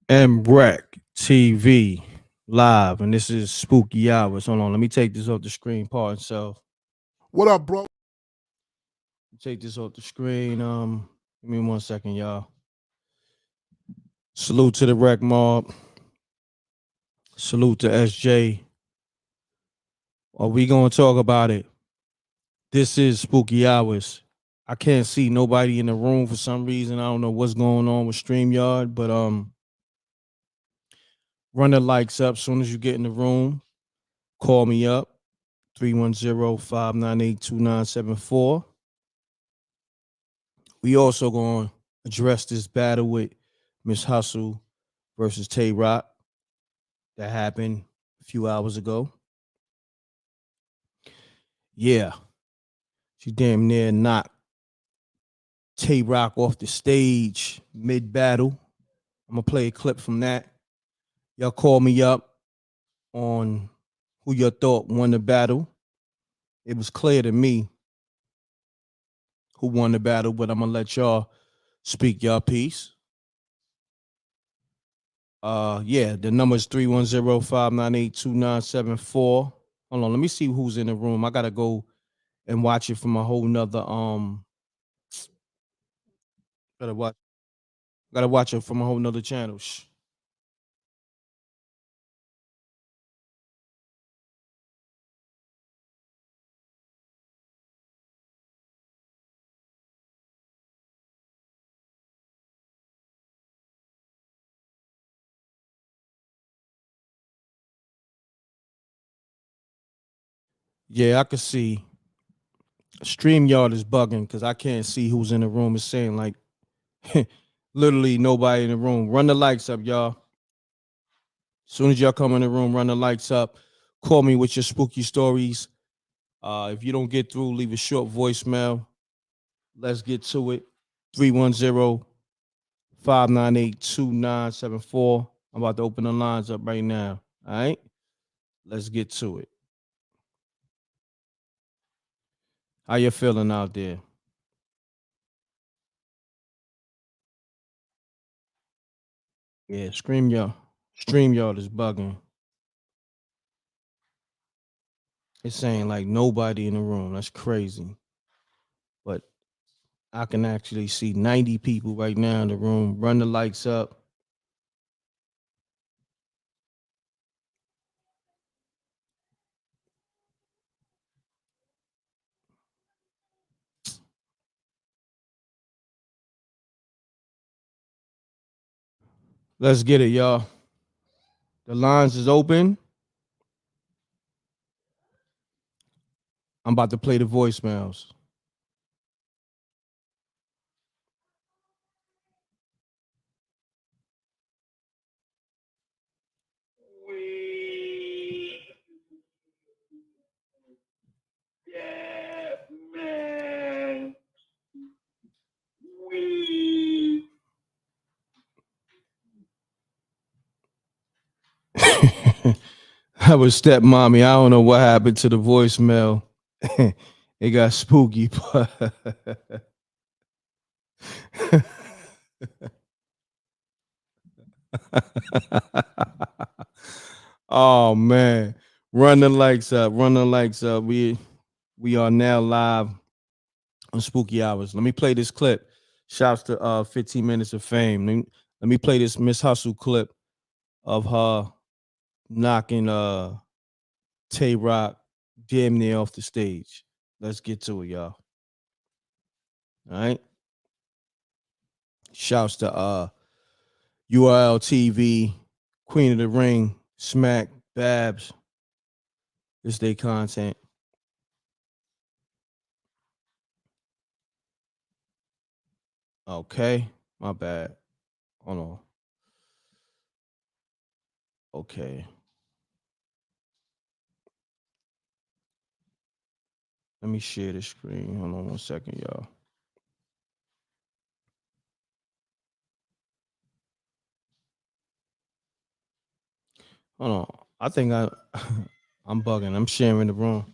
mrecktv live, and this is spooky hours. Hold on, let me take this off the screen. Pardon self. What up, bro? Take this off the screen. Give me 1 second, y'all. Salute to the rec mob. Salute to SJ. Are we gonna talk about it? This is spooky hours. I can't see nobody in the room for some reason. I don't know what's going on with StreamYard, but run the likes up soon as you get in the room. Call me up 310-598-2974. We also going to address this battle with Miss Hustle versus Tay Rock that happened a few hours ago. Yeah, she damn near knocked Tay Rock off the stage mid battle. I'm going to play a clip from that. Y'all call me up on who you thought won the battle. It was clear to me who won the battle, but I'm going to let y'all speak y'all piece. Yeah, the number is 310-598-2974. Hold on, let me see who's in the room. I gotta go and watch it from a whole nother gotta watch it from a whole nother channel. Shh. Yeah, I can see StreamYard is bugging because I can't see who's in the room. It's saying like literally nobody in the room. Run the lights up, y'all. As soon as y'all come in the room, run the lights up. Call me with your spooky stories. If you don't get through, leave a short voicemail. Let's get to it. 310-598-2974. I'm about to open the lines up right now. All right. Let's get to it. How you feeling out there? Yeah, Scream y'all. Stream y'all is bugging. It's saying like nobody in the room. That's crazy. But I can actually see 90 people right now in the room. Run the lights up. Let's get it, y'all. The lines is open. I'm about to play the voicemails. We, yeah, man. We. I was stepmommy. I don't know what happened to the voicemail. It got spooky, but oh man. Run the lights up. Run the lights up. We are now live on Spooky Hours. Let me play this clip. Shouts to 15 Minutes of Fame. Let me play this Miss Hustle clip of her knocking Tay Rock damn near off the stage. Let's get to it, y'all. All right. Shouts to URL TV, Queen of the Ring, Smack, Babs. This day content. Okay. My bad. Hold on. Okay. Let me share the screen. Hold on 1 second, y'all. Hold on. I think I'm bugging. I'm sharing the room.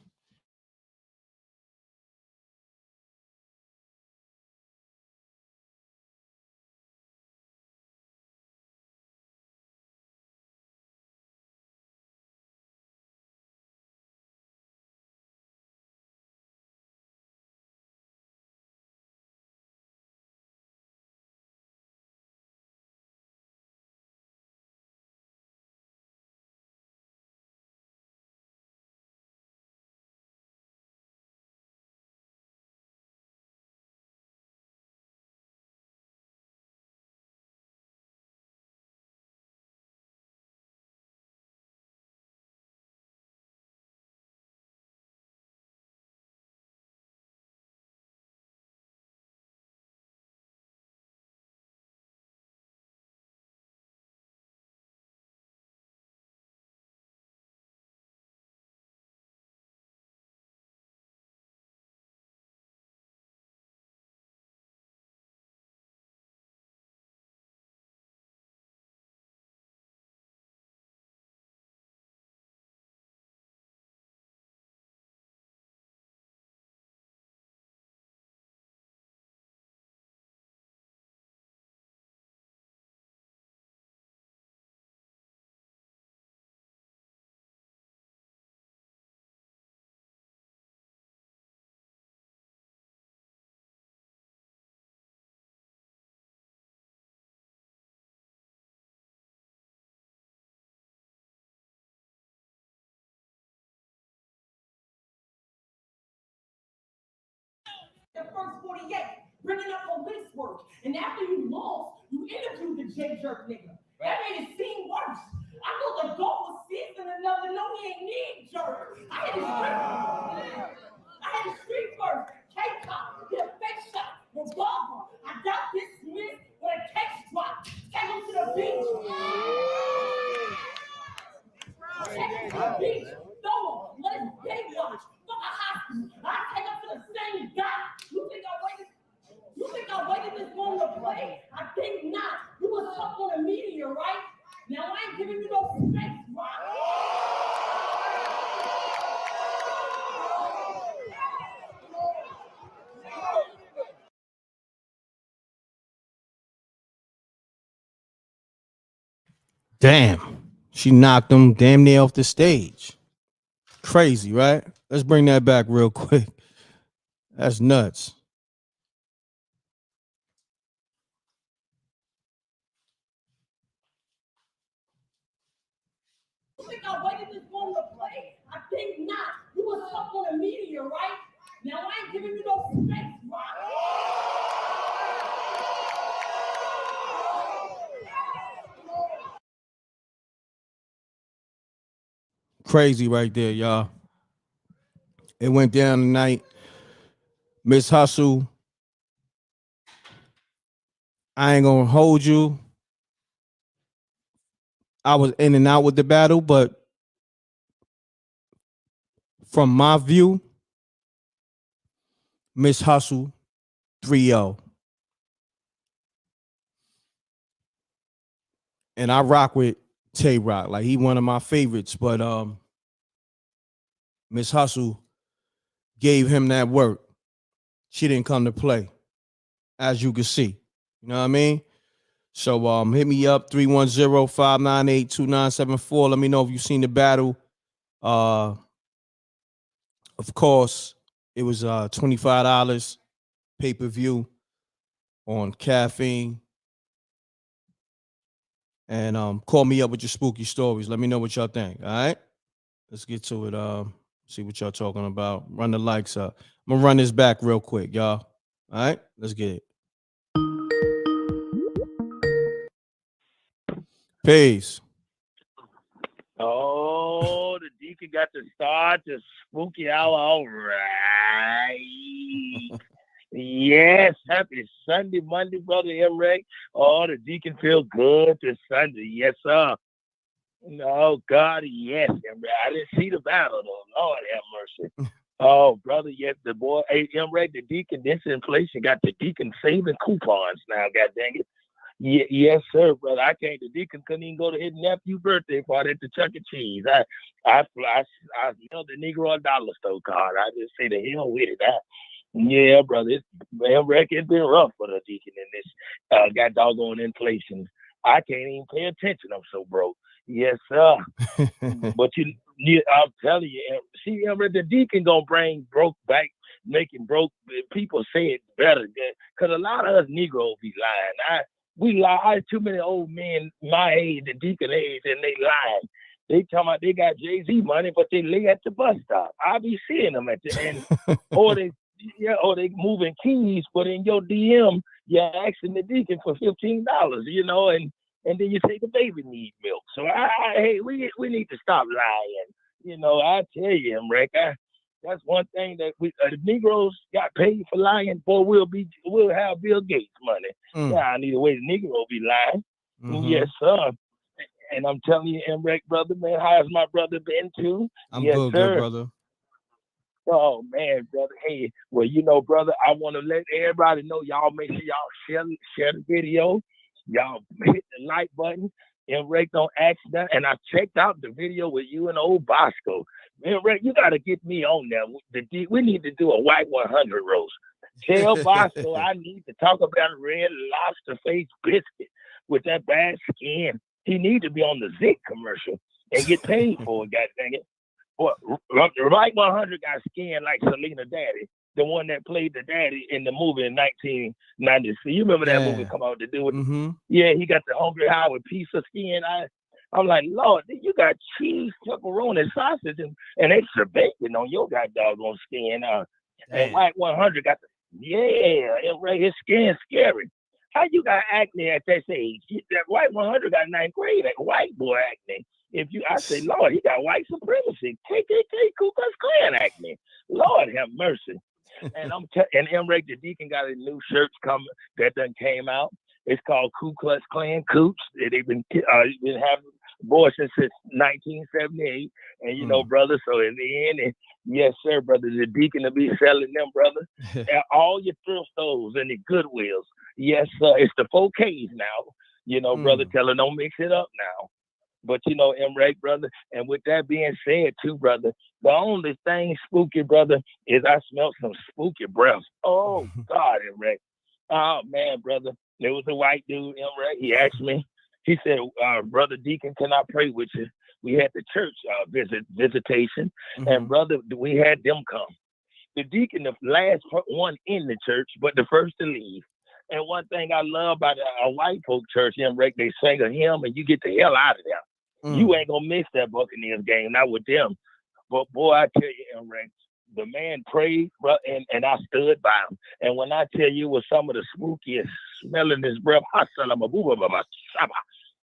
The first 48, bringing up police work. And after you lost, you interviewed the J Jerk nigga. That made it seem worse. I thought the goal was season another. No, he ain't need jerk. I had a street first. K-Cop, get a face shot. Revolver. I got this Smith with a case drop. Take him to the beach. Take him to the beach. Throw him. Let his day watch. Fuck a hospital. I take him to the same guy. You think I waited this long to play? I think not. You was up on a meteor, right? Now I ain't giving you no space, right? Damn. She knocked him damn near off the stage. Crazy, right? Let's bring that back real quick. That's nuts. You think I waited this long to play? I think not. You was up on a meteor, right? Now I ain't giving you no space, right? Crazy right there, y'all. It went down tonight. Miss Hustle, I ain't gonna hold you. I was in and out with the battle, but from my view, Miss Hustle 3-0. And I rock with Tay Rock. Like he one of my favorites, but Miss Hustle gave him that work. She didn't come to play, as you can see. You know what I mean? So hit me up 310-598-2974. Let me know if you've seen the battle. Of course, it was $25 pay-per-view on Caffeine. And call me up with your spooky stories. Let me know what y'all think. All right? Let's get to it. See what y'all talking about. Run the likes up. I'm gonna run this back real quick, y'all. All right, let's get it. Peace. Oh, the Deacon got to start the spooky hour. All right. Yes, happy Sunday, Monday, brother Emrek. Oh, the Deacon feel good this Sunday. Yes, sir. Oh, God, yes, Emrek. I didn't see the battle, though. Lord have mercy. Oh, brother, yes, the boy, hey, Emrek, the Deacon, this inflation got the Deacon saving coupons now, God dang it. Yes, sir, brother. I came. The Deacon couldn't even go to his nephew's birthday party at the Chuck E. Cheese. I mailed the Negro a dollar store card. I just say the hell with it. Yeah, brother. It's been rough for the Deacon in this. Got doggone inflation. I can't even pay attention. I'm so broke. Yes, sir. But I'm telling you, see, the Deacon gonna bring broke back, making broke people say it better. Because a lot of us Negroes be lying. We lie. Too many old men my age, the Deacon age, and they lie. They talking about they got Jay-Z money, but they lay at the bus stop. I be seeing them at the end, or they moving keys, but in your DM, you're asking the Deacon for $15, and then you say the baby need milk. So hey, we need to stop lying. I tell you, Rick, that's one thing that we the Negroes got paid for lying. Boy, we'll have Bill Gates money. Yeah, I need a way the Negro be lying. Mm-hmm. Yes, sir. And I'm telling you, Emrek, brother, man, how's my brother been too? I'm yes, good, sir. Good, brother. Oh man, brother. Hey, well, brother, I want to let everybody know. Y'all make sure y'all share the video. Y'all hit the like button. Emrek don't accident. And I checked out the video with you and old Bosco. Emrek, you got to get me on there. We need to do a white 100 roast. Tell Bosco I need to talk about red lobster face biscuit with that bad skin. He need to be on the Zik commercial and get paid for it, god dang it. Well, Right 100 got skin like Selena Daddy, the one that played the daddy in the movie in 1990. You remember that movie come out to do it? Mm-hmm. Yeah, he got the Hungry Howard piece of skin. I'm like, Lord, you got cheese, pepperoni, sausage, and extra bacon on your goddamn skin. And White 100 got Yeah, and right, his skin scary. How you got acne at that age? That white 100 got ninth grade, that white boy acne. If you, I say, Lord, he got white supremacy, KKK, Ku Klux Klan acne. Lord have mercy. And and Emrek the Deacon got a new shirt coming that done came out. It's called Ku Klux Klan Coops. They've been having abortion since 1978, and Mm. brother. So in the end, and yes, sir, brother, the Deacon will be selling them, brother, at all your thrift stores and the Goodwills. Yes, sir. It's the 4Ks now. Brother, Mm. tell her don't mix it up now. But Emrek, brother, and with that being said, too, brother, the only thing spooky, brother, is I smelled some spooky breath. Oh God, Emrek. Oh man, brother. There was a white dude, Emrek. He asked me, he said, Brother Deacon, can I pray with you? We had the church visitation, and Hmm. brother, we had them come. The deacon, the last one in the church, but the first to leave. And one thing I love about a white folk church, Emrek, they sing a hymn and you get the hell out of there. You Mm. ain't gonna miss that Buccaneers game, not with them. But boy, I tell you, Emre, the man prayed, bro, and I stood by him. And when I tell you, it was some of the spookiest smelling his breath,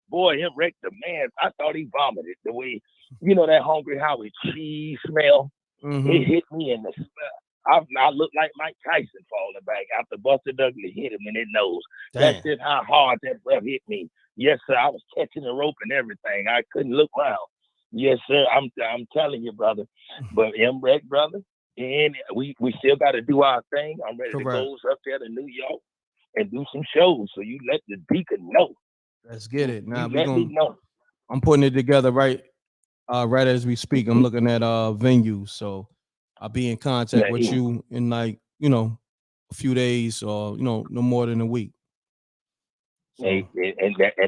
boy, him wrecked the man. I thought he vomited the way, that hungry Howie cheese smell. It Hmm. hit me in the smell. I looked like Mike Tyson falling back after Buster Douglas hit him in his nose. That's Damn. just how hard that breath hit me. Yes, sir. I was catching the rope and everything. I couldn't look around. Yes, sir. I'm telling you, brother. But MREC, brother, and we still got to do our thing. I'm ready to Correct. go up there to New York and do some shows. So you let the deacon know. Let's get it. Now You we let me gonna. know. I'm putting it together right as we speak. I'm looking at venues, so I'll be in contact with Yeah, you in like a few days or no more than a week. So and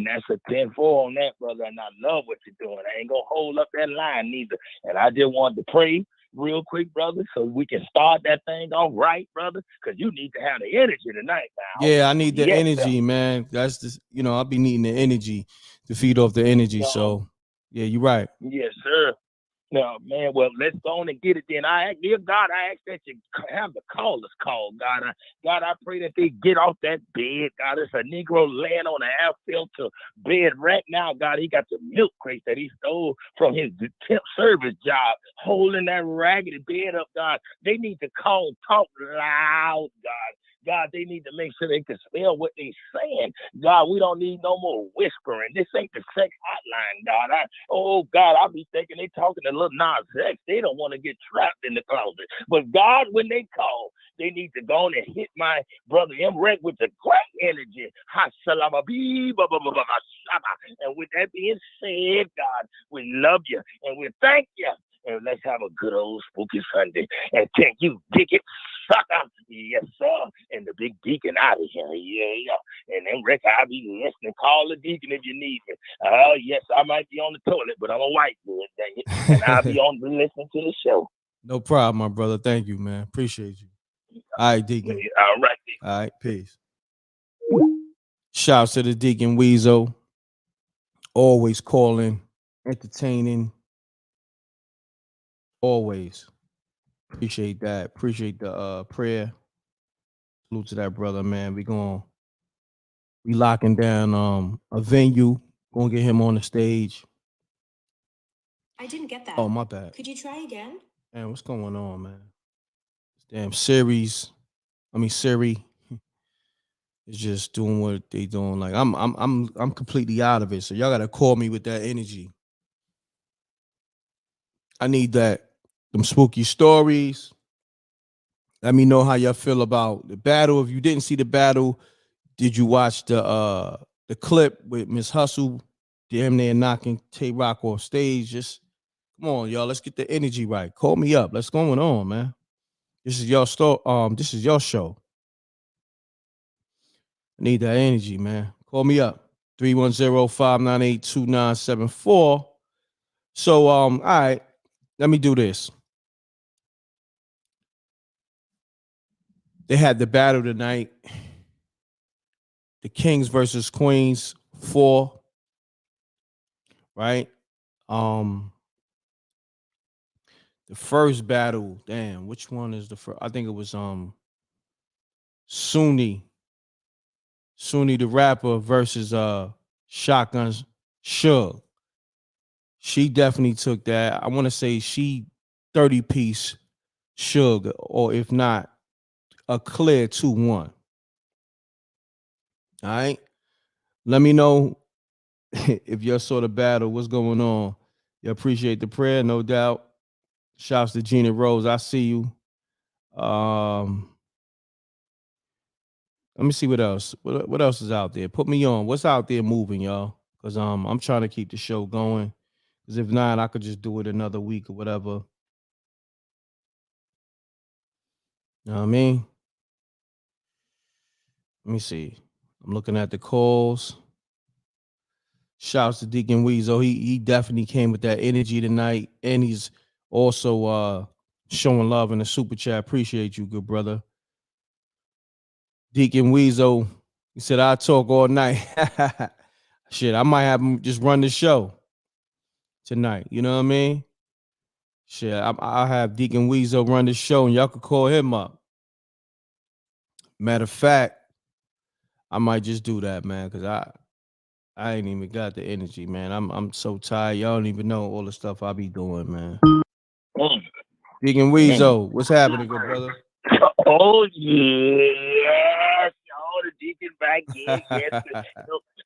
that's a 10-4 on that, brother. And I love what you're doing. I ain't gonna hold up that line neither. And I just wanted to pray real quick, brother, so we can start that thing off right, brother. Because you need to have the energy tonight now. yeah, I need the Yes, sir. energy, man. That's just I'll be needing the energy to feed off the energy. No, So yeah, you're right. yes, sir. No, man. Well, let's go on and get it then. Dear God, I ask that you have the callers call, God. God, I pray that they get off that bed, God. It's a Negro laying on an air filter bed right now, God. He got the milk crate that he stole from his temp service job, holding that raggedy bed up, God. They need to call, talk loud, God. God, they need to make sure they can spell what they saying. God, we don't need no more whispering. This ain't the sex hotline, God. Oh God, I be thinking they talking a little nonsense. They don't want to get trapped in the closet. But God, when they call, they need to go on and hit my brother Emrek with the great energy. And with that being said, God, we love you and we thank you. And let's have a good old spooky Sunday. And can you dig it, sucker? Yes, sir. And the big deacon out of here. Yeah, yeah. And then Rick, I'll be listening. Call the deacon if you need me. Oh, yes, I might be on the toilet, but I'm a white boy, dang it. And I'll be on listening to the show. No problem, my brother. Thank you, man. Appreciate you. All right, Deacon. All right. All right, peace. Shouts to the Deacon Weasel. Always calling, entertaining. Always. Appreciate that. Appreciate the prayer. Salute to that brother, man. We locking down a venue. Gonna get him on the stage. I didn't get Oh, that. my bad. Could you try again? Man, what's going on, man? This damn series. I mean Siri is just doing what they doing. Like I'm completely out of it. So y'all gotta call me with that energy. I need that. Them spooky stories. Let me know how y'all feel about the battle. If you didn't see the battle, did you watch the clip with Miss Hustle damn near knocking Tay Rock off stage? Just come on, y'all. Let's get the energy right. Call me up. What's going on, man? This is your this is your show. I need that energy, man. Call me up. 310-598-2974. So all right, let me do this. They had the battle tonight. The Kings versus Queens 4, right? Um the first battle, damn, which one is the first? I think it was Sunni the rapper versus Shotgun's Suge. She definitely took that. I want to say she 30-piece Suge, or if not, a clear 2-1. All right. Let me know if you're sort of battle, what's going on. You appreciate the prayer, no doubt. Shouts to Gina Rose. I see you. Let me see what else. What else is out there? Put me on. What's out there moving, y'all? Because I'm trying to keep the show going. Because if not, I could just do it another week or whatever. You know what I mean? Let me see. I'm looking at the calls. Shouts to Deacon Weezo. He definitely came with that energy tonight. And he's also showing love in the super chat. Appreciate you, good brother. Deacon Weezo, he said, I'll talk all night. Shit, I might have him just run the show tonight. You know what I mean? Shit, I'll have Deacon Weezo run the show and y'all could call him up. Matter of fact, I might just do that, man, because I ain't even got the energy, man. I'm so tired. Y'all don't even know all the stuff I be doing, man. Deacon Weezo, what's happening, good brother? Oh, yes. Oh, the deacon back in.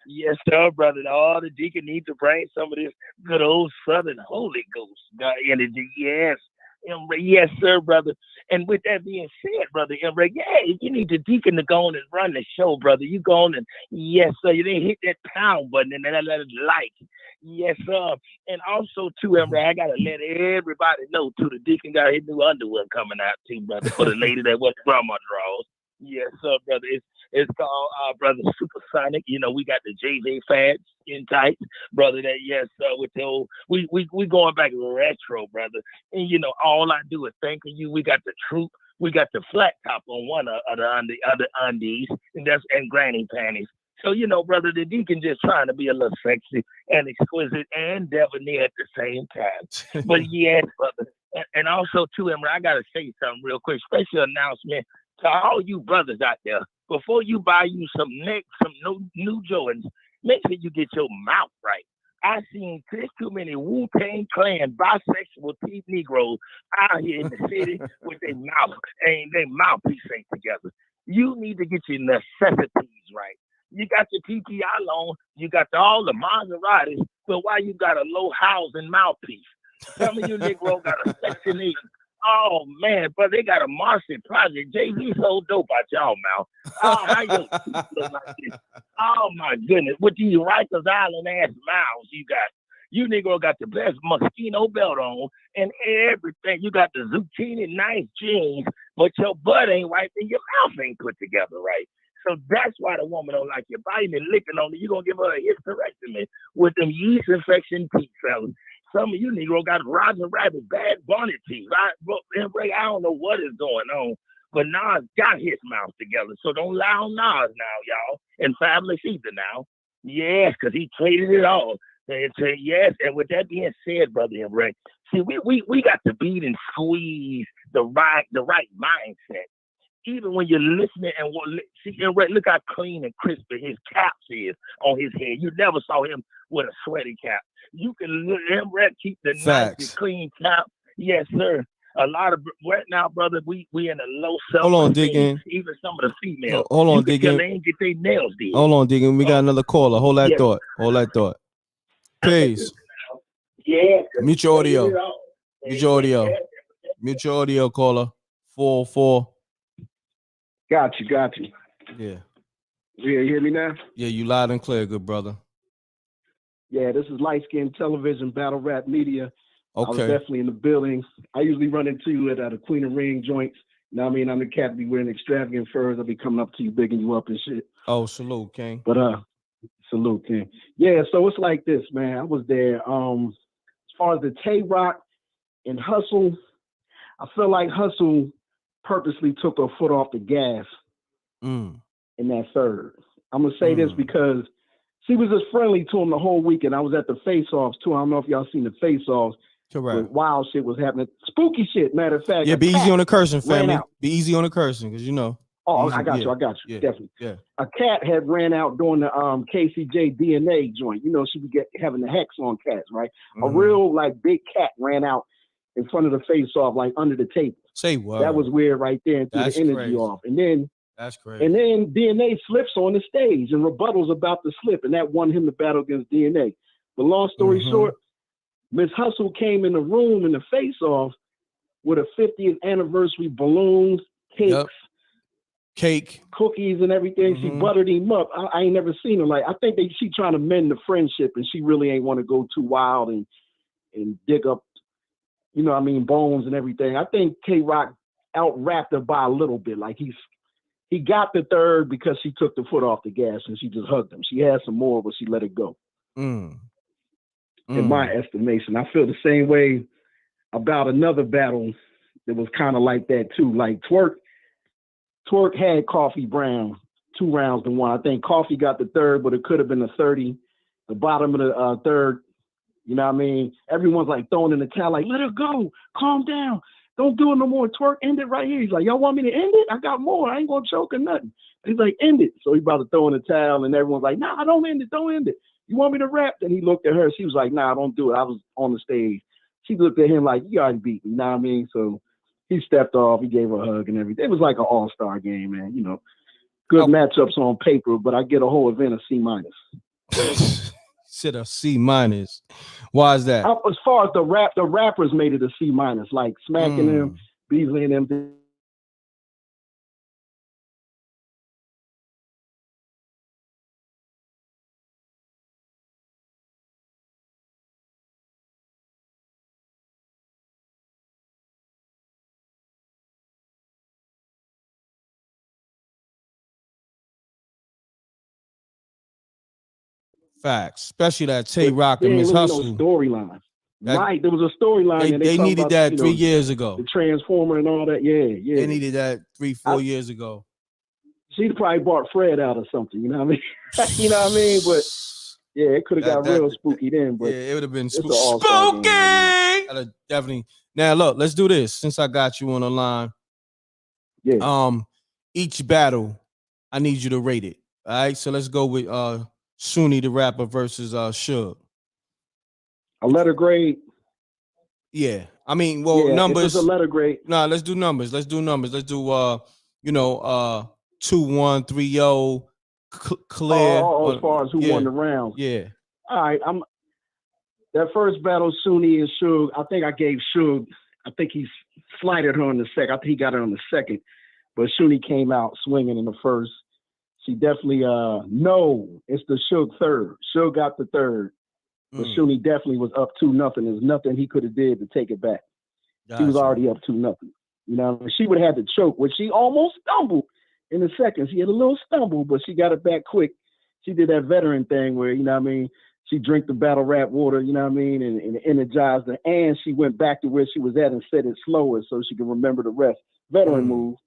Yes, sir, brother. Oh, the deacon needs to bring some of this good old Southern Holy Ghost energy. Yes. Yes, sir, brother. And with that being said, brother, yeah, you need the deacon to go on and run the show, brother. You go on and, yes, sir, you didn't hit that pound button and then I let it like. Yes, sir. And also, too, I got to let everybody know, too, the deacon got his new underwear coming out, too, brother, for the lady that was grandma draws. Yes, sir, brother. It's called, brother, Supersonic. You know, we got the JJ Fads in tights, brother. That, yes, sir, with the old, we going back retro, brother. And, you know, all I do is thanking you. We got the troop. We got the flat top on one of the other undies, and granny panties. So, you know, brother, the deacon just trying to be a little sexy and exquisite and debonair at the same time. But yes, brother. And also, too, Emre, I got to say something real quick. Special announcement to all you brothers out there. Before you buy you some new Jordans, make sure you get your mouth right. I seen too many Wu-Tang Clan bisexual Negroes out here in the city with their mouthpiece ain't together. You need to get your necessities right. You got your PPI loan, you got all the Maseratis, but why you got a low housing mouthpiece? Some of you Negro got a Section 8. Oh, man, but they got a Martian project. Jay-Z so dope out y'all mouth. Oh, how you look like this? Oh, my goodness. With these Rikers Island-ass mouths you got. You Negro got the best Moschino belt on and everything. You got the zucchini nice jeans, but your butt ain't right and your mouth ain't put together right. So that's why the woman don't like you. Biting and licking on it, you're going to give her a hysterectomy with them yeast infection teeth, fellas. Some of you Negro got Roger Rabbit bad bonnet teeth. I don't know what is going on, but Nas got his mouth together. So don't lie on Nas now, y'all. And Fabulous either now. Yes, because he traded it all. Yes, and with that being said, brother Emre, see, we got to beat and squeeze the right mindset. Even when you're listening and see, look how clean and crisp his caps is on his head. You never saw him with a sweaty cap. You can keep the nice and clean cap. Yes, sir. A lot of right now, brother, we in a low self. Hold on, Diggin. Even some of the females. Hold on, Diggin. They ain't get their nails did. Hold on, Diggin. We got another caller. Hold that thought. Hold that thought. Peace. Yeah. Mute your audio. Mute your audio. Mute your audio, caller. 404. Got you. Yeah. You hear me now? Yeah, you loud and clear, good brother. Yeah, this is Light Skin Television, Battle Rap Media. Okay. I was definitely in the building. I usually run into you at the Queen of Ring joints. Now, I mean, I'm the cat be wearing extravagant furs. I'll be coming up to you, bigging you up and shit. Oh, salute, King. But salute, King. Yeah, so it's like this, man. I was there. As far as the Tay-Rock and Hustle, I feel like Hustle purposely took her foot off the gas in that third. I'm gonna say this because she was just friendly to him the whole weekend. I was at the face-offs too. I don't know if y'all seen the face-offs. Correct. Wild shit was happening. Spooky shit, matter of fact. Yeah, be easy on the cursing, family. Be easy on the cursing, because you know. Oh, Easy, I got yeah, you. I got you. yeah, Definitely. yeah. A cat had ran out during the KCJ DNA joint. You know, she would get having the hex on cats, right? A real like big cat ran out in front of the face off, like under the table. Say what? That was weird right there and threw That's the energy crazy. off. And then That's crazy. And then DNA slips on the stage and Rebuttal's about to slip, and that won him the battle against DNA. But long story short, Miss Hustle came in the room in the face-off with a 50th anniversary balloons, cakes, cake, cookies, and everything. She buttered him up. I ain't never seen her like. I think she trying to mend the friendship, and she really ain't want to go too wild and dig up, you know, what I mean, bones and everything. I think K-Rock out-rapped her by a little bit. Like he got the third because she took the foot off the gas and she just hugged him. She had some more, but she let it go. In my estimation, I feel the same way about another battle that was kind of like that too. Like Twerk had Coffee Brown 2 rounds to 1. I think Coffee got the third, but it could have been a 30. The bottom of the third, you know what I mean? Everyone's like throwing in the towel, like, let her go, calm down. Don't do it no more. Twerk, end it right here. He's like, y'all want me to end it? I got more. I ain't gonna choke or nothing. He's like, end it. So he's about to throw in the towel, and everyone's like, nah, don't end it. Don't end it. You want me to rap? Then he looked at her. She was like, nah, don't do it. I was on the stage. She looked at him like, you already beat me. You know what I mean? So he stepped off. He gave her a hug and everything. It was like an all-star game, man. You know, good matchups on paper, but I get a whole event a C-. Said a C-. Why is that? As far as the rappers made it a C-, like smacking them, Beasley and them. Facts, especially that Tay-Rock and Miss Hustle. No storyline. Right, there was a storyline. They needed about, that 3 years ago. The Transformer and all that. Yeah. They needed that 3-4 years ago. She'd probably bought Fred out or something. You know what I mean? You know what I mean? But yeah, it could have got real spooky then. But yeah, it would have been spooky. Definitely. Now look, let's do this. Since I got you on the line, each battle, I need you to rate it. All right, so let's go with Shuni the rapper versus Suge. A letter grade. Yeah, I mean, well, numbers. It's a letter grade. Nah, let's do numbers. Let's do 2-1, 3-0, clear. As far as who won the rounds. Yeah. All right, that first battle, Shuni and Suge. I think I gave Suge. I think he slighted her in the second. I think he got her on the second, but Shuni came out swinging in the first. She definitely no, it's the Suge third. Suge got the third, but Shuni definitely was up 2-0. There's nothing he could have did to take it back. He was already up 2-0. You know, she would have had to choke, which she almost stumbled in the second. She had a little stumble, but she got it back quick. She did that veteran thing where, you know what I mean, she drank the battle rap water, you know what I mean, and energized her. And she went back to where she was at and said it slower so she could remember the rest. Veteran move.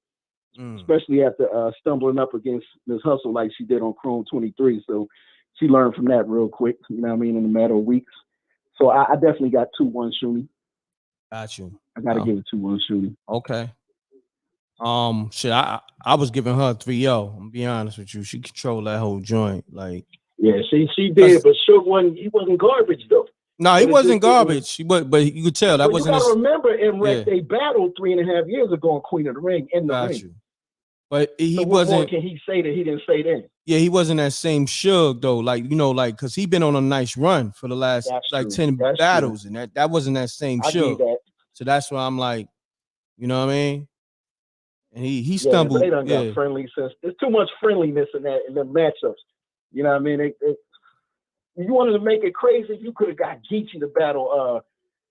Especially after stumbling up against Miss Hustle like she did on Chrome 23. So she learned from that real quick, you know what I mean, in a matter of weeks. So I definitely got 2-1 Shuni. Got you. I got to give it 2-1 Shuni. Okay. Shit, I was giving her 3-0. I'm be honest with you. She controlled that whole joint. Like, yeah, she did, but Suge he wasn't garbage though. No, he wasn't garbage. But you could tell that wasn't. You got to remember, MRECK, they battled 3.5 years ago on Queen of the Ring in the ring. You. But he so wasn't. What can he say that he didn't say then? Yeah, he wasn't that same Suge though. Like, you know, like because he been on a nice run for the last 10 battles, and that wasn't that same Suge. That. So that's why I'm like, you know what I mean? And he stumbled. But they done got friendly since. There's too much friendliness in the matchups. You know what I mean? You wanted to make it crazy, you could have got Geechee to battle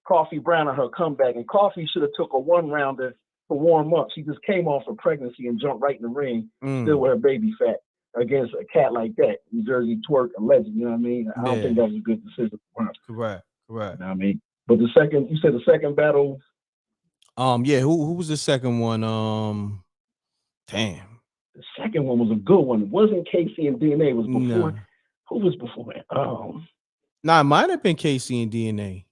Coffee Brown on her comeback, and Coffee should have took a 1-rounder to warm up. She just came off of pregnancy and jumped right in the ring, still with her baby fat, against a cat like that. New Jersey Twerk, a legend, you know what I mean? I don't think that was a good decision for her. Correct. You know what I mean? But you said the second battle? Yeah, who was the second one? Damn. The second one was a good one. It wasn't Casey and DNA, it was before. No. Who was before that? Nah, it might have been Casey and DNA.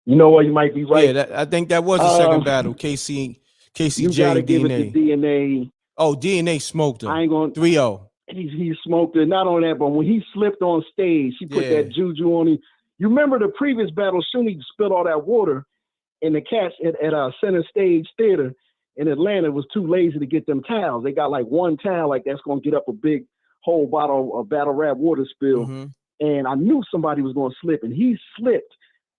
You know what? You might be right. Yeah, I think that was the second battle. Casey J and DNA. Give it to DNA. Oh, DNA smoked I her. ain't gonna. 3-0. He smoked it. Not on that, but when he slipped on stage, she put Yeah. that juju on him. You remember the previous battle? Shuni spilled all that water, and the cats at Center Stage Theater in Atlanta was too lazy to get them towels. They got like one towel, like that's gonna get up a big whole bottle of battle rap water spill. Mm-hmm. And I knew somebody was gonna slip, and he slipped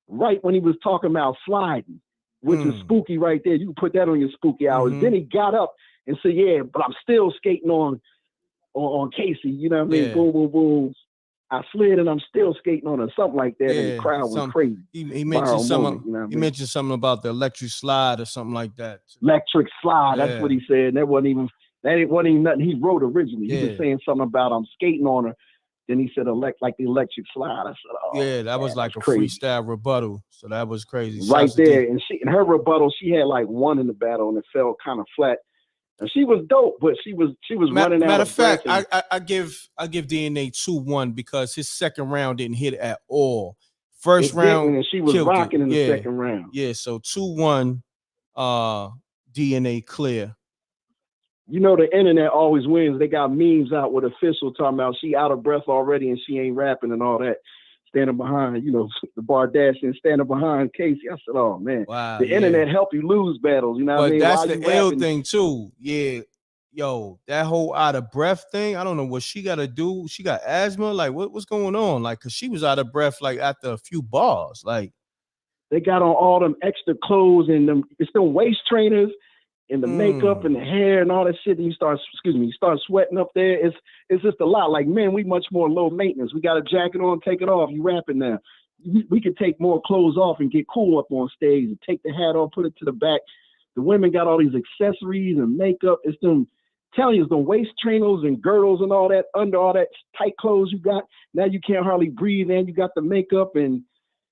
right when he was talking about sliding, which is spooky right there. You can put that on your spooky hours. Mm-hmm. Then he got up and said, "Yeah, but I'm still skating on Casey." You know what I mean? Yeah. Boom, boom, boom. I slid and I'm still skating on her, something like that. Yeah. And the crowd was crazy. He mentioned something. You know he mentioned something about the electric slide or something like that. Electric slide. Yeah. That's what he said. That wasn't even nothing he wrote originally. He was saying something about I'm skating on her. Then he said like the electric slide. I said, oh, yeah, that was like a crazy freestyle rebuttal. So that was crazy. Right there. And her rebuttal, she had like one in the battle and it fell kind of flat. And she was dope, but she was running out matter of fact, breath. I give DNA 2-1 because his second round didn't hit at all. First round, and she was rocking in the second round. Yeah, so 2-1 DNA clear. You know the internet always wins. They got memes out with official talking about she out of breath already and she ain't rapping and all that. Standing behind, the Bardashian standing behind Casey. I said, oh man, wow, the internet help you lose battles. You know what I mean? That's the ill thing too. Yeah, yo, that whole out of breath thing. I don't know what she got to do. She got asthma. Like what's going on? Like, cause she was out of breath like after a few bars. Like they got on all them extra clothes and it's them waist trainers and the makeup and the hair and all that shit. And you start sweating up there. It's just a lot. Like, man, we much more low maintenance. We got a jacket on, take it off. You rapping now. We could take more clothes off and get cool up on stage and take the hat off, put it to the back. The women got all these accessories and makeup. It's them, telling you, it's them waist trainers and girdles and all that under all that tight clothes you got. Now you can't hardly breathe and you got the makeup and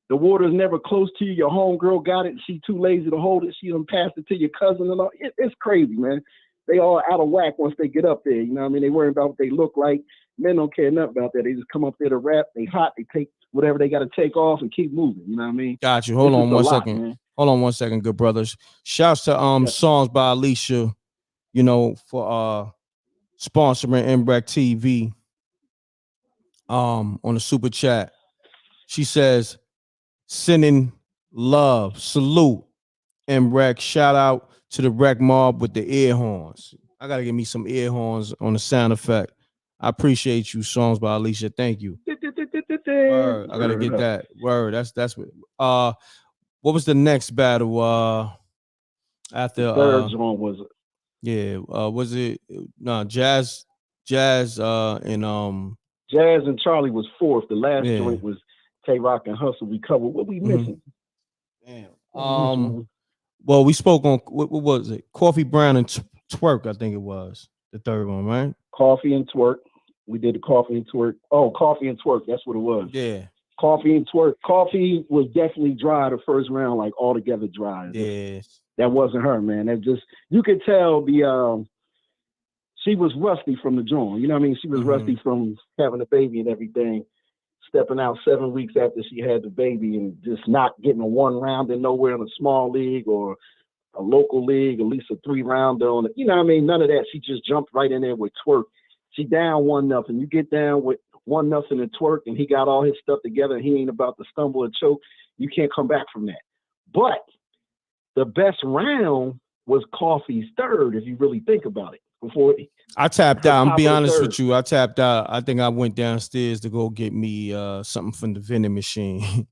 the water's never close to you. Your homegirl got it. She too lazy to hold it. She done passed it to your cousin and all. It's crazy, man. They all out of whack once they get up there. You know what I mean? They worry about what they look like. Men don't care nothing about that. They just come up there to rap. They hot. They take whatever they got to take off and keep moving. You know what I mean? Got you. Hold on 1 second. Man. Hold on 1 second, good brothers. Shouts to Songs by Alicia, for sponsoring mrecktv on the super chat. She says, sending love, salute, mrek. Shout out to the Rec Mob with the ear horns. I gotta give me some ear horns on the sound effect. I appreciate you, Songs by Alicia. Thank you. Word. I gotta get that. Word. That's what. What was the next battle? After the third one was it? Yeah. Was it Jazz? And Jazz and Charlie was fourth. The last joint was Tay-Rock and Hustle. We covered. What we missing? Damn. Well, we spoke on what was it? Coffee Brown and Twerk, I think it was the third one, right? Coffee and Twerk. We did the Coffee and Twerk. Oh, Coffee and Twerk. That's what it was. Yeah. Coffee and Twerk. Coffee was definitely dry the first round, like altogether dry. Yes. That wasn't her, man. That just, you could tell she was rusty from the joint. You know what I mean? She was rusty from having a baby and everything. Stepping out 7 weeks after she had the baby and just not getting a 1 round in nowhere in a small league or a local league, at least a 3 rounder on it. You know what I mean? None of that. She just jumped right in there with Twerk. She down 1-0. You get down with 1-0 and Twerk and he got all his stuff together and he ain't about to stumble or choke. You can't come back from that. But the best round was Coffee's third, if you really think about it. I tapped out. I'm be honest with you. I tapped out. I think I went downstairs to go get me something from the vending machine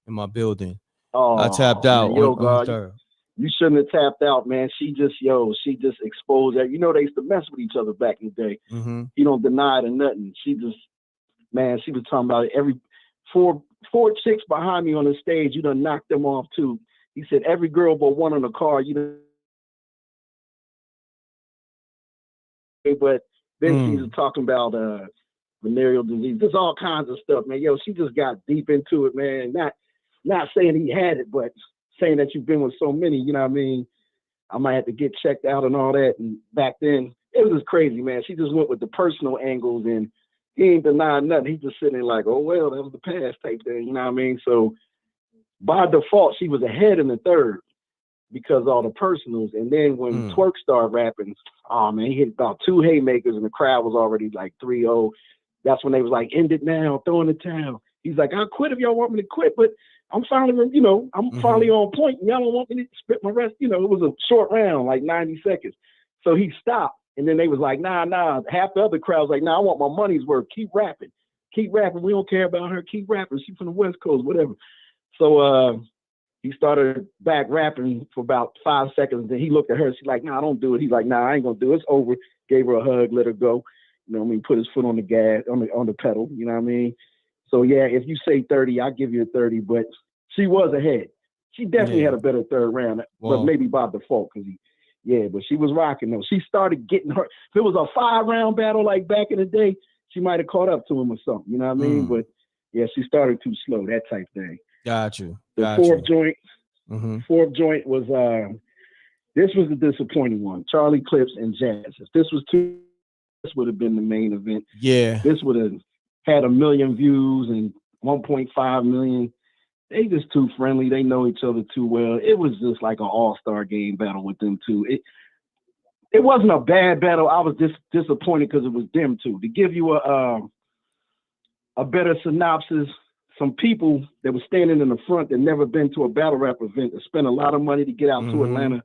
in my building. Oh, I tapped out on third. You shouldn't have tapped out, man. She just exposed that. They used to mess with each other back in the day. You don't deny it or nothing. She was talking about it. Every four chicks behind me on the stage, you done knocked them off too. He said every girl but one on the car, but then she was talking about venereal disease. There's all kinds of stuff, man. She just got deep into it, man. Not saying he had it, but saying that you've been with so many, you know what I mean? I might have to get checked out and all that. And back then, it was just crazy, man. She just went with the personal angles and he ain't denying nothing. He just sitting there like, oh, well, that was the past type thing, you know what I mean? So by default, she was ahead in the third. because all the personals. And then when Twerk started rapping, oh man, he hit about 2 haymakers and the crowd was already like 3-0. That's when they was like, end it now, throw in the towel. He's like, I'll quit if y'all want me to quit, but I'm finally, I'm finally on point. And y'all don't want me to spit my rest. It was a short round, like 90 seconds. So he stopped. And then they was like, nah. Half the other crowd was like, nah, I want my money's worth. Keep rapping. We don't care about her. Keep rapping. She's from the West Coast, whatever. So he started back rapping for about 5 seconds. Then he looked at her. She's like, nah, don't do it. He's like, nah, I ain't gonna do it. It's over. Gave her a hug, let her go. You know what I mean? Put his foot on the gas, on the pedal. You know what I mean? So yeah, if you say 30, I'll give you a 30. But she was ahead. She definitely had a better third round, but maybe by default because but she was rocking though. She started getting her. If it was a 5-round battle like back in the day, she might have caught up to him or something. You know what I mean? But yeah, she started too slow. That type thing. Got you. The fourth joint. Fourth joint was this was a disappointing one. Charlie Clips and Jazz. If this was two, this would have been the main event. Yeah. This would have had 1 million views and 1.5 million. They just too friendly. They know each other too well. It was just like an all-star game battle with them two. It wasn't a bad battle. I was just disappointed because it was them two. To give you a better synopsis, some people that were standing in the front that never been to a battle rap event that spent a lot of money to get out to Atlanta, as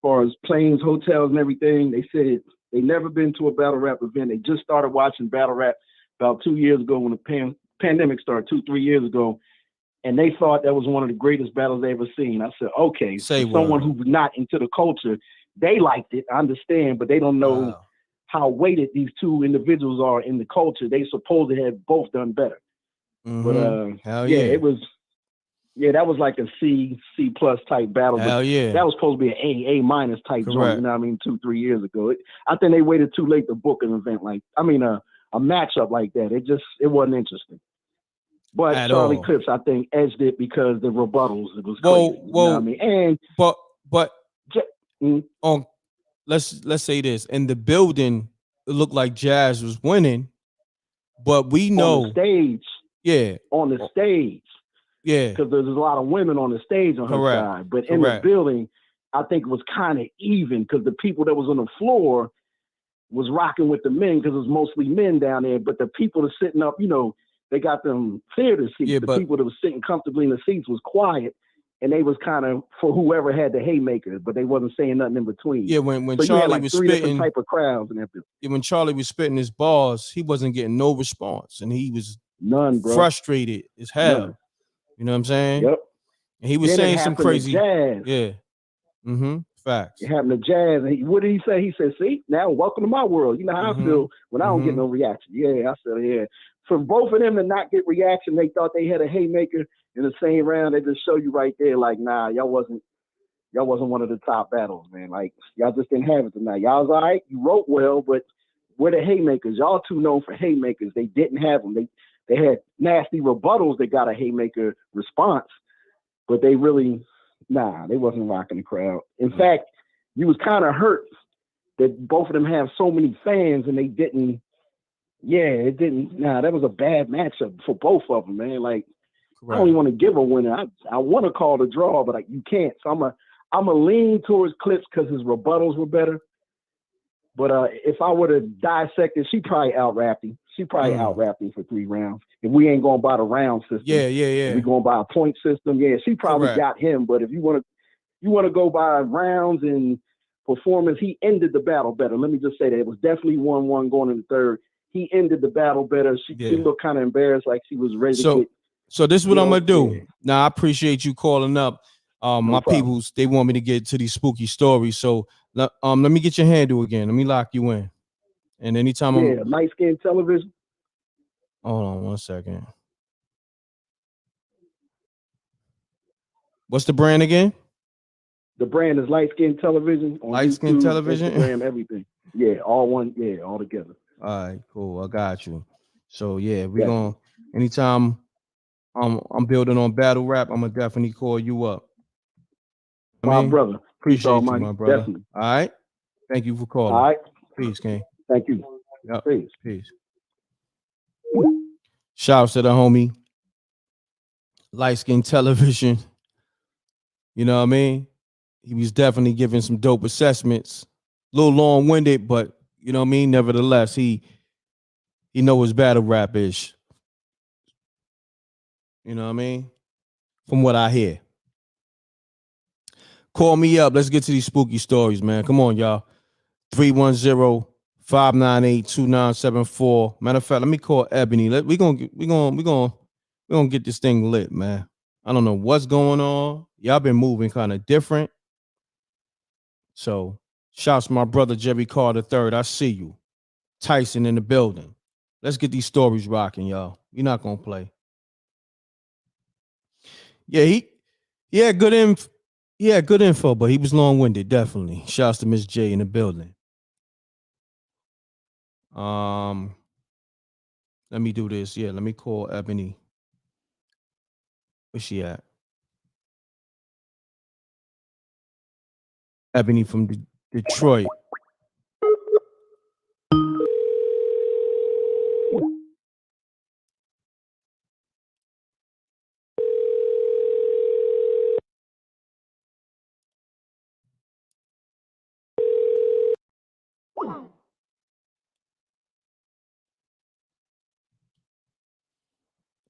far as planes, hotels, and everything. They said they never been to a battle rap event. They just started watching battle rap about 2 years ago when the pandemic started, 2-3 years ago. And they thought that was one of the greatest battles they ever seen. I said, okay, for someone who's not into the culture, they liked it. I understand, but they don't know how weighted these two individuals are in the culture. They supposed to have both done better. But it was, that was like a C plus type battle. Hell but that was supposed to be an A minus type joint. You know what I mean? 2-3 years ago. I think they waited too late to book an event a matchup like that. It wasn't interesting. But at Charlie all. Clips, I think, edged it because the rebuttals, it was crazy. You know what I mean? And on let's say this. In the building, it looked like Jazz was winning, but we know on the stage. Yeah. Because there's a lot of women on the stage on her side. But in the building, I think it was kind of even because the people that was on the floor was rocking with the men because it was mostly men down there. But the people that sitting up, they got them theater seats. Yeah, the people that was sitting comfortably in the seats was quiet, and they was kind of for whoever had the haymaker, but they wasn't saying nothing in between. Yeah, when so Charlie was three spitting, different type of crowds and everything. Yeah, when Charlie was spitting his bars, he wasn't getting no response, and he was none, bro. Frustrated as hell. None. You know what I'm saying? Yep. And he was then saying some crazy. Jazz. Yeah. Facts. It happened to Jazz. And what did he say? He said, "See, now welcome to my world. You know how I feel when I don't get no reaction." Yeah, I said, yeah. For both of them to not get reaction, they thought they had a haymaker in the same round. They just show you right there, like, nah, y'all wasn't one of the top battles, man. Like, y'all just didn't have it tonight. Y'all was all right. You wrote well, but we're the haymakers. Y'all too known for haymakers. They didn't have them. They had nasty rebuttals that got a haymaker response, but they really, they wasn't rocking the crowd. In fact, you was kind of hurt that both of them have so many fans and they didn't. Yeah, it didn't. That was a bad matchup for both of them, man. Like, I don't even want to give a winner. I want to call the draw, but you can't. So I'm a lean towards Clips because his rebuttals were better. But if I were to dissect it, she probably out-rapped him. She probably out-rapped him for 3 rounds. If we ain't going by the round system, if we going by a point system, she probably got him. But if you want to go by rounds and performance, he ended the battle better. Let me just say that it was definitely 1-1 going in the third. He ended the battle better. She looked kind of embarrassed, like she was ready to get. So this is what I'm gonna do. Yeah. Now I appreciate you calling up. My peoples, they want me to get to these spooky stories. So let me get your handle again. Let me lock you in. And anytime Light Skin Television. Hold on 1 second. What's the brand again? The brand is Light Skin Television. On Light Skin YouTube, Television. Instagram, everything. Yeah, all one. Yeah, all together. All right, cool. I got you. So we gonna anytime I'm building on battle rap, I'm gonna definitely call you up. My brother. Appreciate you, my brother. Definitely. All right. Thank you for calling. All right. Peace, King. Thank you. Yep. Peace. Shouts to the homie. Light Skin Television. You know what I mean? he was definitely giving some dope assessments. A little long winded, but you know what I mean. Nevertheless, he know his battle rap ish. You know what I mean. From what I hear, call me up. Let's get to these spooky stories, man. Come on, y'all. 310-598-2974. Matter of fact, let me call Ebony. We gonna get this thing lit, man. I don't know what's going on. Y'all been moving kind of different. So shouts to my brother Jerry Carter III. I see you. Tyson in the building. Let's get these stories rocking, y'all. We're not gonna play. Yeah, he had good info. Yeah, good info, but he was long-winded, definitely. Shouts to Miss J in the building. Um, let me do this. Yeah, let me call Ebony. Where's she at? Ebony from Detroit.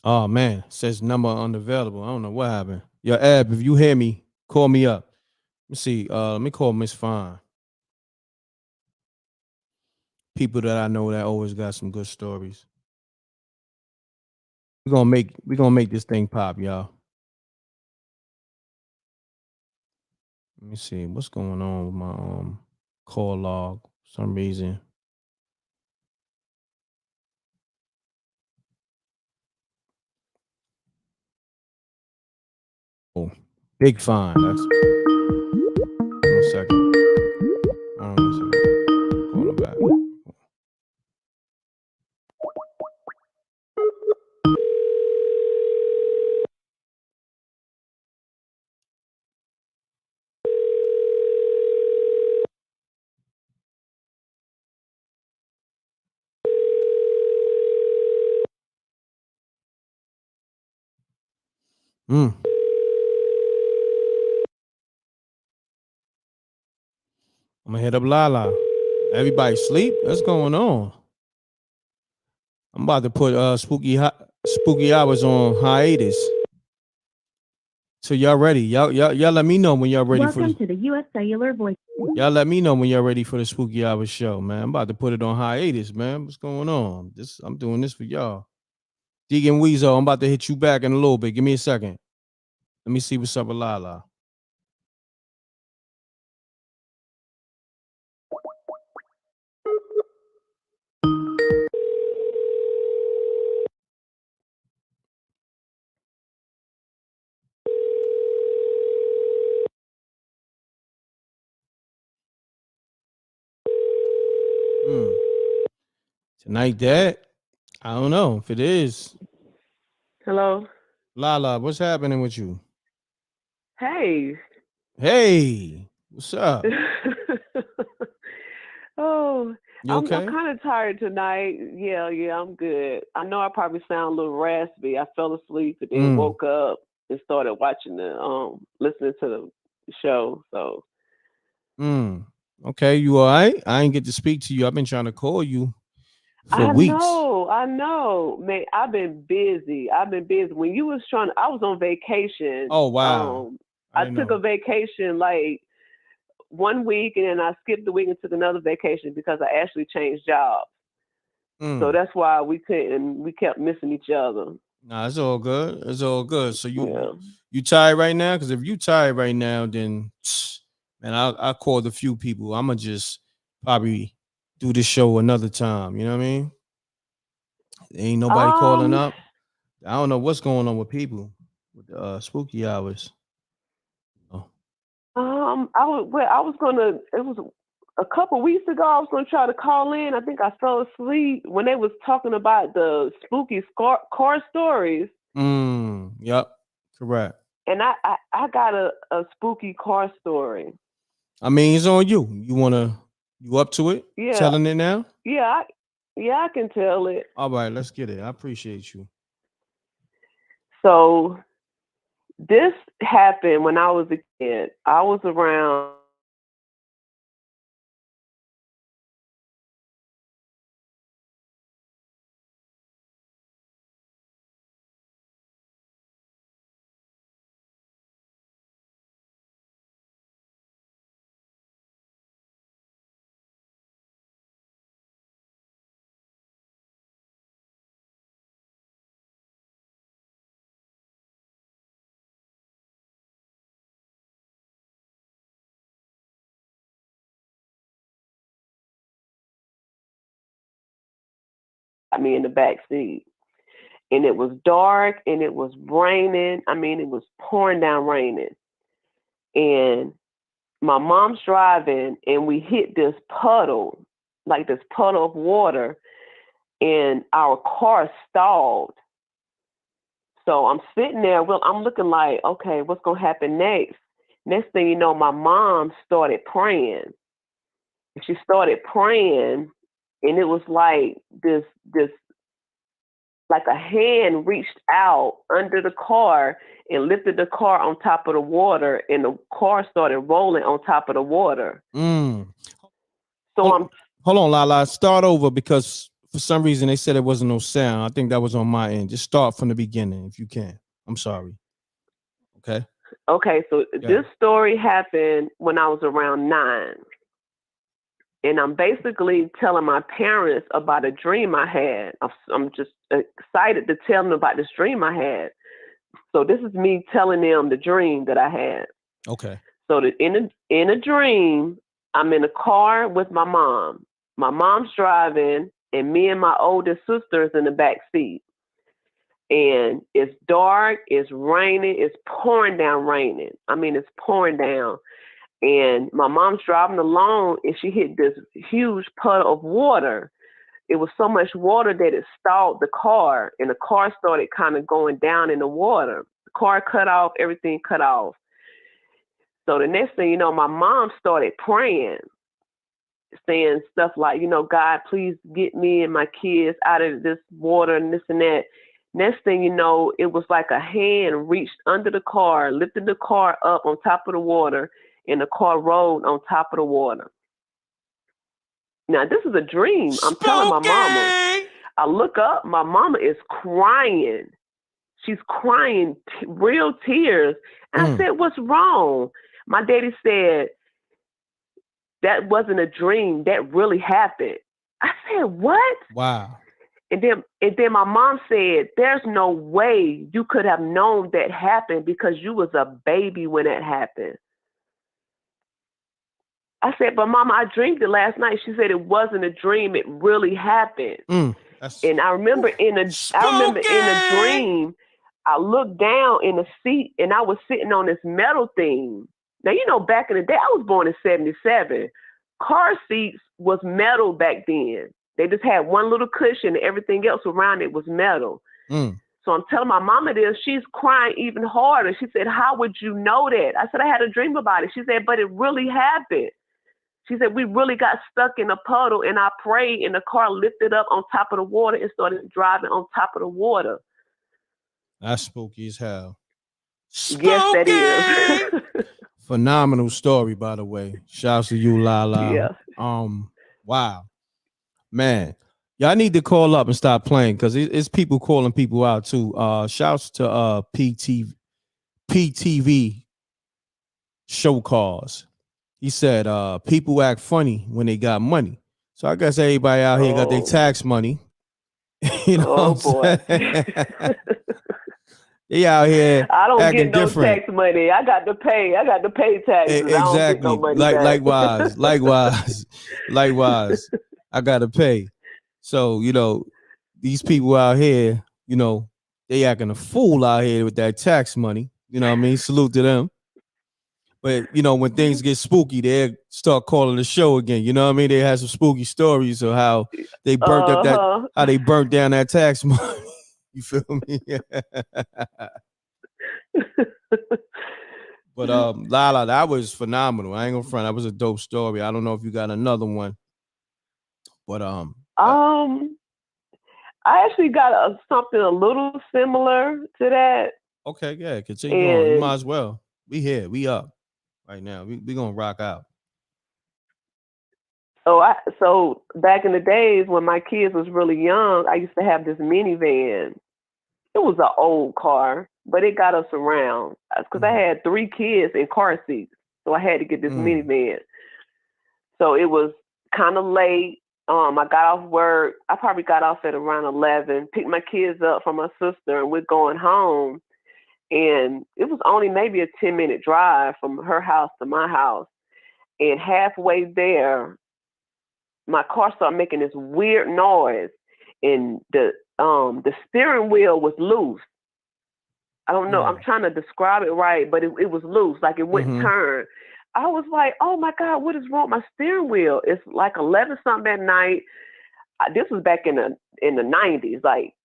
Oh man, says number unavailable. I don't know what happened. Yo, Eb, if you hear me, call me up. Let me see. Let me call Miss Fine. People that I know that always got some good stories. We're gonna make this thing pop, y'all. Let me see what's going on with my call log. For some reason. Oh, big fine. That's 1 second. Hold on 1 second. Calling back. Mm. I'm gonna hit up Lala. Everybody sleep? What's going on? I'm about to put spooky hours on hiatus. So y'all ready? Y'all let me know when y'all ready Welcome to the U.S. Cellular Voice. y'all let me know when y'all ready for the spooky hours show, man. I'm about to put it on hiatus, man. What's going on? I'm doing this for y'all. Deacon Weezo, I'm about to hit you back in a little bit. Give me a second. Let me see what's up with Lala. Hmm. Tonight, Dad? I don't know if it is. Hello. Lala, what's happening with you? Hey. Hey, what's up? Oh, You I'm okay? kind of tired tonight. Yeah, I'm good. I know I probably sound a little raspy. I fell asleep and then woke up and started watching listening to the show. So Okay, you all right? I ain't get to speak to you. I've been trying to call you for weeks. I know, man. I've been busy. When you was I was on vacation. Oh wow. I I took a know. vacation like 1 week and then I skipped the week and took another vacation because I actually changed jobs. So that's why we kept missing each other. Nah, it's all good. It's all good. So Yeah. you tired right now? Because if you tired right now, then man, I called a few people. I'ma just probably do this show another time. You know what I mean? Ain't nobody calling Um, up. I don't know what's going on with people with the spooky hours. Oh. I was gonna. It was a couple weeks ago. I was gonna try to call in. I think I fell asleep when they was talking about the spooky car stories. Yep. Correct. And I got a spooky car story. I mean, it's on you. You up to it? Yeah, Telling it now? yeah, I can tell it. All right, let's get it. I appreciate you. So This happened when I was a kid. I was around. Me in the back seat, and it was dark, and it was raining. I mean, it was pouring down raining, and my mom's driving, and we hit this puddle, like this puddle of water, and our car stalled. So I'm sitting there, well, I'm looking like, okay, what's gonna happen next? Next thing you know, my mom started praying. She started praying, and it was like this like a hand reached out under the car and lifted the car on top of the water, and the car started rolling on top of the water. Mm. So hold on, Lala. Start over because for some reason they said there wasn't no sound. I think that was on my end. Just start from the beginning if you can. I'm sorry. Okay. Okay, so Yeah. this story happened when I was around 9. And I'm basically telling my parents about a dream I had. I'm just excited to tell them about this dream I had. So this is me telling them the dream that I had. Okay. So in a dream, I'm in a car with my mom. My mom's driving, and me and my oldest sister is in the back seat. And it's dark, it's raining, it's pouring down raining. I mean, it's pouring down. And my mom's driving along, and she hit this huge puddle of water. It was so much water that it stalled the car, and the car started kind of going down in the water. The car cut off, everything cut off. So the next thing you know, my mom started praying, saying stuff like, God, please get me and my kids out of this water and this and that. Next thing you know, it was like a hand reached under the car, lifted the car up on top of the water, and the car rolled on top of the water. Now, this is a dream. I'm telling my mama. I look up, my mama is crying. She's crying real tears. And I said, what's wrong? My daddy said, that wasn't a dream. That really happened. I said, what? Wow. And then my mom said, there's no way you could have known that happened because you was a baby when it happened. I said, but Mama, I dreamed it last night. She said it wasn't a dream. It really happened. And I remember in a dream, I looked down in the seat and I was sitting on this metal thing. Now, back in the day, I was born in 1977. Car seats was metal back then. They just had one little cushion and everything else around it was metal. So I'm telling my mama this, she's crying even harder. She said, how would you know that? I said, I had a dream about it. She said, but it really happened. She said, we really got stuck in a puddle, and I prayed, and the car lifted up on top of the water and started driving on top of the water. That's spooky as hell. Spooky! Yes, that is. Phenomenal story, by the way. Shouts to you, Lala. Yeah. Wow. Man. Y'all need to call up and stop playing because it's people calling people out too. Shouts to PTV show calls. He said people act funny when they got money. So I guess everybody out here got their tax money. You know what I'm saying? They out here. I don't get no different. tax money. I got to pay taxes. Exactly. I don't get no money Likewise. I gotta pay. So, these people out here, they acting a fool out here with that tax money. You know what I mean? Salute to them. But when things get spooky, they start calling the show again. You know what I mean? They have some spooky stories of how they burnt up how they burnt down that tax money. You feel me? But Lala, that was phenomenal. I ain't gonna front. That was a dope story. I don't know if you got another one, but I actually got something a little similar to that. Okay, yeah, continue on. You And might as well. We here. We up right now. We gonna rock out. so back in the days when my kids was really young, I used to have this minivan. It was an old car, but it got us around because I Mhm. had 3 kids in car seats, so I had to get this Mm. minivan. So it was kind of late. I got off work. I probably got off at around 11. Picked my kids up from my sister, and we're going home. And it was only maybe a 10-minute drive from her house to my house. And halfway there, my car started making this weird noise, and the steering wheel was loose. I don't know. I'm Mm. trying to describe it right, but it was loose, like it wouldn't Mm-hmm. turn. I was like, "Oh my God, what is wrong with my steering wheel?" It's like 11 something at night. This was back in the 90s, like,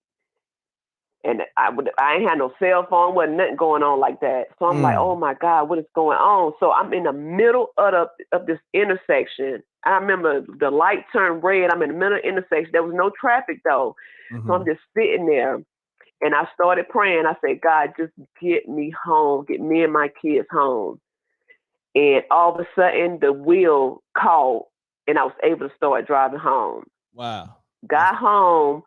and I ain't had no cell phone, wasn't nothing going on like that. So I'm like, "Oh Mm. my God, what is going on?" So I'm in the middle of this intersection. I remember the light turned red. I'm in the middle of the intersection. There was no traffic though, so Mm-hmm. I'm just sitting there. And I started praying. I said, God, just get me home, get me and my kids home. And all of a sudden, the wheel caught, and I was able to start driving home. Wow. Got home,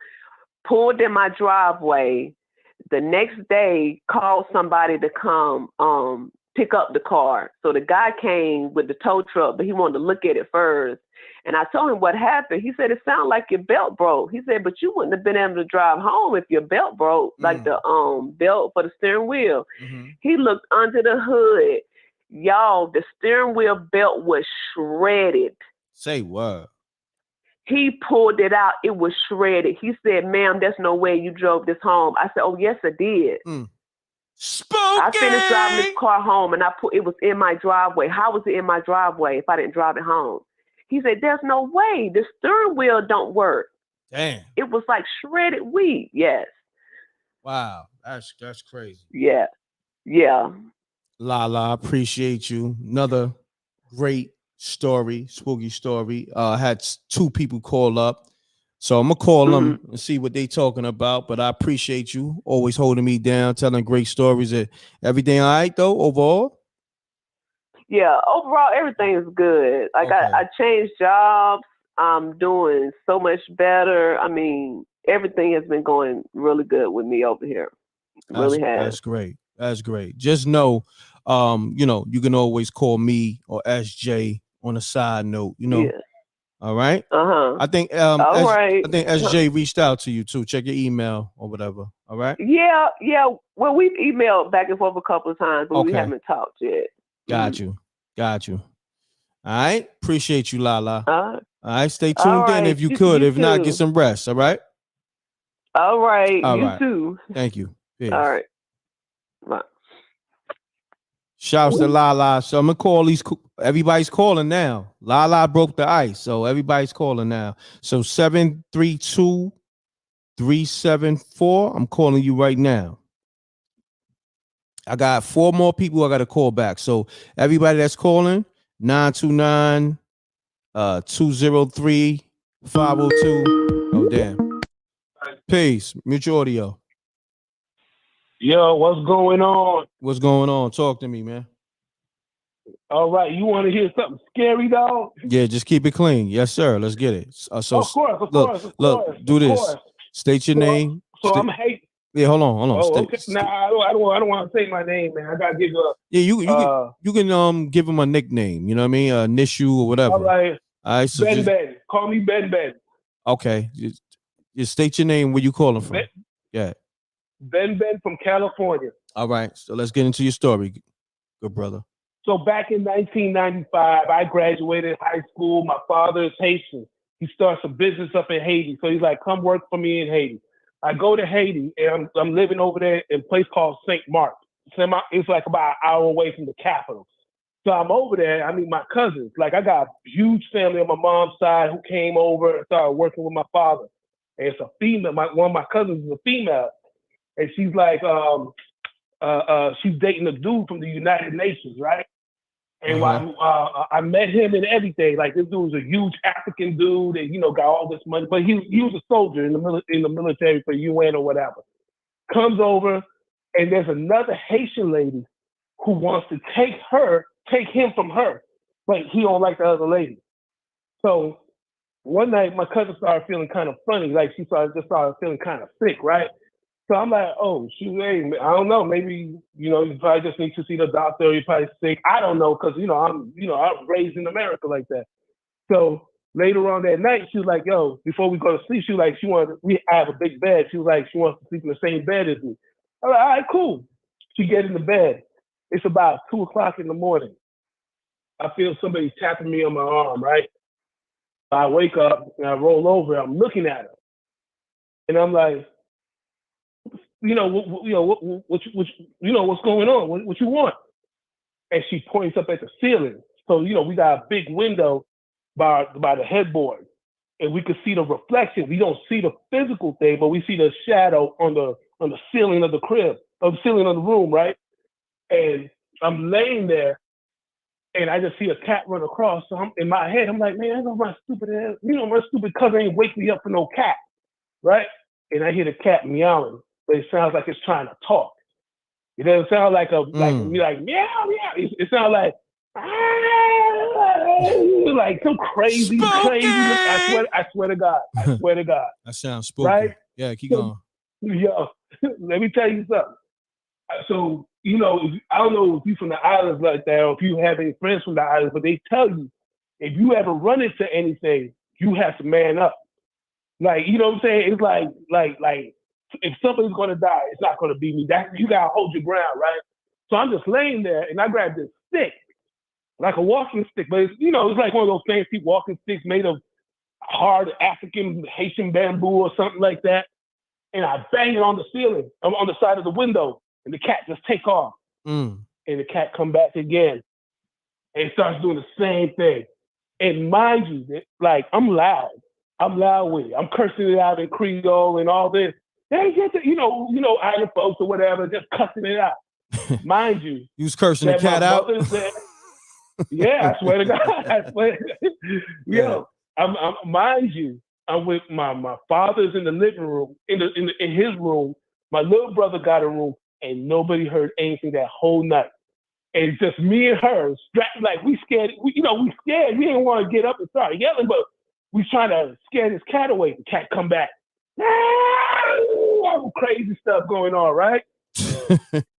pulled in my driveway. The next day, called somebody to come pick up the car. So the guy came with the tow truck, but he wanted to look at it first. And I told him what happened. He said, it sounded like your belt broke. He said, but you wouldn't have been able to drive home if your belt broke, like Mm. the belt for the steering wheel. Mm-hmm. He looked under the hood. Y'all, the steering wheel belt was shredded. Say what? He pulled it out. It was shredded. He said, ma'am, there's no way you drove this home. I said, oh, yes, I did. Mm. I finished driving this Spooky. car home and it was in my driveway. How was it in my driveway if I didn't drive it home? He said, there's no way. The steering wheel don't work. Damn. It was like shredded wheat. Yes. Wow. That's crazy. Yeah. Yeah. Lala, appreciate you. Another great story, spooky story. Had 2 people call up. So I'm gonna call them Mm-hmm. and see what they talking about. But I appreciate you always holding me down, telling great stories. Everything all right though, overall? Yeah. Overall, everything is good. Like Okay. I changed jobs. I'm doing so much better. I mean, everything has been going really good with me over here. It That's really has. that's great. That's great. Just know, you can always call me or SJ on a side note, Yeah. All right. Uh-huh. I think All as right. I think SJ reached out to you too. Check your email or whatever. All right. Yeah, yeah. Well, we've emailed back and forth a couple of times, but we Okay. haven't talked yet. Got you. Got you. All right. Appreciate you, Lala. Uh, All right. Stay all tuned in right. if you You, could. you If not, get too. some rest. All right. All right. All You right. too. Thank you. All Peace. right. Bye. Shouts to Lala. So I'm gonna call these. Everybody's calling now. Lala broke the ice, so everybody's calling now. So 732-374. I'm calling you right now. I got 4 more people I got to call back. So everybody that's calling 929 203 502. Oh damn. Peace. Mutual audio. Yo, what's going on? What's going on? Talk to me, man. All right, you want to hear something scary, dog? Yeah, just keep it clean. Yes, sir. Let's get it. So Of course, of look, course, of look, course, do of this. course. State your So, name. so I'm hate. Yeah, hold on. Oh, okay. Nah, I don't want to say my name, man. I gotta give Yeah, a. you can give him a nickname. You know what I mean? A Nishu or whatever. All right, All right. So Ben just Ben. Call me Ben Ben. okay. Just state your name. Where you calling from? Ben Yeah. Ben Ben from California. All right. So let's get into your story, good brother. So back in 1995, I graduated high school. My father is Haitian. He starts a business up in Haiti. So he's like, come work for me in Haiti. I go to Haiti, and I'm living over there in a place called St. Mark. It's like about an hour away from the capital. So I'm over there. I meet my cousins. Like I got a huge family on my mom's side who came over and started working with my father. And it's a female. One of my cousins is a female, and she's like, she's dating a dude from the United Nations, right? And I met him and everything. Like this dude was a huge African dude, and got all this money. But he was a soldier in the military for UN or whatever. Comes over, and there's another Haitian lady who wants to take him from her, but he don't like the other lady. So one night, my cousin started feeling kind of funny, like she started feeling kind of sick, right? So I'm like, oh, shoot, hey, I don't know, maybe you probably just need to see the doctor, or you're probably sick. I don't know, because I'm I was raised in America like that. So later on that night, she was like, yo, before we go to sleep, she was like, I have a big bed. She was like, she wants to sleep in the same bed as me. I'm like, all right, cool. She get in the bed. It's about 2 o'clock in the morning. I feel somebody tapping me on my arm, right? I wake up and I roll over. I'm looking at her, and I'm like, what's going on? What you want? And she points up at the ceiling. So we got a big window by the headboard, and we could see the reflection. We don't see the physical thing, but we see the shadow on the ceiling of the crib, of the ceiling of the room, right? And I'm laying there, and I just see a cat run across. So in my head, I'm like, man, I know my stupid ass, my stupid cousin ain't wake me up for no cat, right? And I hear the cat meowing, but it sounds like it's trying to talk. It doesn't sound like like meow meow. It sounds like like some crazy. I swear to God. That sounds spooky. Right? Yeah, keep going. Yo, let me tell you something. So I don't know if you from the islands like that, or if you have any friends from the islands, but they tell you if you ever run into anything, you have to man up. Like, you know what I'm saying? It's like if somebody's gonna die, it's not gonna be me. That you gotta hold your ground, right? So I'm just laying there, and I grabbed this stick, like a walking stick, but it's like one of those fancy walking sticks made of hard African Haitian bamboo or something like that. And I bang it on the ceiling, on the side of the window, and the cat just take off. And the cat come back again, and starts doing the same thing. And mind you, like I'm loud with it. I'm cursing it out in Creole and all this. They get the, island folks or whatever, just cussing it out. Mind you, you was cursing the cat out. Yeah, I swear to God, I swear. Yo, mind you, I'm with my father's in the living room, in his room. My little brother got a room, and nobody heard anything that whole night. And it's just me and her, strapped, like we scared. We scared. We didn't want to get up and start yelling, but we trying to scare this cat away. The cat come back. All crazy stuff going on, right?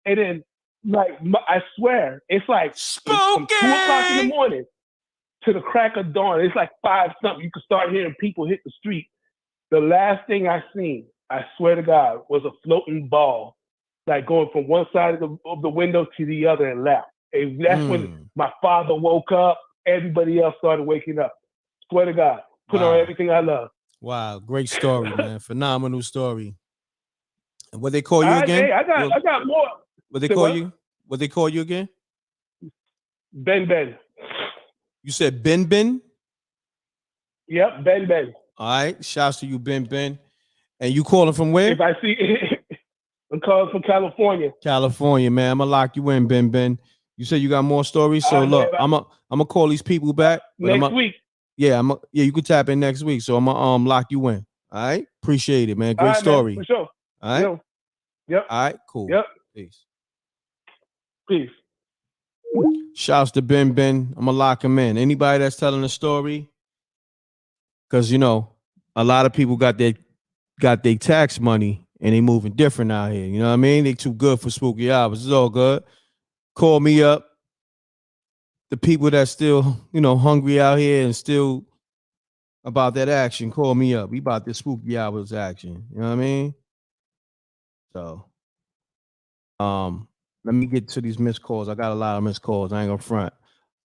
And then, I swear, it's like from 2 o'clock in the morning to the crack of dawn. It's like 5-something. You can start hearing people hit the street. The last thing I seen, I swear to God, was a floating ball, like going from one side of the window to the other and left. And that's when my father woke up. Everybody else started waking up. Swear to God, put on everything I love. Wow, great story, man. Phenomenal story. And what they call you again? Hey, I got more. What they call you? What they call you again? Ben. You said Ben? Yep, Ben. All right. Shouts to you, Ben. And you calling from where? If I see, I'm calling from California. California, man. I'm gonna lock you in, Ben. You said you got more stories, so look, I'm gonna call these people back next week. Yeah, you can tap in next week. So I'm gonna lock you in. All right, appreciate it, man. Great story. Man, for sure. All right. Yo. Yep. All right, cool. Yep. Peace. Shouts to Ben. I'm gonna lock him in. Anybody that's telling a story, because a lot of people got their tax money and they moving different out here. You know what I mean? They too good for spooky hours. It's all good. Call me up. The people that still, hungry out here and still about that action, call me up. We about this spooky hours action. You know what I mean? So, let me get to these missed calls. I got a lot of missed calls. I ain't gonna front.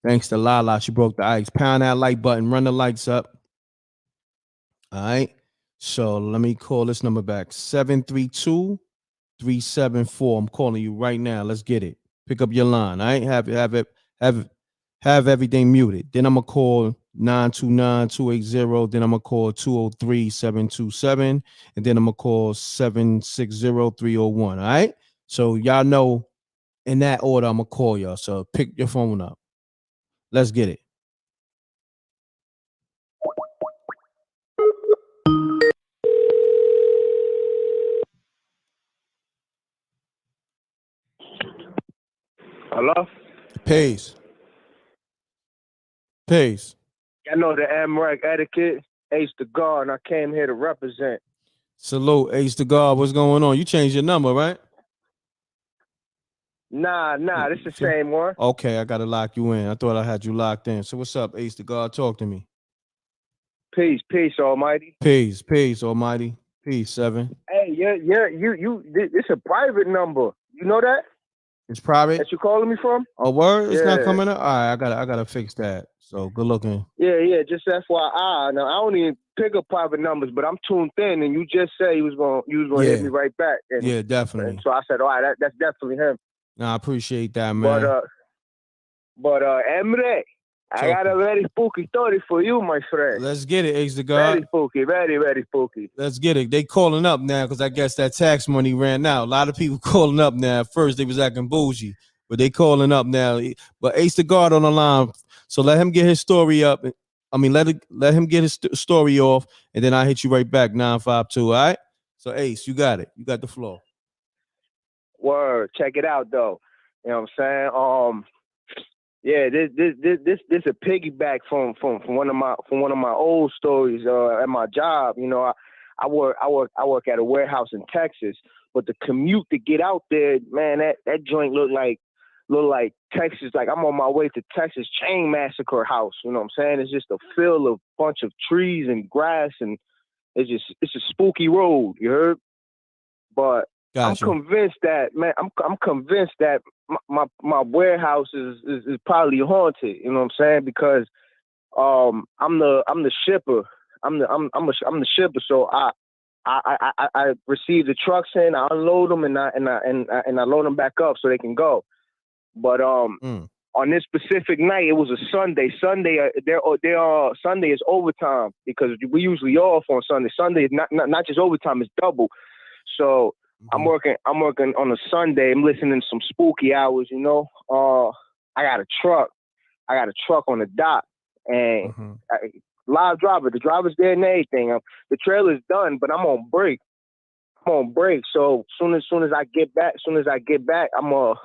Thanks to Lala, she broke the ice. Pound that like button. Run the lights up. All right. So let me call this number back. 732-374. I'm calling you right now. Let's get it. Pick up your line. I ain't have everything muted. Then I'm gonna call 929-280. Then I'm gonna call 203-727. And then I'm gonna call 760-301. All right. So y'all know in that order I'm gonna call y'all. So pick your phone up. Let's get it. Hello? Peace. Peace. I know the mrec etiquette. Ace the God, and I came here to represent. Salute, Ace the God. What's going on? You changed your number, right? Nah, this the same one. Okay, I gotta lock you in. I thought I had you locked in. So what's up, Ace the God? Talk to me. Peace, Almighty. Peace, Almighty. Peace, 7. Hey, it's a private number. You know that? It's private. That you calling me from? Oh, word? It's not Yeah. coming up. All right, I gotta fix that. So good looking. Yeah. Just FYI. Now I don't even pick up private numbers, but I'm tuned in, and you just said you was gonna hit me right back. And, Yeah, definitely. And so I said, all right, that's definitely him. Nah, I appreciate that, man. But Emre, I got a very spooky story for you, my friend. Let's get it, Ace the God. Very spooky, very spooky. Let's get it. They calling up now because I guess that tax money ran out. A lot of people calling up now. At first they was acting bougie, but they calling up now. But Ace the God on the line, so let him get his story up. I mean, let him get his story off, and then I'll hit you right back 952. All right. So Ace, you got it. You got the floor. Word. Check it out though. You know what I'm saying? Yeah, this a piggyback from one of my old stories at my job. You know, I work at a warehouse in Texas, but the commute to get out there, man, that joint look like Texas. Like I'm on my way to Texas Chain Massacre House. You know what I'm saying? It's just a field of bunch of trees and grass, and it's a spooky road. You heard? But Gotcha. I'm convinced that, man. I'm convinced that my warehouse is probably haunted. You know what I'm saying? Because I'm the shipper. I'm the shipper. So I receive the trucks in, I unload them, and I load them back up so they can go. But on this specific night, it was a Sunday. Sunday is overtime because we usually off on Sunday. Sunday is not just overtime; it's double. So I'm working on a Sunday. I'm listening to some spooky hours, you know. I got a truck on the dock, and live driver. The driver's there and everything. The trailer's done, but I'm on break. So soon as I get back, I'm a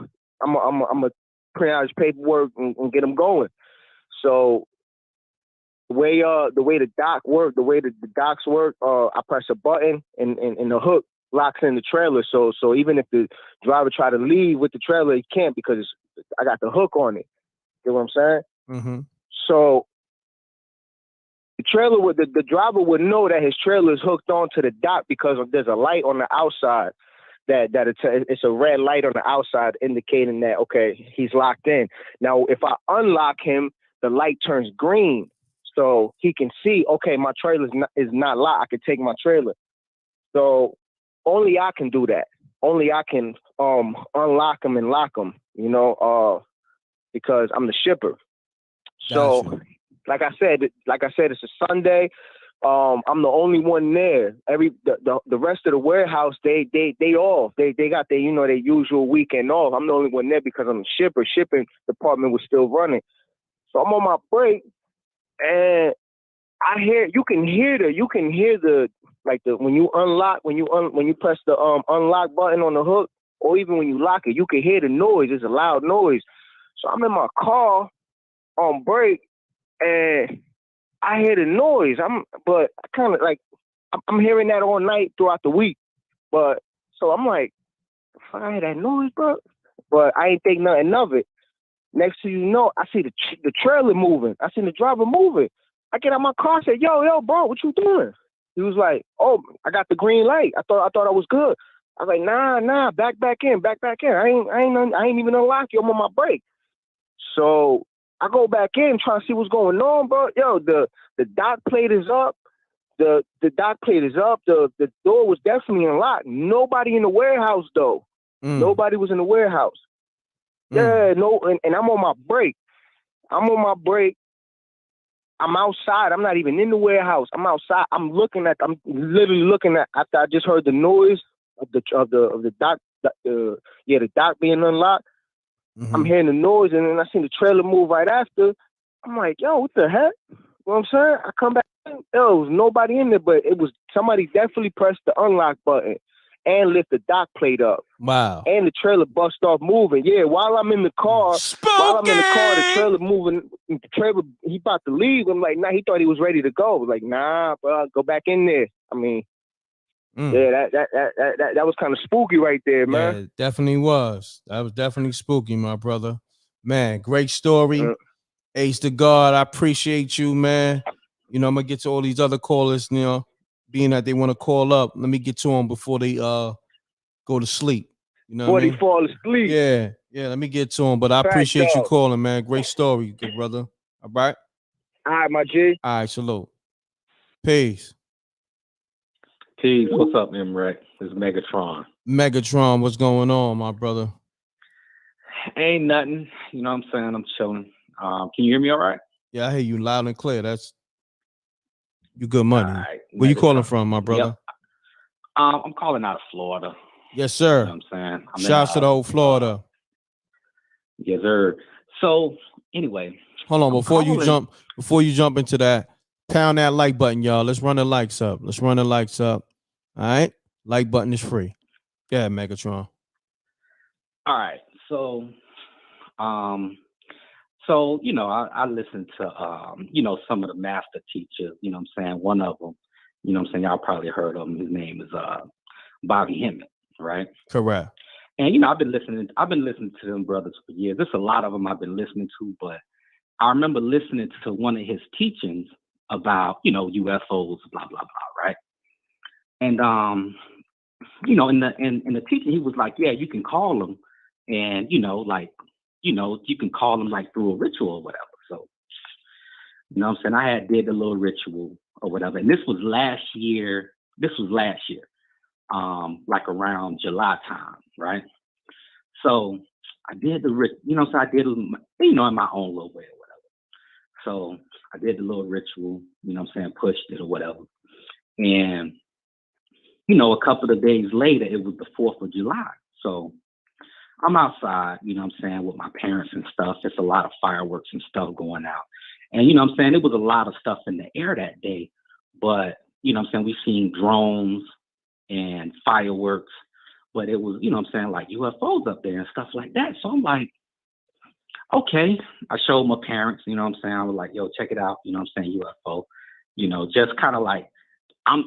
print out his paperwork and get him going. So the way the docks work, I press a button and the hook locks in the trailer. So even if the driver try to leave with the trailer, he can't because I got the hook on it. You know what I'm saying? So the trailer the driver would know that his trailer is hooked onto the dock because there's a light on the outside that it's a red light on the outside indicating that, okay, he's locked in. Now, if I unlock him, the light turns green. So he can see, okay, my trailer is not locked. I can take my trailer. So only I can do that. Only I can unlock them and lock them, you know, because I'm the shipper. So, Gotcha. like I said, it's a Sunday. I'm the only one there. The rest of the warehouse, they off. They got their usual weekend off. I'm the only one there because I'm the shipper. Shipping department was still running. So I'm on my break, and you can hear the when you press the unlock button on the hook, or even when you lock it, you can hear the noise. It's a loud noise. So I'm in my car on break, and I hear the noise. But I kind of I'm hearing that all night throughout the week. But so I'm like, if I hear that noise, bro, but I ain't think nothing of it. Next thing you know, I see the trailer moving. I seen the driver moving. I get out my car, and say, yo, bro, what you doing? He was like, oh, I got the green light. I thought I was good. I was like, nah, back in. I ain't even unlock you. I'm on my break. So I go back in, trying to see what's going on, bro. Yo, the dock plate is up. The dock plate is up. The door was definitely unlocked. Nobody in the warehouse though. Nobody was in the warehouse. Yeah, no, and I'm on my break. I'm outside. I'm not even in the warehouse. I'm outside. I'm literally looking at after I just heard the noise of the dock. The dock being unlocked. I'm hearing the noise, and then I seen the trailer move right after. I'm like, yo, what the heck? You know what I'm saying? I come back in, there was nobody in there, but it was somebody definitely pressed the unlock button. and lift the dock plate up. Wow. And the trailer bust off moving. Yeah, while I'm in the car, the trailer moving. The trailer, he about to leave. I'm like, nah. He thought he was ready to go. I was like, nah, bro, go back in there. I mean, yeah, that was kind of spooky right there, man. Yeah, it definitely was. That was definitely spooky, my brother. Man, great story. Ace to God, I appreciate you, man. You know, I'm gonna get to all these other callers, you know, being that they want to call up. Let me get to them before they go to sleep. You know what I mean? Fall asleep. Yeah, let me get to them. But I appreciate you calling, man. Great story, good brother. All right? All right, my G. All right, salute. Peace. Peace. What's up, MRECK? This is Megatron. Megatron, what's going on, my brother? Ain't nothing. You know what I'm saying? I'm chilling. Can you hear me all right? Yeah, I hear you loud and clear. That's you good money. Right. Where you calling from, my brother? Yep. I'm calling out of Florida. Yes, sir. You know what I'm saying? Shouts to the whole Florida. Yes, sir. So anyway. Hold on, before you jump into that, pound that like button, y'all. Let's run the likes up. All right? Like button is free. Yeah, Megatron. All right. So you know, I listened to you know, some of the master teachers, you know what I'm saying? One of them, you know what I'm saying, y'all probably heard of him. His name is Bobby Hemmett, right? Correct. And you know, I've been listening to them brothers for years. There's a lot of them I've been listening to, but I remember listening to one of his teachings about, you know, UFOs, blah, blah, blah, right? And you know, in the teaching, he was like, yeah, you can call them, and you know, like, you know, you can call them like through a ritual or whatever. So, you know what I'm saying? I had did a little ritual or whatever. And this was last year, like around July time, right? So I did you know, so I did, you know, in my own little way or whatever. So I did the little ritual, you know what I'm saying, pushed it or whatever. And, you know, a couple of days later, it was the 4th of July. So I'm outside, you know what I'm saying, with my parents and stuff. There's a lot of fireworks and stuff going out. And, you know what I'm saying, it was a lot of stuff in the air that day. But, you know what I'm saying, we've seen drones and fireworks. But it was, you know what I'm saying, like UFOs up there and stuff like that. So I'm like, okay. I showed my parents, you know what I'm saying. I was like, yo, check it out. You know what I'm saying, UFO. You know, just kind of like,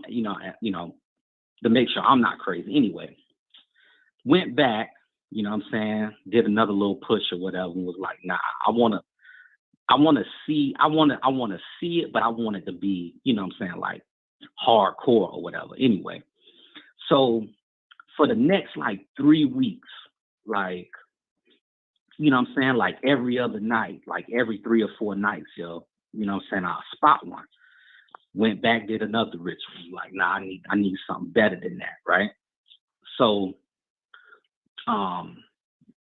you know, to make sure I'm not crazy. Anyway, went back. You know what I'm saying? Did another little push or whatever and was like, nah, I wanna see it, but I want it to be, you know what I'm saying, like hardcore or whatever. Anyway. So for the next like 3 weeks, like, you know what I'm saying, like every other night, like every 3 or 4 nights, yo, you know what I'm saying, I'll spot one. Went back, did another ritual. Like, nah, I need something better than that, right? So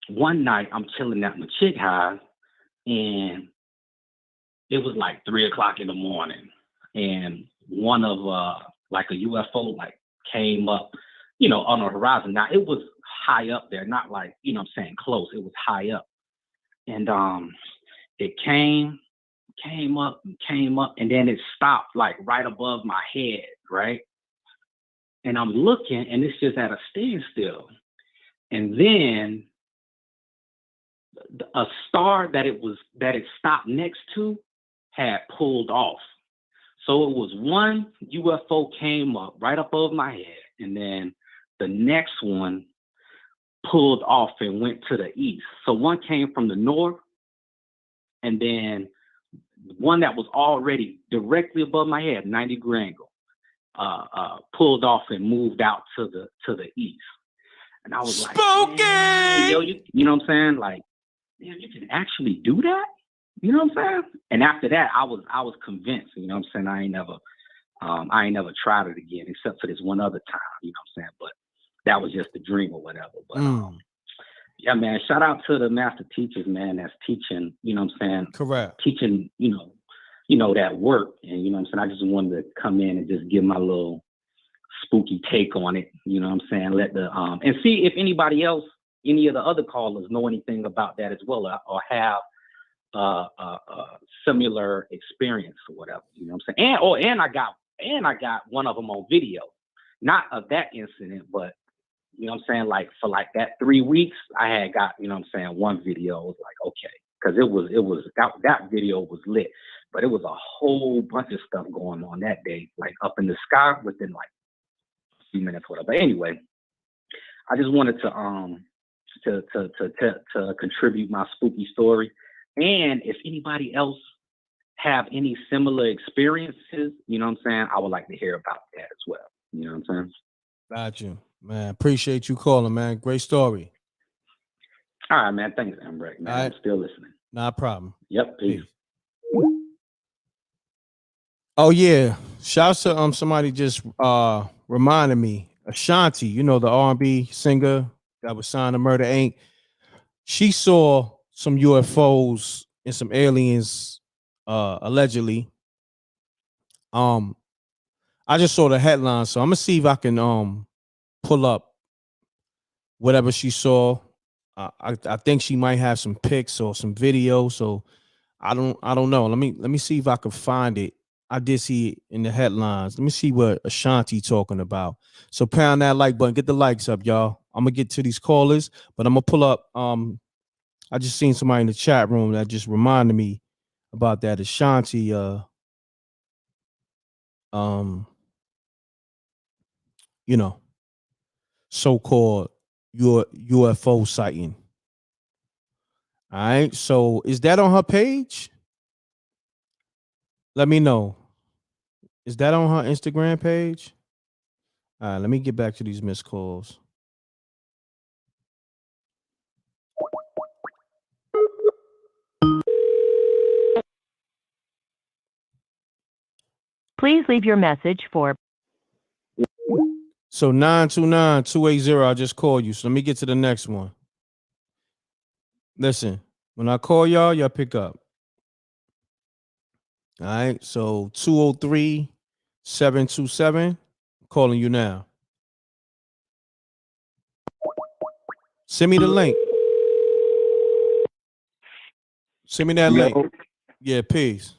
one night I'm chilling at my chick house, and it was like 3 o'clock in the morning, and one of like a UFO like came up, you know, on the horizon. Now it was high up there, not like, you know what I'm saying, close. It was high up, and it came up, and then it stopped like right above my head, right? And I'm looking, and it's just at a standstill. And then a star that it stopped next to had pulled off. So it was one UFO came up right above my head, and then the next one pulled off and went to the east. So one came from the north, and then one that was already directly above my head, 90-degree angle, pulled off and moved out to the east. And I was like, yo, you know what I'm saying? Like, damn, you can actually do that? You know what I'm saying? And after that, I was convinced, you know what I'm saying? I ain't never tried it again, except for this one other time, you know what I'm saying? But that was just a dream or whatever. But yeah, man, shout out to the master teachers, man, that's teaching, you know what I'm saying? Correct. Teaching, you know, that work. And, you know what I'm saying? I just wanted to come in and just give my little spooky take on it, you know what I'm saying? Let the and see if anybody else, any of the other callers know anything about that as well, or have similar experience or whatever, you know what I'm saying? And I got one of them on video, not of that incident, but you know what I'm saying, like for like that 3 weeks, I had got, you know what I'm saying, one video. I was like, okay, because that video was lit, but it was a whole bunch of stuff going on that day, like up in the sky within like a few minutes, whatever. But anyway, I just wanted to contribute my spooky story, and if anybody else have any similar experiences, you know what I'm saying, I would like to hear about that as well. You know what I'm saying? Got you, man. Appreciate you calling, man. Great story. All right, man. Thanks, Embrek, man. All right. I'm still listening. Not a problem. Yep. Peace. Oh yeah. Shouts to somebody just reminded me. Ashanti, you know, the R&B singer that was signed to Murder Inc. She saw some UFOs and some aliens allegedly. I just saw the headline, so I'm gonna see if I can pull up whatever she saw. I think she might have some pics or some video, so I don't know. Let me see if I can find it. I did see it in the headlines. Let me see what Ashanti talking about. So pound that like button, get the likes up, y'all. I'm gonna get to these callers, but I'm gonna pull up. I just seen somebody in the chat room that just reminded me about that Ashanti. You know, so-called UFO sighting. All right. So is that on her page? Let me know. Is that on her Instagram page? All right, let me get back to these missed calls. Please leave your message for. So 929-280, I just called you. So let me get to the next one. Listen, when I call y'all pick up. All right. So 203-727. Calling you now. Send me the link. Send me that link. Yeah, peace.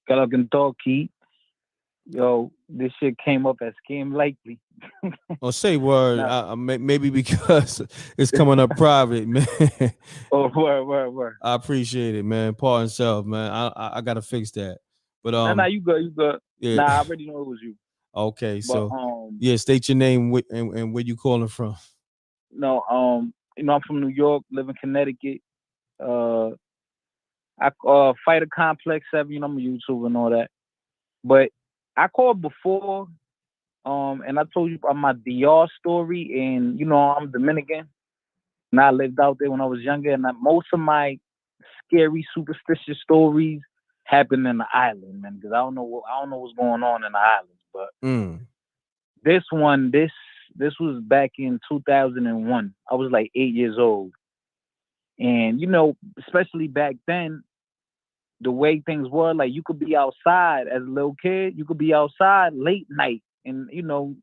Kentucky. Yo, this shit came up as scam likely. Or say word. Nah. Maybe because it's coming up private, man. Oh, word. I appreciate it, man. Pardon self, man. I gotta fix that. But Nah, you good. Yeah. Nah, I already know it was you. Okay, But, so yeah, state your name and where you calling from. No, you know, I'm from New York, live in Connecticut. I fight a Complex 7, you know, I'm a YouTuber and all that. But I called before, and I told you about my DR story, and you know, I'm Dominican, and I lived out there when I was younger, and most of my scary, superstitious stories happen in the island, man, because I don't know what's going on in the islands. But this was back in 2001. I was like 8 years old, and you know, especially back then, the way things were, like you could be outside as a little kid, you could be outside late night, and you know,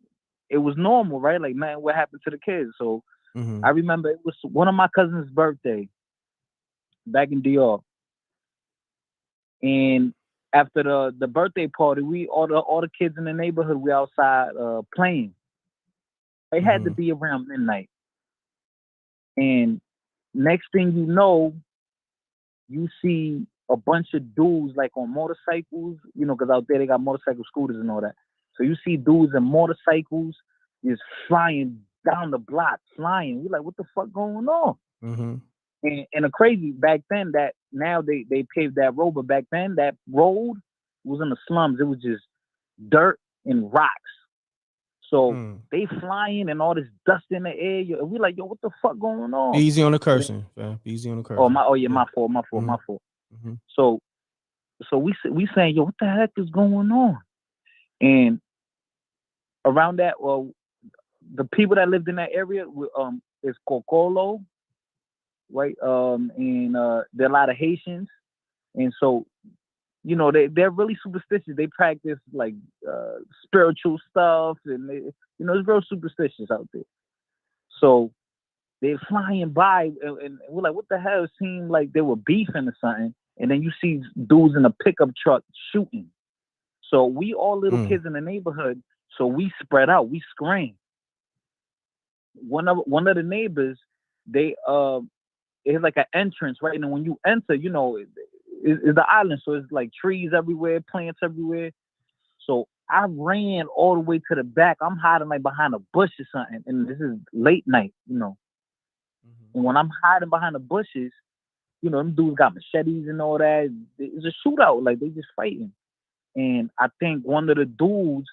it was normal, right? Like, man, what happened to the kids? So I remember it was one of my cousin's birthday back in DR. And after the birthday party, we all the kids in the neighborhood, we outside playing. It had to be around midnight. And next thing you know, you see a bunch of dudes like on motorcycles, you know, because out there they got motorcycle scooters and all that. So you see dudes in motorcycles just flying down the block, flying. We're like, what the fuck going on? And the crazy back then, that now they paved that road, but back then that road was in the slums. It was just dirt and rocks. So they flying and all this dust in the air. And we like, yo, what the fuck going on? Easy on the cursing, fam. Easy on the cursing. My fault. So we saying, yo, what the heck is going on? And around that, well, the people that lived in that area is Cocolo, right? And there are a lot of Haitians, and so you know they're really superstitious. They practice like spiritual stuff, and they, you know, it's real superstitious out there. So they're flying by, and we're like, what the hell? It seemed like they were beefing or something. And then you see dudes in a pickup truck shooting. So we all little kids in the neighborhood. So we spread out. We scream. one of the neighbors, they it's like an entrance, right? And when you enter, it's the island, so it's like trees everywhere, plants everywhere. So I ran all the way to the back. I'm hiding like behind a bush or something, and this is late night, And when I'm hiding behind the bushes, them dudes got machetes and all that. It's a shootout, like they just fighting. And I think one of the dudes,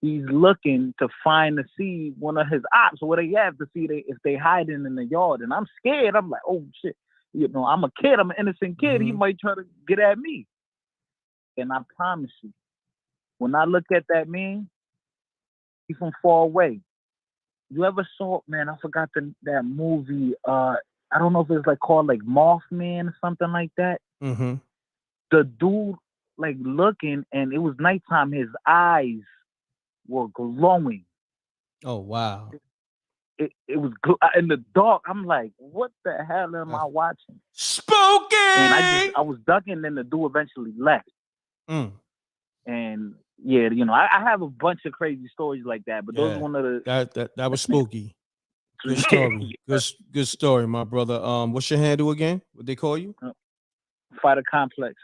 he's looking to see one of his ops, where they have to see if they hiding in the yard. And I'm scared. I'm like, oh shit, I'm a kid. I'm an innocent kid. He might try to get at me. And I promise you, when I look at that man, he's from far away. You ever saw, man, I forgot that movie, I don't know if it's like called like Mothman or something like that. Mm-hmm. The dude like looking, and it was nighttime, his eyes were glowing. Oh wow. It was in the dark. I'm like, what the hell am I watching? Spooky! And I was ducking, and the dude eventually left. And yeah, I have a bunch of crazy stories like that, but those are one of the that was spooky. Good story. Good story, my brother. What's your handle again? What they call you? Fighter Complex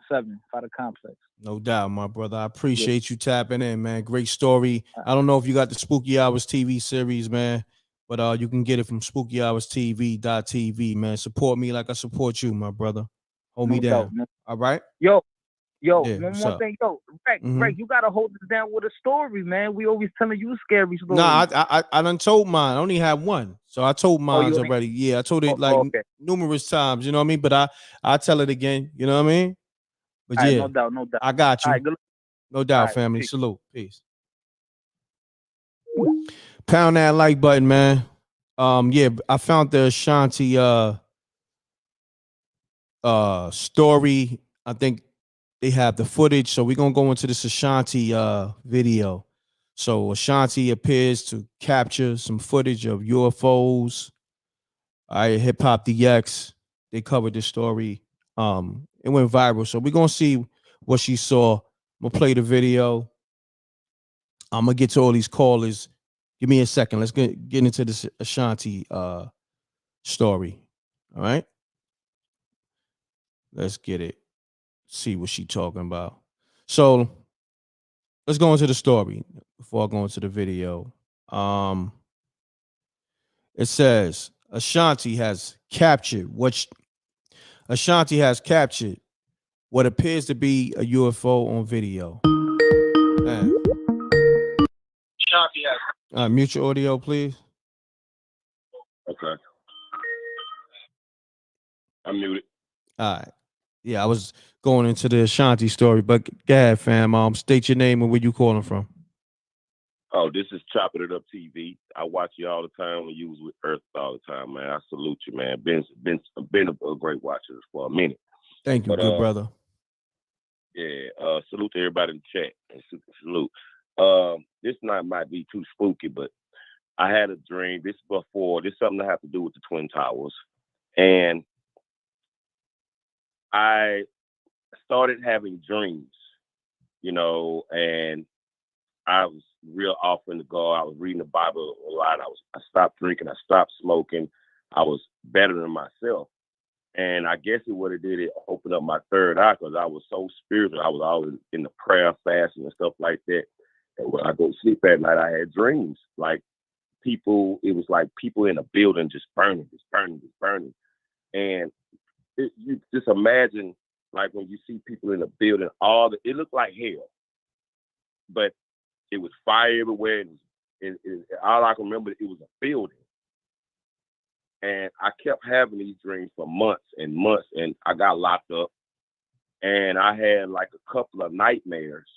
7. Fighter Complex. No doubt, my brother. I appreciate you tapping in, man. Great story. I don't know if you got the Spooky Hours TV series, man, but you can get it from SpookyHoursTV.tv, man. Support me like I support you, my brother. Hold me down. All right? Yo, Yeah, one more thing. Yo, Greg, you gotta hold us down with a story, man. We always telling you scary stories. Nah, I done told mine. I only have one. So I told mine already. Yeah, I told it numerous times, you know what I mean? But I tell it again, you know what I mean? But right, yeah, no doubt. I got you. All right, good. No doubt, right, family. peace. Salute. Peace. Pound that like button, man. Yeah, I found the Ashanti story. I think they have the footage. So we're gonna go into this Ashanti video. So Ashanti appears to capture some footage of UFOs. All right, Hip Hop DX. They covered this story. It went viral. So we're gonna see what she saw. I'm gonna play the video. I'm gonna get to all these callers. Give me a second. Let's get into this Ashanti story. All right. Let's get it. See what she talking about. So let's go into the story before I go into the video. It says Ashanti has captured what appears to be a UFO on video. Man. Ashanti has. Mute your audio, please. Okay. I'm muted. All right. Yeah, I was going into the Ashanti story, but go ahead, fam. State your name and where you calling from. Oh, this is Chopping It Up TV. I watch you all the time when you was with Earth all the time, man. I salute you, man. Been a great watcher for a minute. Thank you, good brother. Yeah, salute to everybody in the chat. Salute. This night might be too spooky, but I had a dream. This something that have to do with the Twin Towers. And I started having dreams, and I was real off in the God. I was reading the Bible a lot. I stopped drinking. I stopped smoking. I was better than myself. And I guess what it did, it opened up my third eye because I was so spiritual. I was always in the prayer, fasting, and stuff like that. And when I go to sleep at night, I had dreams. It was like people in a building just burning. And you just imagine, like when you see people in a building, it looked like hell. But it was fire everywhere. And all I can remember, it was a building. And I kept having these dreams for months and months, and I got locked up. And I had like a couple of nightmares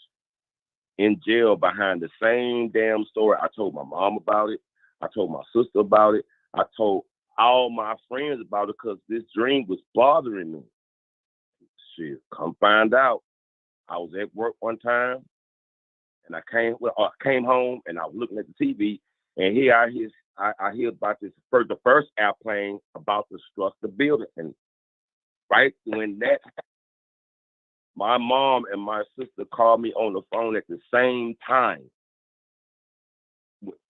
in jail behind the same damn story. I told my mom about it. I told my sister about it. I told all my friends about it because this dream was bothering me. Shit, come find out. I was at work one time, and I came home, and I was looking at the TV, and here I hear about the first airplane about to struck the building. And right when that, my mom and my sister called me on the phone at the same time.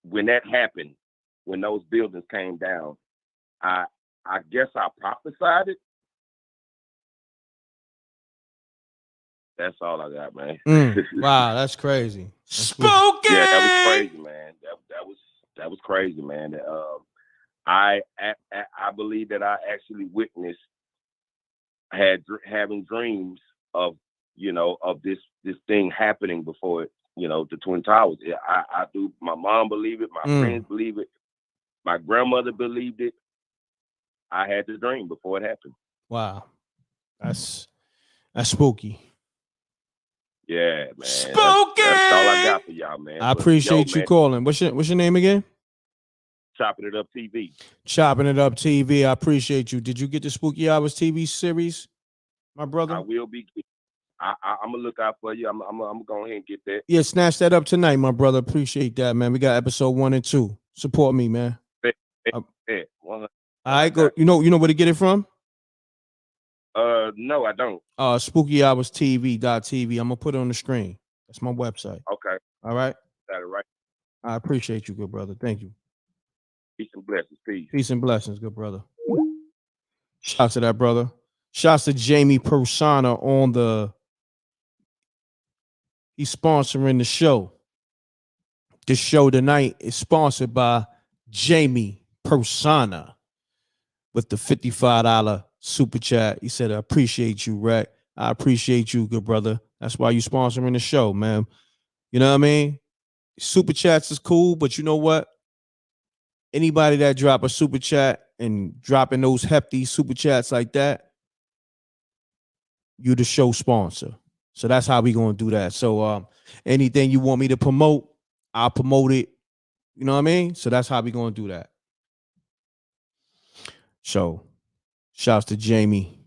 When that happened, when those buildings came down. I guess I prophesied it. That's all I got, man. Wow, that's crazy. Spooky. Yeah, that was crazy, man. That was crazy, man. I believe that I actually witnessed having dreams of of this thing happening before it, the Twin Towers. I do. My mom believed it. My friends believe it. My grandmother believed it. I had the dream before it happened. Wow, that's spooky. Yeah, man. Spooky. That's all I got for y'all, man. I appreciate you calling. What's your name again? Chopping It Up TV. Chopping It Up TV. I appreciate you. Did you get the Spooky Hours TV series, my brother? I will be. I'm gonna look out for you. I'm gonna go ahead and get that. Yeah, snatch that up tonight, my brother. Appreciate that, man. We got episode 1 and 2. Support me, man. All right, go. You know where to get it from? No, I don't. SpookyHoursTV.tv. I'm gonna put it on the screen. That's my website. Okay. All right. Got it right. I appreciate you, good brother. Thank you. Peace and blessings. Peace. Peace and blessings, good brother. Shouts to that brother. Shouts to Jamie Persona on the. He's sponsoring the show. This show tonight is sponsored by Jamie Persona with the $55 super chat. He said, I appreciate you, Rhett. I appreciate you, good brother. That's why you sponsoring the show, man. You know what I mean? Super chats is cool, but you know what? Anybody that drop a super chat and dropping those hefty super chats like that, you the show sponsor. So that's how we gonna do that. So anything you want me to promote, I'll promote it. You know what I mean? So that's how we gonna do that. So shouts to Jamie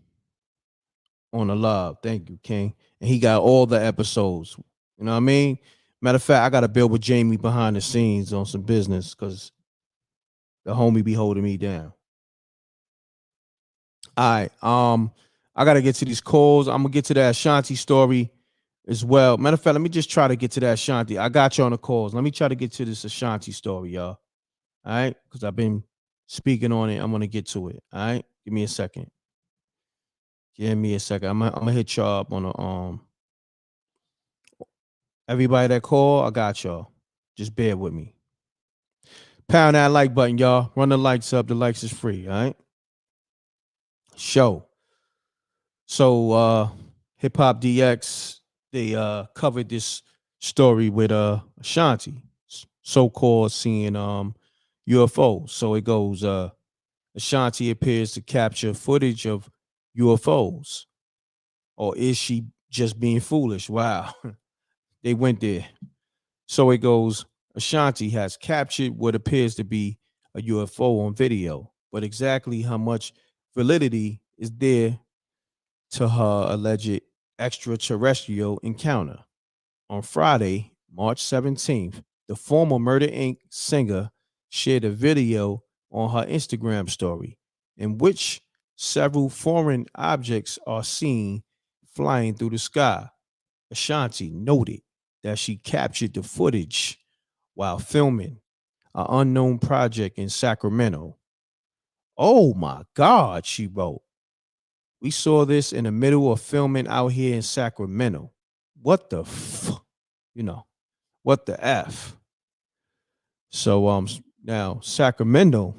on the love. Thank you, King. And he got all the episodes. You know what I mean? Matter of fact, I got to build with Jamie behind the scenes on some business because the homie be holding me down. All right. I got to get to these calls. I'm gonna get to that Ashanti story as well. Matter of fact, let me just try to get to that Ashanti. I got you on the calls. Let me try to get to this Ashanti story, y'all. All right, because I've been speaking on it. I'm gonna get to it. All right, give me a second. Give me a second. I'm gonna hit y'all up on the everybody that call. I got y'all. Just bear with me. Pound that like button, y'all. Run the likes up. The likes is free. All right. Show. So Hip Hop DX, they covered this story with Ashanti, so-called seeing UFOs. So it goes Ashanti appears to capture footage of UFOs. Or is she just being foolish? Wow. They went there. So it goes Ashanti has captured what appears to be a UFO on video, but exactly how much validity is there to her alleged extraterrestrial encounter? On Friday, March 17th, the former Murder Inc. singer shared a video on her Instagram story in which several foreign objects are seen flying through the sky. Ashanti noted that she captured the footage while filming an unknown project in Sacramento. Oh my God, she wrote. We saw this in the middle of filming out here in Sacramento. What the what the F? So now Sacramento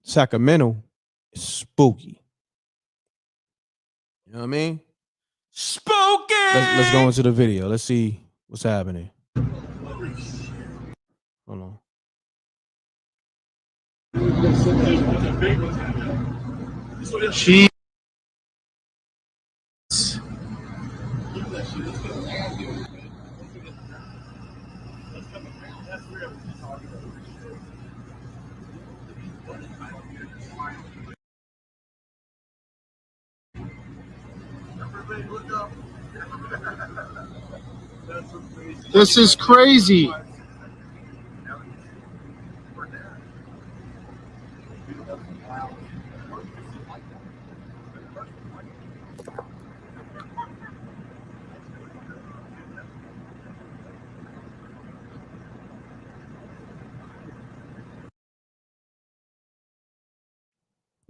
is spooky. You know what I mean? Spooky. Let's go into the video. Let's see what's happening. Hold on. She This is crazy.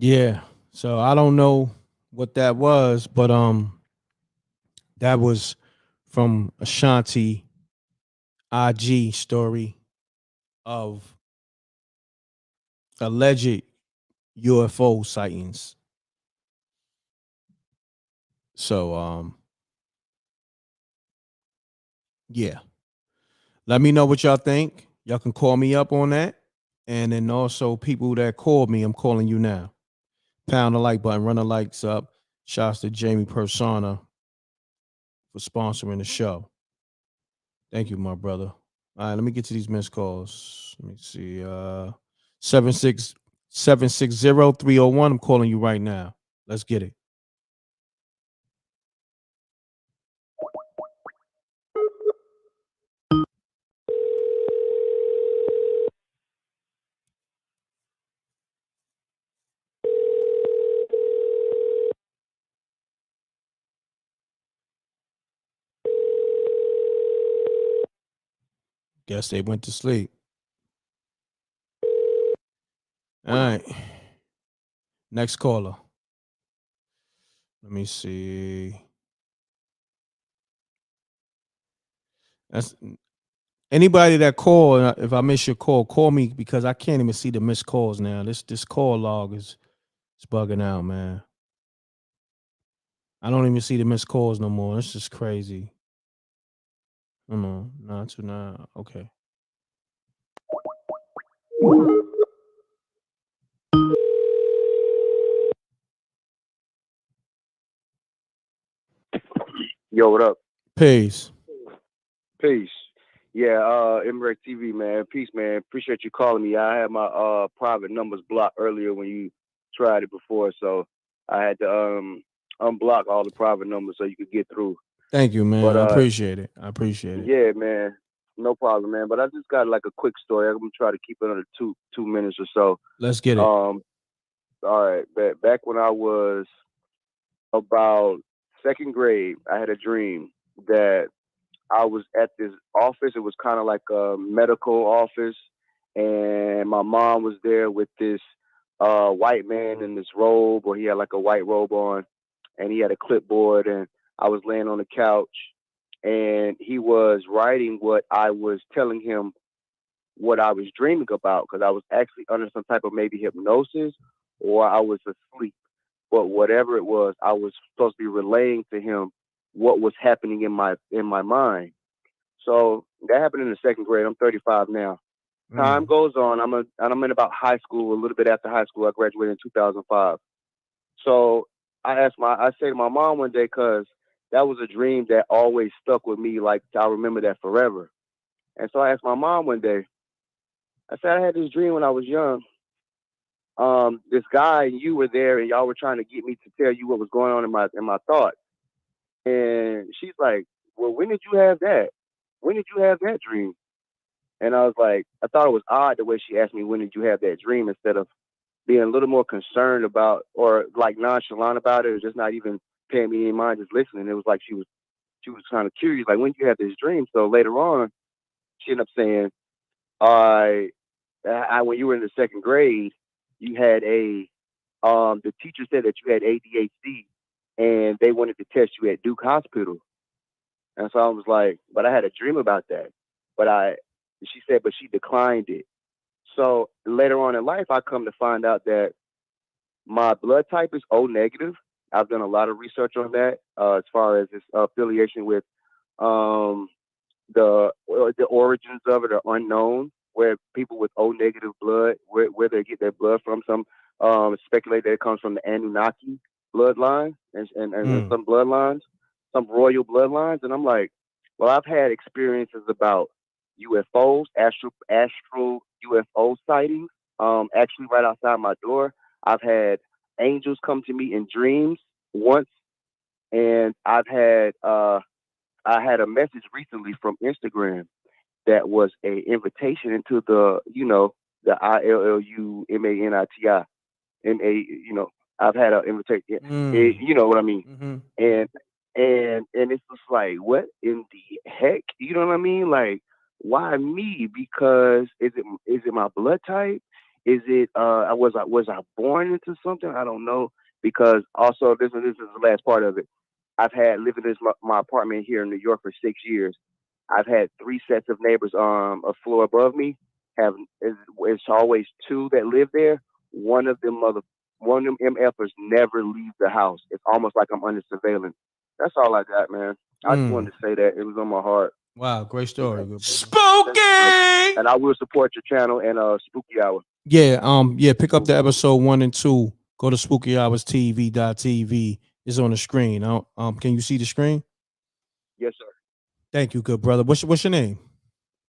Yeah. So I don't know what that was, but that was from Ashanti IG story of alleged UFO sightings. So yeah. Let me know what y'all think. Y'all can call me up on that. And then also people that called me, I'm calling you now. Pound the like button, run the likes up. Shouts to Jamie Persona for sponsoring the show. Thank you, my brother. All right, let me get to these missed calls. Let me see. 760-301. I'm calling you right now. Let's get it. Guess they went to sleep. All right. Next caller. Let me see. That's anybody that call. If I miss your call me because I can't even see the missed calls now. This call log is bugging out, man. I don't even see the missed calls no more. It's just crazy. Hold on, 929. Okay. Yo, what up? Peace. Peace. Yeah, mrecktv, man. Peace, man. Appreciate you calling me. I had my private numbers blocked earlier when you tried it before, so I had to unblock all the private numbers so you could get through. Thank you, man. But I appreciate it. yeah, man. No problem, man. But I just got like a quick story. I'm gonna try to keep it under two minutes or so. Let's get it. All right. Back when I was about second grade, I had a dream that I was at this office. It was kind of like a medical office, and my mom was there with this white man in this robe, or he had like a white robe on, and he had a clipboard, and I was laying on the couch, and he was writing what I was telling him what I was dreaming about because I was actually under some type of maybe hypnosis or I was asleep. But whatever it was, I was supposed to be relaying to him what was happening in my mind. So that happened in the second grade. I'm 35 now. Time goes on. I'm in about high school, a little bit after high school. I graduated in 2005. So I say to my mom one day, because that was a dream that always stuck with me. Like I remember that forever. And so I asked my mom one day, I said, I had this dream when I was young. This guy and you were there and y'all were trying to get me to tell you what was going on in my thoughts. And she's like, well, when did you have that? When did you have that dream? And I was like, I thought it was odd the way she asked me, when did you have that dream, instead of being a little more concerned about or like nonchalant about it, or just not even paying me any mind, just listening. It was like she was kind of curious, like, when did you have this dream? So later on, she ended up saying, when you were in the second grade, you had the teacher said that you had ADHD and they wanted to test you at Duke Hospital. And so I was like, but I had a dream about that. She said, but she declined it. So later on in life, I come to find out that my blood type is O negative. I've done a lot of research on that as far as its affiliation with um, the origins of it are unknown. Where people with O negative blood, where they get their blood from, some speculate that it comes from the Anunnaki bloodline and some bloodlines, some royal bloodlines. And I'm like, well, I've had experiences about UFOs, astral UFO sightings. Actually, right outside my door, I've had angels come to me in dreams once, and I had a message recently from Instagram that was a invitation into the ILLUMANITI. I've had an invitation. You know what I mean? Mm-hmm. And it's just like, what in the heck? You know what I mean? Like, why me? Because is it my blood type? Is it was I born into something? I don't know. Because also this is the last part of it. I've had living in my apartment here in New York for 6 years. I've had three sets of neighbors a floor above me. It's always two that live there. One of them one of them MFers never leave the house. It's almost like I'm under surveillance. That's all I got, man. I just wanted to say that. It was on my heart. Wow, great story, good brother. Spooky! And I will support your channel and Spooky Hour. Yeah, pick up the episode 1 and 2. Go to SpookyHoursTV.tv. It's on the screen. Can you see the screen? Yes, sir. Thank you, good brother. What's your name?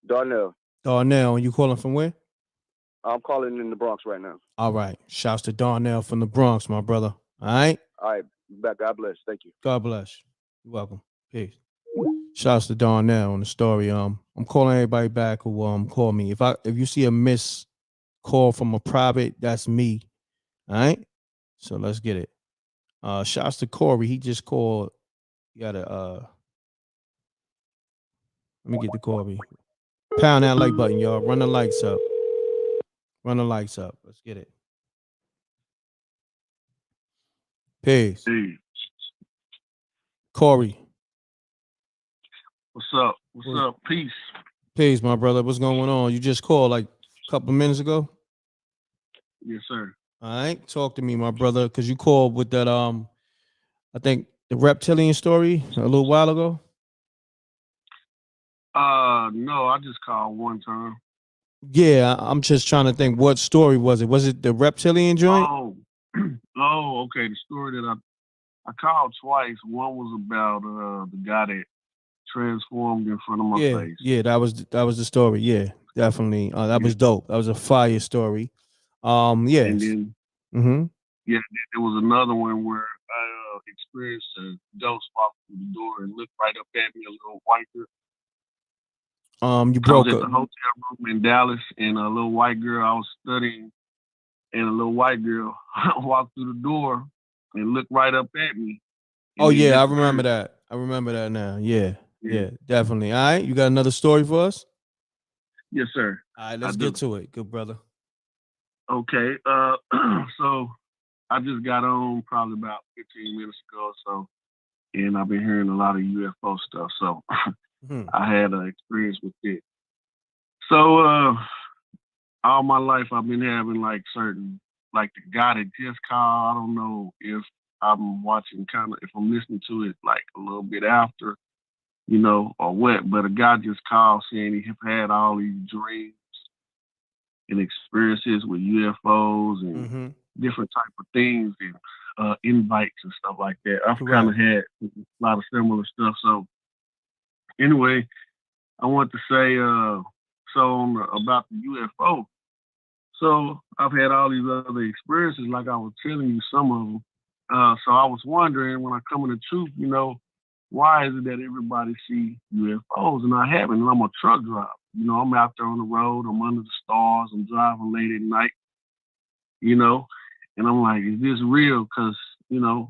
Darnell. Darnell, and you calling from where? I'm calling in the Bronx right now. All right. Shouts to Darnell from the Bronx, my brother. All right. All right. God bless. Thank you. God bless. You're welcome. Peace. Shouts to Darnell on the story. I'm calling everybody back who called me. If you see a missed call from a private, that's me. All right. So let's get it. Shouts to Corey. He just called. You gotta let me get the Corey. Pound that like button, y'all. Run the likes up. Run the likes up. Let's get it. Peace. Hey. Corey. What's up? What's up? Peace. Peace, my brother. What's going on? You just called like a couple of minutes ago? Yes, sir. All right. Talk to me, my brother, because you called with that I think the reptilian story a little while ago. No, I just called one time. Yeah, I'm just trying to think, what story was it? Was it the reptilian joint? Oh, okay. The story that I called twice. One was about the guy that transformed in front of my face. Yeah, that was the story. Yeah, definitely. That was dope. That was a fire story. Yes. And then there was another one where I experienced a ghost walk through the door and looked right up at me, a little white girl. You broke I was at the hotel room in Dallas, and a little white girl I was studying, and a little white girl walked through the door and looked right up at me. Oh yeah, I remember that. I remember that now. Yeah, definitely. All right, you got another story for us? Yes, sir. All right, let's get to it, good brother. Okay, so I just got on probably about 15 minutes ago or so, and I've been hearing a lot of UFO stuff, so I had an experience with it. So all my life I've been having like certain, like the guy that just called, I don't know if I'm watching if I'm listening to it like a little bit after, or what, but a guy just called saying he have had all these dreams and experiences with UFOs and different type of things and invites and stuff like that. I've kind of had a lot of similar stuff. So anyway, I want to say about the UFO. So I've had all these other experiences, like I was telling you some of them. So I was wondering, when I come in the truth, why is it that everybody see UFOs and I haven't? And I'm a truck driver. I'm out there on the road. I'm under the stars. I'm driving late at night, and I'm like, is this real? Because, a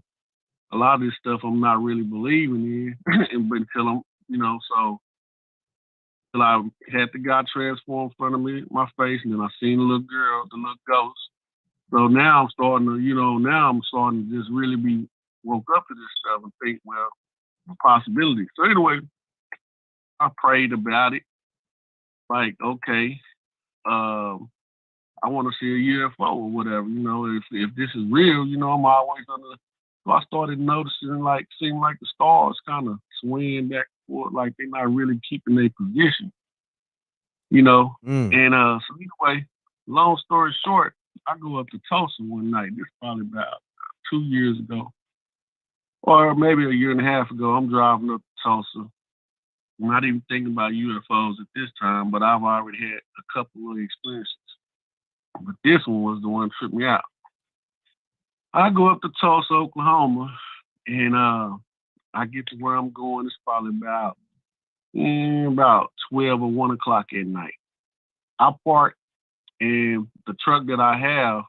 lot of this stuff I'm not really believing in, but until I'm, so till I had the guy transform in front of me, my face, and then I seen the little girl, the little ghost. So now I'm starting to just really be woke up to this stuff and think, well, the possibility. So anyway, I prayed about it. Like, okay, I want to see a UFO or whatever, if this is real, I'm always under. So I started noticing, seeing like the stars kind of swaying back and forth, like they're not really keeping their position, And so anyway, long story short, I go up to Tulsa one night. This is probably about 2 years ago, or maybe a year and a half ago. I'm driving up to Tulsa. I'm not even thinking about UFOs at this time, but I've already had a couple of experiences. But this one was the one that tripped me out. I go up to Tulsa, Oklahoma, and I get to where I'm going. It's probably about 12 or 1 o'clock at night. I park, and the truck that I have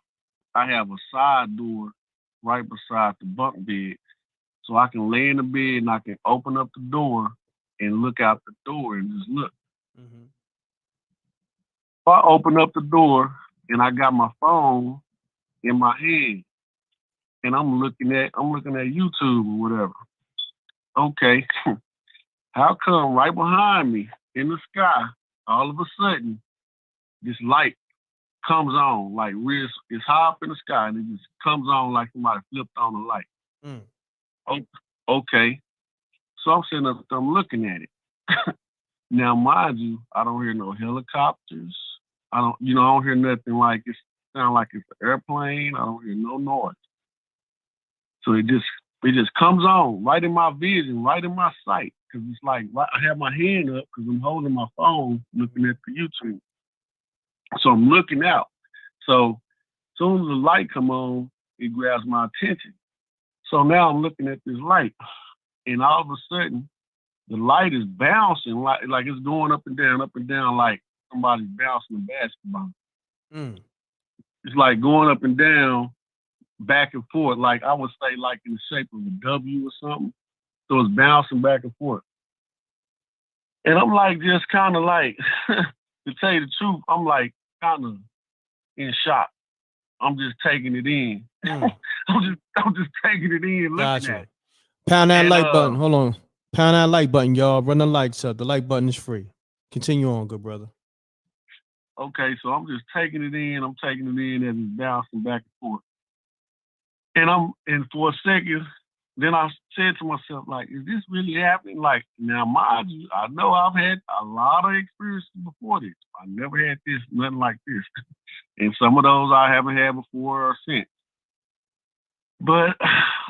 a side door right beside the bunk bed. So I can lay in the bed and I can open up the door and look out the door and just look. If I open up the door and I got my phone in my hand, and I'm looking at YouTube or whatever. Okay, how come right behind me in the sky, all of a sudden, this light comes on, like it's high up in the sky, and it just comes on like somebody flipped on the light. Okay, so I'm sitting up there, I'm looking at it. Now, mind you, I don't hear no helicopters. I don't hear nothing like it sound like it's an airplane. I don't hear no noise. So it just comes on right in my vision, right in my sight. Cause it's like I have my hand up because I'm holding my phone, looking at the YouTube. So I'm looking out. So as soon as the light come on, it grabs my attention. So now I'm looking at this light, and all of a sudden, the light is bouncing like it's going up and down, like somebody's bouncing a basketball. It's like going up and down, back and forth, like I would say like in the shape of a W or something. So it's bouncing back and forth. And I'm like just kind of like, to tell you the truth, I'm like kind of in shock. I'm just taking it in. I'm just taking it in, looking at it. Pound that like button. Hold on. Pound that like button, y'all. Run the likes up. The like button is free. Continue on, good brother. Okay, so I'm just taking it in. I'm taking it in and it's bouncing back and forth. And for a second, then I said to myself, like, is this really happening? Like, now, mind you, I know I've had a lot of experiences before this. I never had this, nothing like this. And some of those I haven't had before or since. But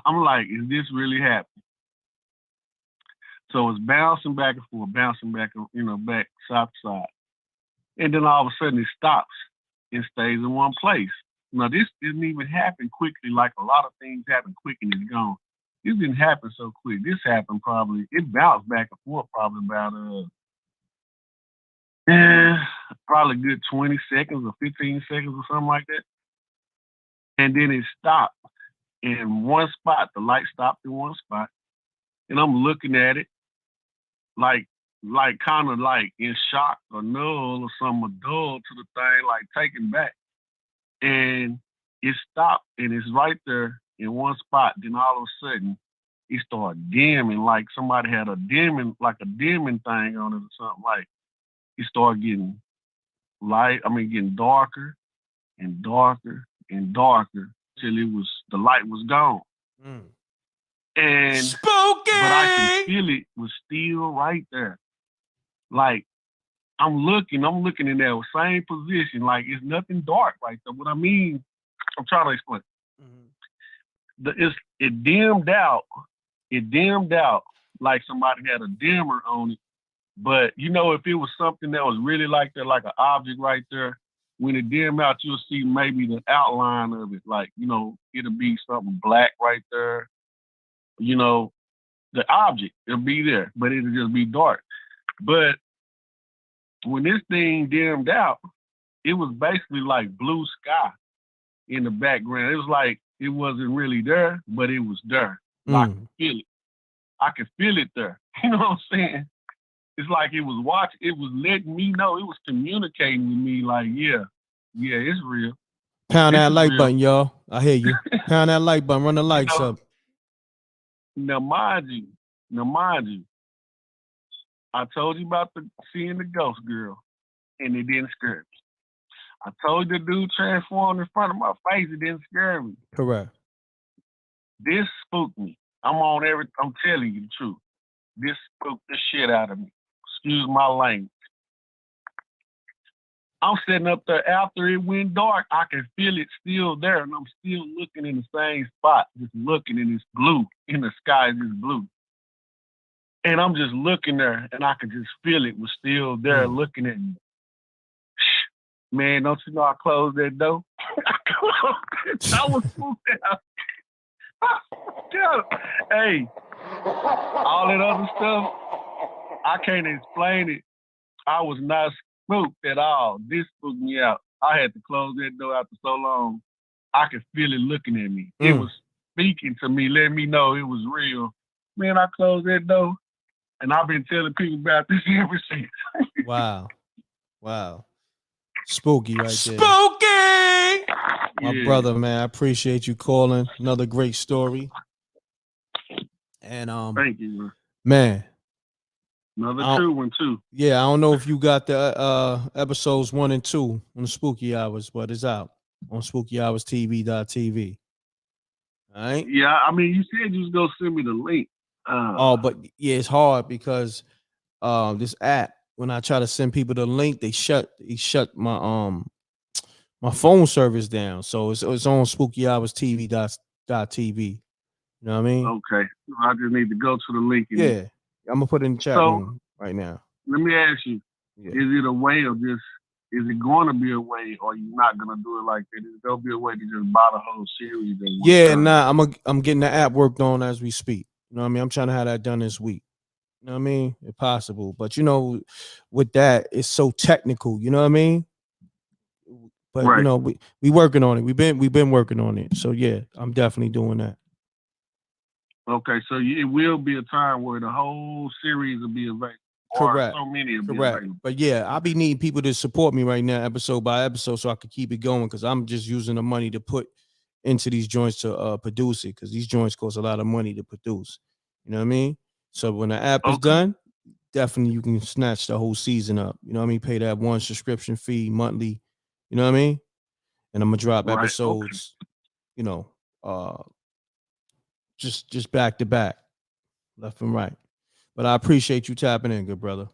I'm like, is this really happening? So it's bouncing back and forth, bouncing back, back side to side. And then all of a sudden it stops and stays in one place. Now, this didn't even happen quickly, like a lot of things happen quick and it's gone. This didn't happen so quick. This happened it bounced back and forth probably about, probably a good 20 seconds or 15 seconds or something like that. And then it stopped in one spot. The light stopped in one spot. And I'm looking at it like kind of like in shock or null or something, dull to the thing, like taken back. And it stopped and it's right there in one spot. Then all of a sudden it started dimming, like somebody had a dimming thing on it or something. Like it started getting getting darker and darker and darker till the light was gone. And spooky, but I can feel it was still right there. Like I'm looking in that same position. Like it's nothing dark right there. What I mean, I'm trying to explain. It dimmed out. It dimmed out like somebody had a dimmer on it. But if it was something that was really like that, like an object right there, when it dim out, you'll see maybe the outline of it. Like, it'll be something black right there. The object, it'll be there, but it'll just be dark. But when this thing dimmed out, it was basically like blue sky in the background. It was like it wasn't really there, but it was there. I could feel it. I could feel it there. You know what I'm saying? It's like it was watching. It was letting me know. It was communicating with me like, yeah, it's real. Pound that like button, y'all. I hear you. Pound that like button. Run the likes up. Now, mind you, I told you about seeing the ghost girl, and it didn't scare me. I told you the dude transformed in front of my face. It didn't scare me. Correct. This spooked me. I'm telling you the truth. This spooked the shit out of me. Excuse my language. I'm sitting up there after it went dark. I can feel it still there, and I'm still looking in the same spot, just looking, and it's blue. In the sky, it's blue. And I'm just looking there, and I could just feel it was still there looking at me. Man, don't you know I closed that door? I was spooked out. Hey, all that other stuff, I can't explain it. I was not spooked at all. This spooked me out. I had to close that door after so long. I could feel it looking at me. It was speaking to me, letting me know it was real. Man, I closed that door, and I've been telling people about this ever since. Wow. Spooky right there. Spooky. My brother, man, I appreciate you calling. Another great story. And Thank you, man. Another true one too. Yeah, I don't know if you got the episodes 1 and 2 on the Spooky Hours, but it's out on SpookyHoursTV.tv. All right. Yeah, I mean, you said you was gonna send me the link. But yeah, it's hard because this app, when I try to send people the link, they shut my phone service down. So it's on SpookyHoursTV.tv. You know what I mean? Okay, I just need to go to the link. And Yeah, I'm gonna put it in the chat room right now. Let me ask you: Is it a way of just? Is it going to be a way, or you not gonna do it like that? Is there be a way to just buy the whole series? Yeah, nah, I'm getting the app worked on as we speak. You know what I mean? I'm trying to have that done this week. You know what I mean? If possible. But you know, with that, it's so technical, you know what I mean? But right. You know, we working on it. We've been working on it. So yeah, I'm definitely doing that. Okay, so it will be a time where the whole series will be available. Correct. Or so many will be Correct. available. But yeah, I'll be needing people to support me right now, episode by episode, so I can keep it going because I'm just using the money to put into these joints to produce it because these joints cost a lot of money to produce. You know what I mean? So when the app is done, definitely you can snatch the whole season up. You know what I mean? Pay that one subscription fee monthly. You know what I mean? And I'm gonna drop episodes, you know, just back to back, left and right. But I appreciate you tapping in, good brother.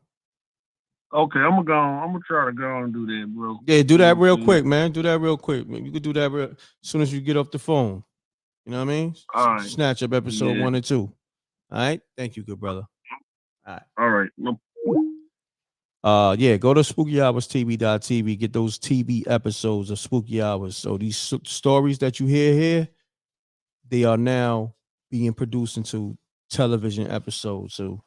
Okay, I'm gonna try to go and do that, bro. Yeah, do that real quick, man. Do that real quick. Man. You could do that as soon as you get off the phone. You know what I mean? All right. Snatch up episode 1 and 2. All right. Thank you, good brother. All right. All right. Yeah, go to SpookyHoursTV.tv. Get those TV episodes of Spooky Hours. So these stories that you hear here, they are now being produced into television episodes. So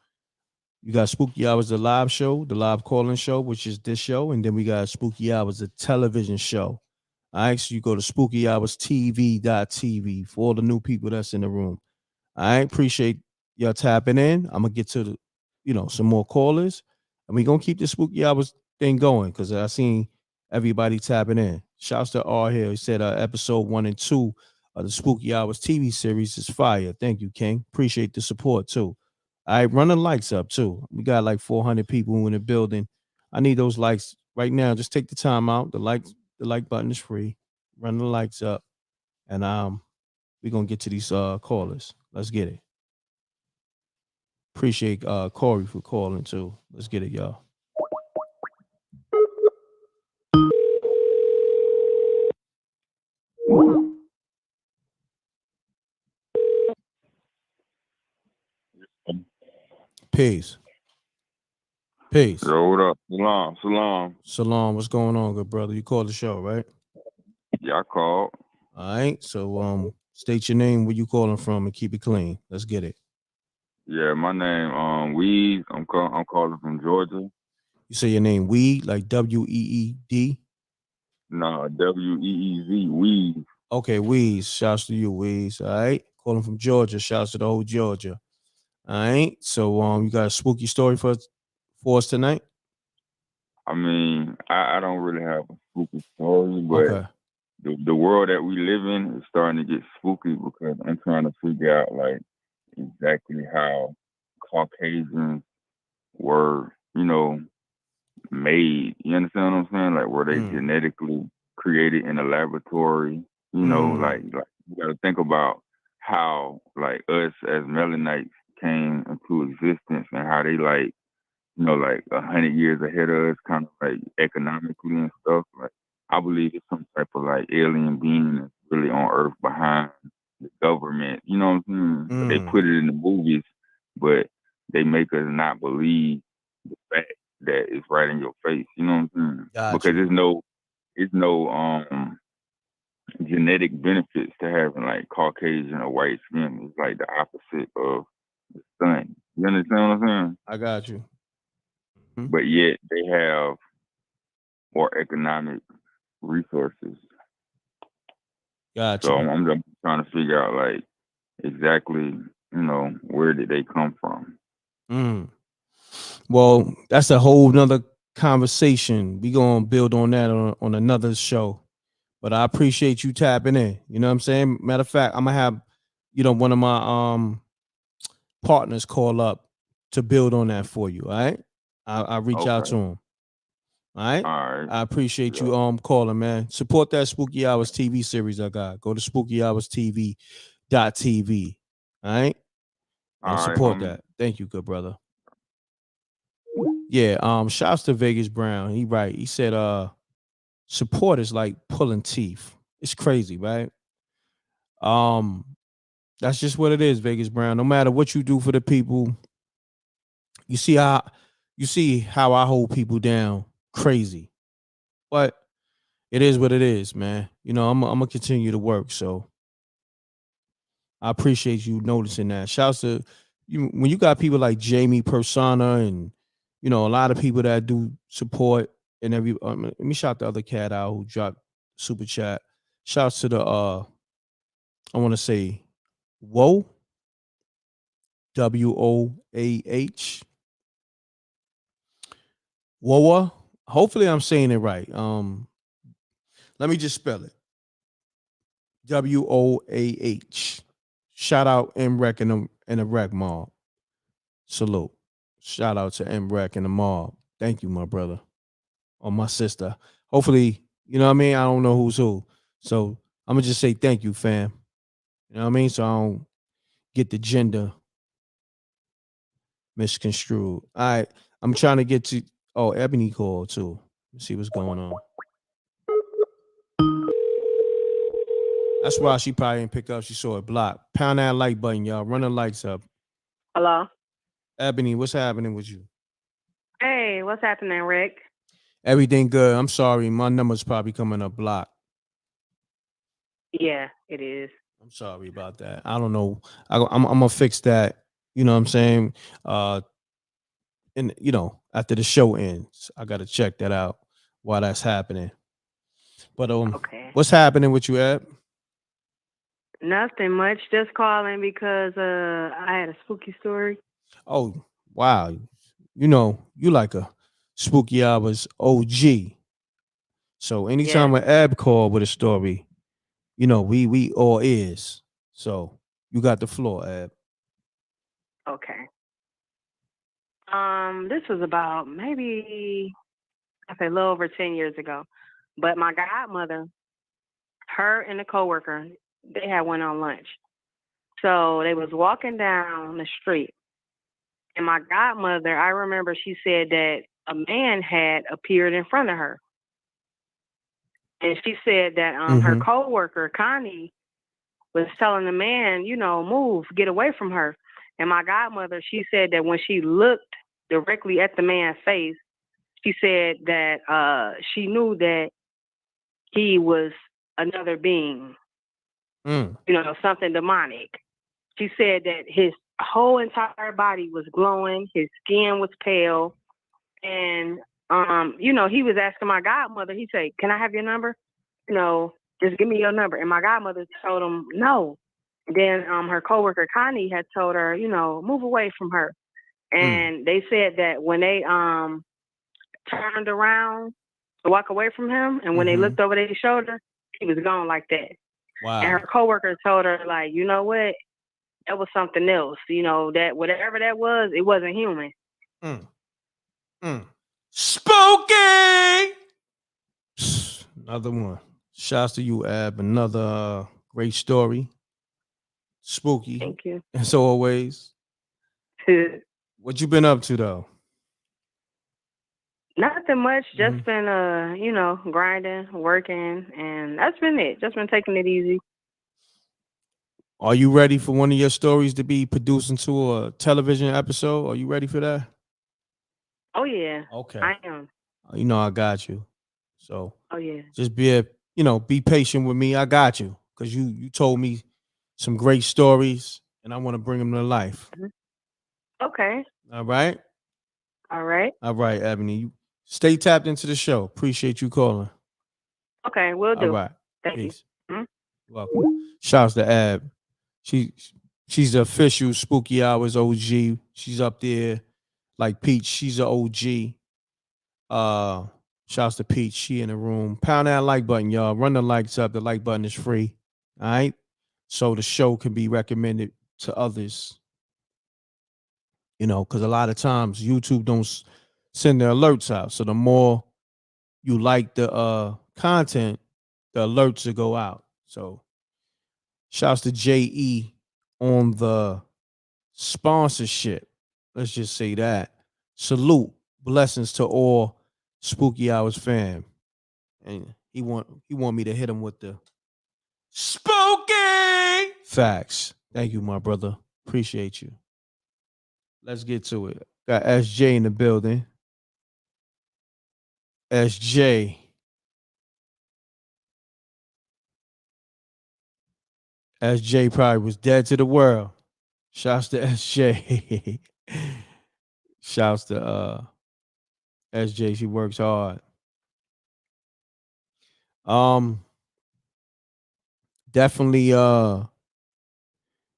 you got Spooky Hours, the live show, the live calling show, which is this show, and then we got Spooky Hours, the television show. All right, so you go to SpookyHoursTV.tv for all the new people that's in the room. I appreciate y'all tapping in. I'm gonna get to the, some more callers, and we gonna keep the Spooky Hours thing going because I seen everybody tapping in. Shouts to R here. He said episode 1 and 2 of the Spooky Hours TV series is fire. Thank you, King. Appreciate the support too. All right, run the likes up too. We got like 400 people in the building. I need those likes right now. Just take the time out. The like button is free. Run the likes up, and we're gonna get to these callers. Let's get it. Appreciate Corey for calling too. Let's get it, y'all. Peace. Peace. Yo, what up? Salam. Salam, what's going on, good brother? You called the show, right? Yeah, I called. All right. So state your name, where you calling from, and keep it clean. Let's get it. Yeah, my name Weed. I'm calling from Georgia. You say your name Weed, like WEED? No, WEEZ, Weed. Okay, Weeds. Shouts to you, Weeds. All right. Calling from Georgia. Shouts to the whole Georgia. All right. So you got a spooky story for us tonight? I mean, I don't really have a spooky story, but the world that we live in is starting to get spooky because I'm trying to figure out like exactly how Caucasians were, made. You understand what I'm saying? Like, were they genetically created in a laboratory? Like you got to think about how like us as Melanites came into existence and how they like 100 years ahead of us, kind of like economically and stuff. Like, I believe it's some type of like alien being that's really on Earth behind the government. You know what I'm saying? They put it in the movies, but they make us not believe the fact that it's right in your face. You know what I'm saying? Because it's no genetic benefits to having like Caucasian or white skin. It's like the opposite of the sun. You understand what I'm saying? I got you. But yet they have more economic resources. Gotcha. So I'm just trying to figure out like exactly, where did they come from? Well, that's a whole nother conversation. We gonna build on that on another show. But I appreciate you tapping in. You know what I'm saying? Matter of fact, I'm gonna have, one of my partners call up to build on that for you. All right. I reach out to Okay. him. All right. All right. I appreciate Yeah. you calling, man. Support that Spooky Hours TV series I got. Go to spookyhourstv.tv. All right. And All right, support homie. that. Thank you, good brother. Yeah, shouts to Vegas Brown. He right. He said support is like pulling teeth. It's crazy, right? Um, that's just what it is, Vegas Brown. No matter what you do for the people, you see how I hold people down crazy. But it is what it is, man. I'm gonna continue to work. So I appreciate you noticing that. Shouts to you when you got people like Jamie Persona and a lot of people that do support and let me shout the other cat out who dropped super chat. Shouts to the I want to say Whoa WOAH Woa. Hopefully I'm saying it right. Let me just spell it. WOAH. Shout out MREC and the Rec Mall. Salute. Shout out to MREC and the Mall. Thank you, my brother. Or my sister. Hopefully, you know what I mean? I don't know who's who. So I'm gonna just say thank you, fam. You know what I mean? So I don't get the gender misconstrued. All right. I'm trying to get to Ebony called too. Let's see what's going on. That's why she probably didn't pick up. She saw it blocked. Pound that like button, y'all. Run the lights up. Hello. Ebony, what's happening with you? Hey, what's happening, Rick? Everything good. I'm sorry. My number's probably coming up blocked. Yeah, it is. I'm sorry about that. I don't know. I'm gonna fix that. You know what I'm saying? And after the show ends, I gotta check that out while that's happening. But Okay. what's happening with you, Eb? Nothing much. Just calling because I had a spooky story. Oh, wow. You like a spooky hours OG. So anytime Yes. an Ab call with a story, we all ears. So you got the floor, Ab. Okay. This was about maybe I say a little over 10 years ago. But my godmother, her and a coworker, they had went on lunch. So they was walking down the street. And my godmother, I remember she said that a man had appeared in front of her. And she said that her coworker, Connie, was telling the man, move, get away from her. And my godmother, she said that when she looked directly at the man's face, she said that she knew that he was another being, something demonic. She said that his whole entire body was glowing, his skin was pale, and he was asking my godmother, he said, "Can I have your number? Just give me your number." And my godmother told him no. Then her coworker Connie had told her, move away from her. And they said that when they turned around to walk away from him, and when they looked over their shoulder, he was gone like that. Wow. And her coworker told her, like, you know what? That was something else. That whatever that was, it wasn't human. Spooky. Another one. Shouts to you, Ab. Another great story. Spooky. Thank you. As always. What you been up to though? Nothing much. Just been grinding, working, and that's been it. Just been taking it easy. Are you ready for one of your stories to be produced into a television episode? Are you ready for that? Oh yeah. Okay. I am. I got you. So oh yeah. Just be patient with me. I got you. Because you told me some great stories and I want to bring them to life. Okay. All right. All right. All right, Ebony. You stay tapped into the show. Appreciate you calling. Okay, we'll do. All right. Thank Peace. you. Mm-hmm. Welcome. Shouts to Ab. She's the official Spooky Hours OG. She's up there like Peach. She's an OG. Shouts to Peach. She in the room. Pound that like button, y'all. Run the likes up. The like button is free. All right. So the show can be recommended to others. You know, because a lot of times YouTube don't send their alerts out. So the more you like the content, the alerts will go out. So shouts to JE on the sponsorship. Let's just say that. Salute. Blessings to all Spooky Hours fam. And he want me to hit him with the spooky facts. Thank you, my brother. Appreciate you. Let's get to it. Got SJ in the building. SJ. SJ probably was dead to the world. Shouts to SJ. Shouts to SJ. She works hard. Definitely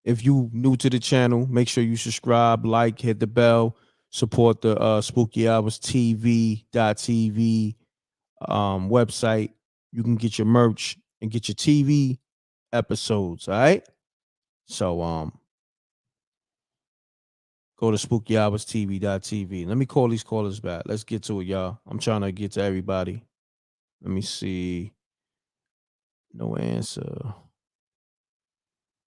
if you new to the channel, make sure you subscribe, like, hit the bell, support the Spooky Hours TV website. You can get your merch and get your TV episodes, all right? So go to spookyhourstv.tv. Let me call these callers back. Let's get to it, y'all. I'm trying to get to everybody. Let me see. No answer.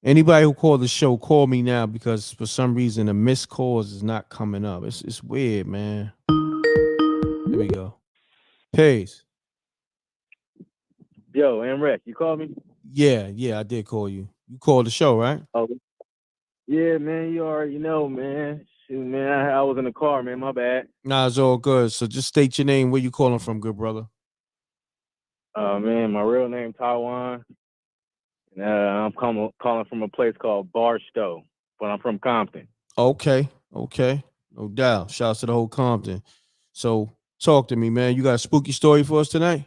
Anybody who called the show, call me now because for some reason the missed calls is not coming up. It's weird, man. There we go. Peace. Yo, Mrek, you called me? Yeah, I did call you. You called the show, right? Oh, yeah, man. You already know, man. Shoot, man. I was in the car, man. My bad. Nah, it's all good. So just state your name. Where you calling from, good brother? Man, my real name Taiwan. I'm calling from a place called Barstow, but I'm from Compton. Okay. No doubt. Shouts to the whole Compton. So talk to me, man. You got a spooky story for us tonight?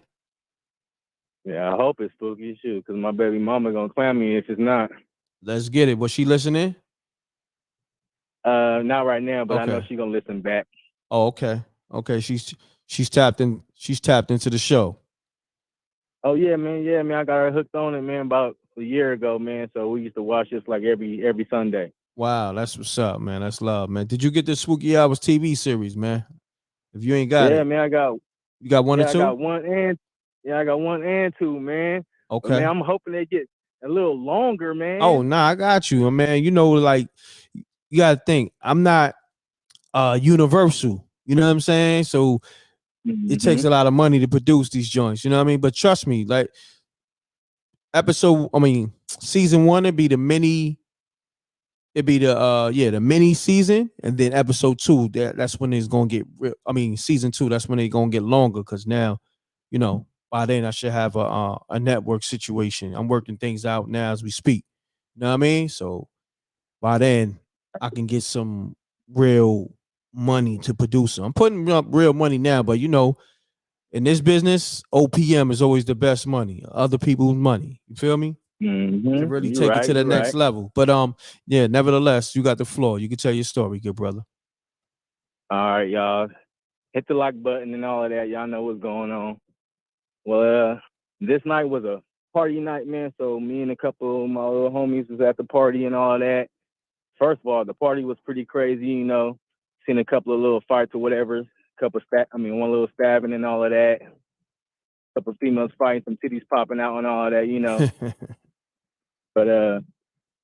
Yeah, I hope it's spooky, shoot, because my baby mama gonna clown me if it's not. Let's get it. Was she listening? Not right now, but I know Okay. she gonna listen back. Oh, okay. She's tapped in. She's tapped into the show. Oh yeah, man. I got her hooked on it, man, about a year ago, man. So we used to watch this like every Sunday. Wow, that's what's up, man. That's love, man. Did you get the Spooky Hours TV series, man? If you ain't got it, Man, I got. you got one Yeah, or I got two? I got 1 and 2, man. But Okay. man, I'm hoping they get a little longer, man. Oh, nah, I got you, man. You know, like you gotta think. I'm not Universal. You know what I'm saying? So it takes a lot of money to produce these joints. You know what I mean? But trust me, like season 1 it'd be the mini. It'd be the mini season, and then episode 2. That's when it's gonna get real. Season 2. That's when they gonna get longer because now, you know, by then I should have a network situation. I'm working things out now as we speak. You know what I mean? So by then I can get some real money to produce them. I'm putting up real money now, but you know, in this business, OPM is always the best money. Other people's money. You feel me? To really You take it right, to the you next right. level. But yeah, nevertheless, you got the floor. You can tell your story, good brother. All right, y'all. Hit the like button and all of that. Y'all know what's going on. Well, this night was a party night, man. So me and a couple of my little homies was at the party and all that. First of all, the party was pretty crazy, you know. Seen a couple of little fights or whatever. One little stabbing and all of that. Couple of females fighting, some titties popping out and all of that, you know. But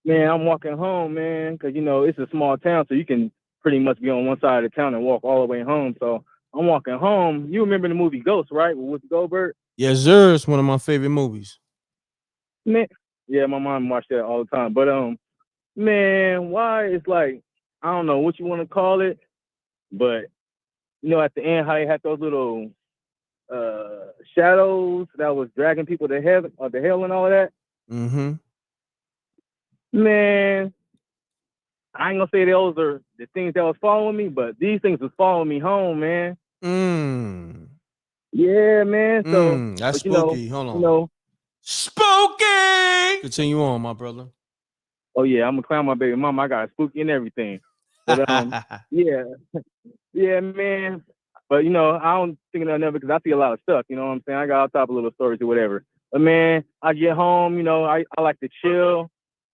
man, I'm walking home, man, because you know it's a small town, so you can pretty much be on one side of the town and walk all the way home. So I'm walking home. You remember the movie Ghost, right? With Whoopi Goldberg? Yes, sir. It's one of my favorite movies. Man, yeah, my mom watched that all the time. But man, why it's like I don't know what you want to call it, but you know at the end how they had those little shadows that was dragging people to hell and all of that. Mm-hmm. Man, I ain't gonna say those are the things that was following me, but these things was following me home, man. Yeah, man. So That's but, you know, spooky. Hold on. you know. Spooky. Continue on, my brother. Oh yeah, I'm gonna clown my baby mama. I got spooky and everything. But yeah, man. But I don't think of nothing because I see a lot of stuff. You know what I'm saying? I got all type of little stories or whatever. But man, I get home. I like to chill.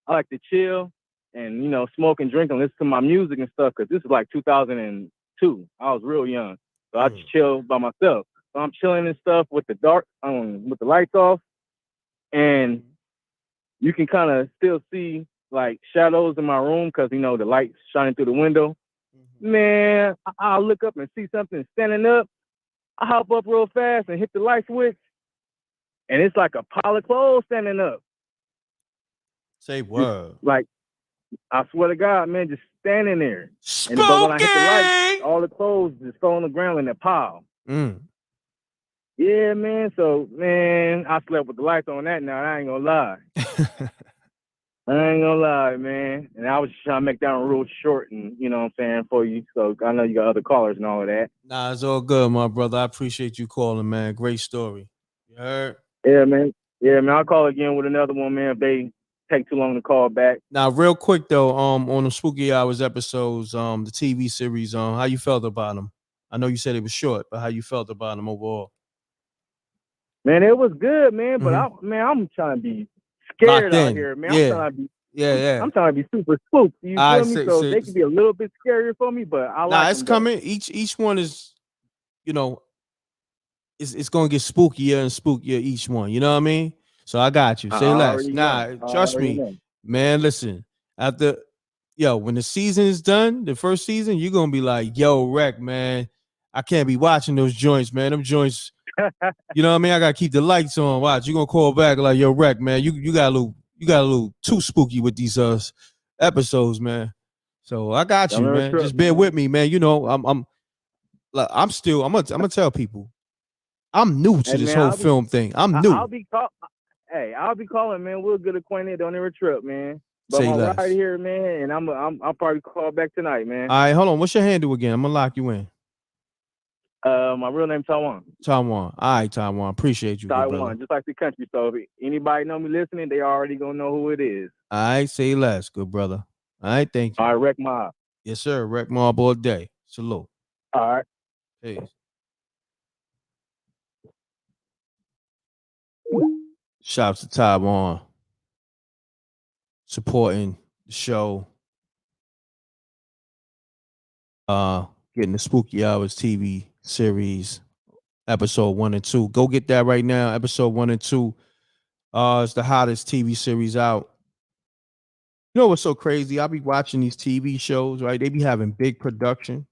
I like to chill and smoke and drink and listen to my music and stuff. Because this is like 2002. I was real young, so I just chill by myself. So I'm chilling and stuff with the with the lights off, and you can kind of still see like shadows in my room because the lights shining through the window. Man, I'll look up and see something standing up. I hop up real fast and hit the light switch, and it's like a pile of clothes standing up. Say word. Like, I swear to God, man, just standing there. Spooky! But when I hit the light, all the clothes just fell on the ground in a pile. Yeah, man. So, man, I slept with the lights on that night. I ain't gonna lie. I ain't gonna lie, man. And I was just trying to make that one real short and, you know what I'm saying, for you. So I know you got other callers and all of that. Nah, it's all good, my brother. I appreciate you calling, man. Great story. You heard? Yeah, man. Yeah, man. I'll call again with another one, man, if they take too long to call back. Now, real quick though, on the Spooky Hours episodes, the TV series, how you felt about them? I know you said it was short, but how you felt about them overall? Man, it was good, man. But I'm trying to be scared out here, man. Yeah. I'm trying to be Yeah. I'm trying to be super spooked. You I feel me? say- So say- they can be a little bit scarier for me, but I Nah, like it's them, coming. Each one is, it's gonna get spookier and spookier each one. You know what I mean? So I got you. I Say less. already Nah, know. I trust already me, know. man. Listen, when the season is done, the first season, you're gonna be like, yo, Wreck, man. I can't be watching those joints, man. Them joints, you know what I mean? I gotta keep the lights on. Watch, you're gonna call back like, yo, Wreck, man. You got a little too spooky with these episodes, man. So I got Don't you, ever man. trip, Just bear man. with me, man. I'm gonna tell people I'm new to Hey, this man, whole film thing. I'm new. I'll be calling, man. We're good acquainted. Don't ever trip, man. But Say I'm less. right here, man, and I'll probably call back tonight, man. All right, hold on. What's your handle again? I'm gonna lock you in. My real name Taiwan. Taiwan. All right, Taiwan. Appreciate you, good brother. Taiwan, just like the country. So if anybody know me listening, they already gonna know who it is. All right, say less, good brother. All right, thank you. All right, Wreck Mob. Yes, sir. Wreck Mob all day. Salute. All right. Peace. Shouts to Taiwan supporting the show. Getting the Spooky Hours TV series, episode 1 and 2. Go get that right now. Episode 1 and 2. It's the hottest TV series out. You know what's so crazy? I be watching these TV shows, right? They be having big production.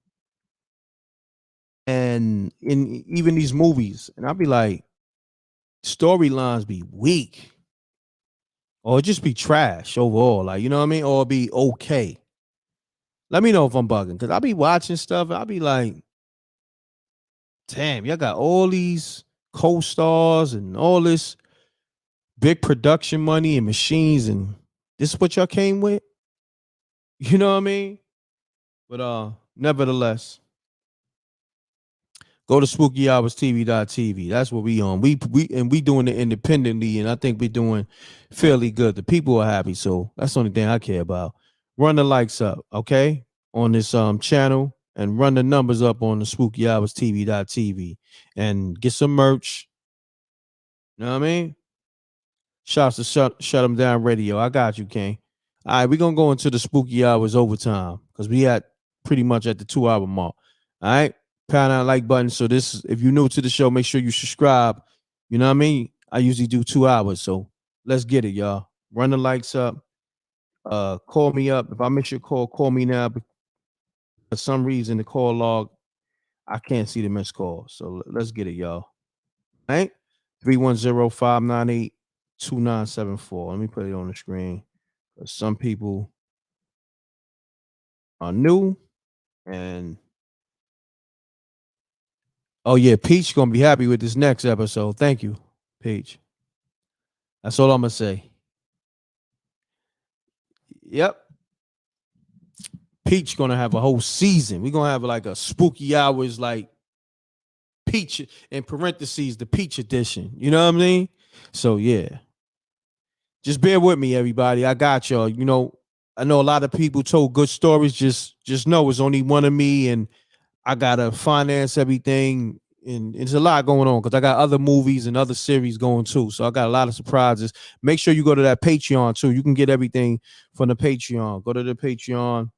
And in even these movies, and I'll be like, storylines be weak. Or just be trash overall. Like, you know what I mean? Or be okay. Let me know if I'm bugging. Cause I'll be watching stuff and I'll be like, damn, y'all got all these co-stars and all this big production money and machines, and this is what y'all came with. You know what I mean? But nevertheless, go to SpookyHoursTV.tv. That's what we on. We doing it independently, and I think we're doing fairly good. The people are happy, so that's the only thing I care about. Run the likes up, okay, on this channel, and run the numbers up on the SpookyHoursTV.tv, and get some merch. You know what I mean? Shouts to shut them down radio. I got you, King. All right, we're gonna go into the spooky hours overtime because we at pretty much at the 2-hour mark. All right. Pound that like button. So this, if you're new to the show, make sure you subscribe. You know what I mean? I usually do 2 hours. So let's get it, y'all. Run the likes up. Call me up. If I miss your call me now. For some reason, the call log, I can't see the missed call. So let's get it, y'all. All right. 310-598-2974. Let me put it on the screen. Some people are new, and oh yeah, Peach gonna be happy with this next episode. Thank you, Peach. That's all I'm gonna say. Yep. Peach gonna have a whole season. We're gonna have like a spooky hours, like Peach in parentheses, the Peach edition. You know what I mean? So yeah. Just bear with me, everybody. I got y'all. I know a lot of people told good stories. Just know it's only one of me, and I gotta finance everything, and it's a lot going on because I got other movies and other series going too. So I got a lot of surprises. Make sure you go to that Patreon too. You can get everything from the Patreon. Go to the Patreon.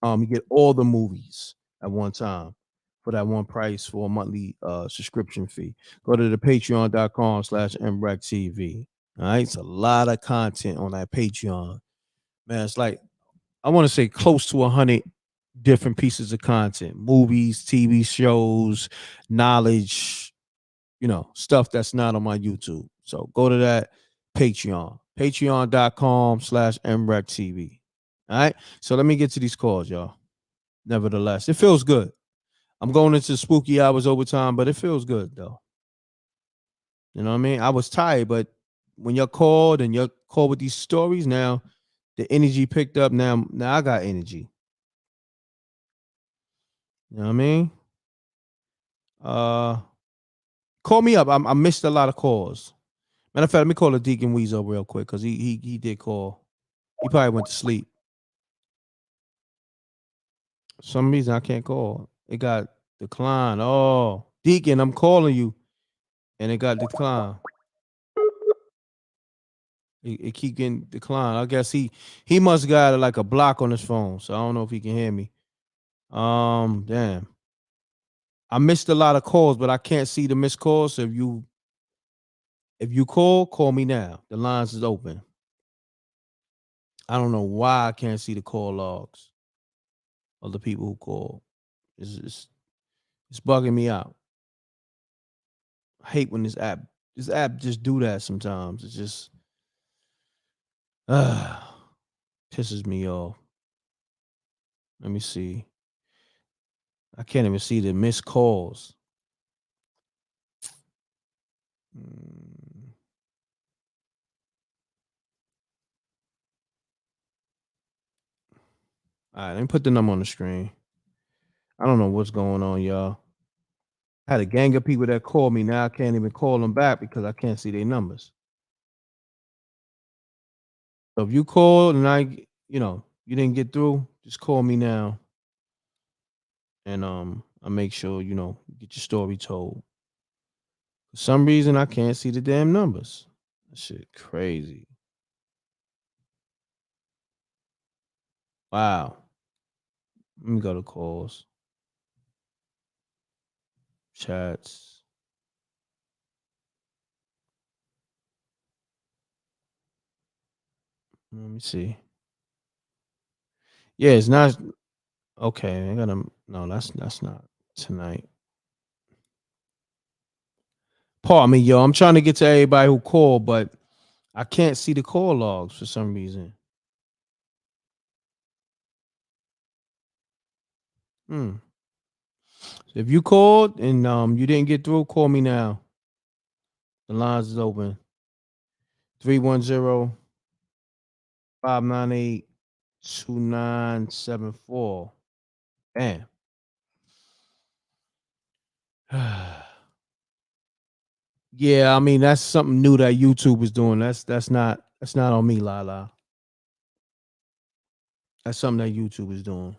You get all the movies at one time for that one price for a monthly subscription fee. Go to the patreon.com/mrecktv. All right, it's a lot of content on that Patreon. Man, it's like I want to say close to 100 different pieces of content, movies, TV shows, knowledge, stuff that's not on my YouTube. So go to that Patreon, patreon.com/mrecktv. All right. So let me get to these calls, y'all. Nevertheless, it feels good. I'm going into spooky hours overtime, but it feels good though. You know what I mean? I was tired, but when you're called and you're called with these stories, now the energy picked up. Now I got energy. You know what I mean? Call me up. I missed a lot of calls. Matter of fact, let me call the Deacon Weezo real quick because he did call. He probably went to sleep. For some reason I can't call. It got declined. Oh, Deacon, I'm calling you, and it got declined. It keep getting declined. I guess he must got like a block on his phone, so I don't know if he can hear me. Damn. I missed a lot of calls, but I can't see the missed calls. So if you call me now. The lines is open. I don't know why I can't see the call logs of the people who call. It's bugging me out. I hate when this app just do that sometimes. It just pisses me off. Let me see. I can't even see the missed calls. All right, let me put the number on the screen. I don't know what's going on, y'all. I had a gang of people that called me. Now I can't even call them back because I can't see their numbers. So if you called and you didn't get through, just call me now. And I'll make sure, get your story told. For some reason I can't see the damn numbers. That shit crazy. Wow. Let me go to calls. Chats. Let me see. Yeah, it's not okay. No, that's not tonight. Pardon me, yo. I'm trying to get to everybody who called, but I can't see the call logs for some reason. If you called and you didn't get through, call me now. The lines is open. 310-598-2974. Damn. Yeah, I mean that's something new that YouTube is doing. That's not on me, Lala. That's something that YouTube is doing.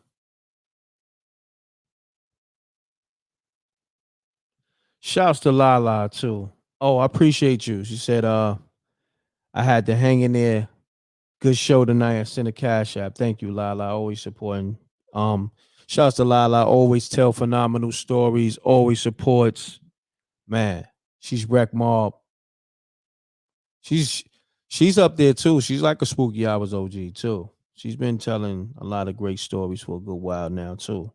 Shouts to Lala too. Oh, I appreciate you. She said, I had to hang in there. Good show tonight. I sent a cash app. Thank you, Lala. Always supporting. Shouts to Lala. Always tell phenomenal stories. Always supports. Man, she's wreck mob. She's up there too. She's like a Spooky Hours OG too. She's been telling a lot of great stories for a good while now too.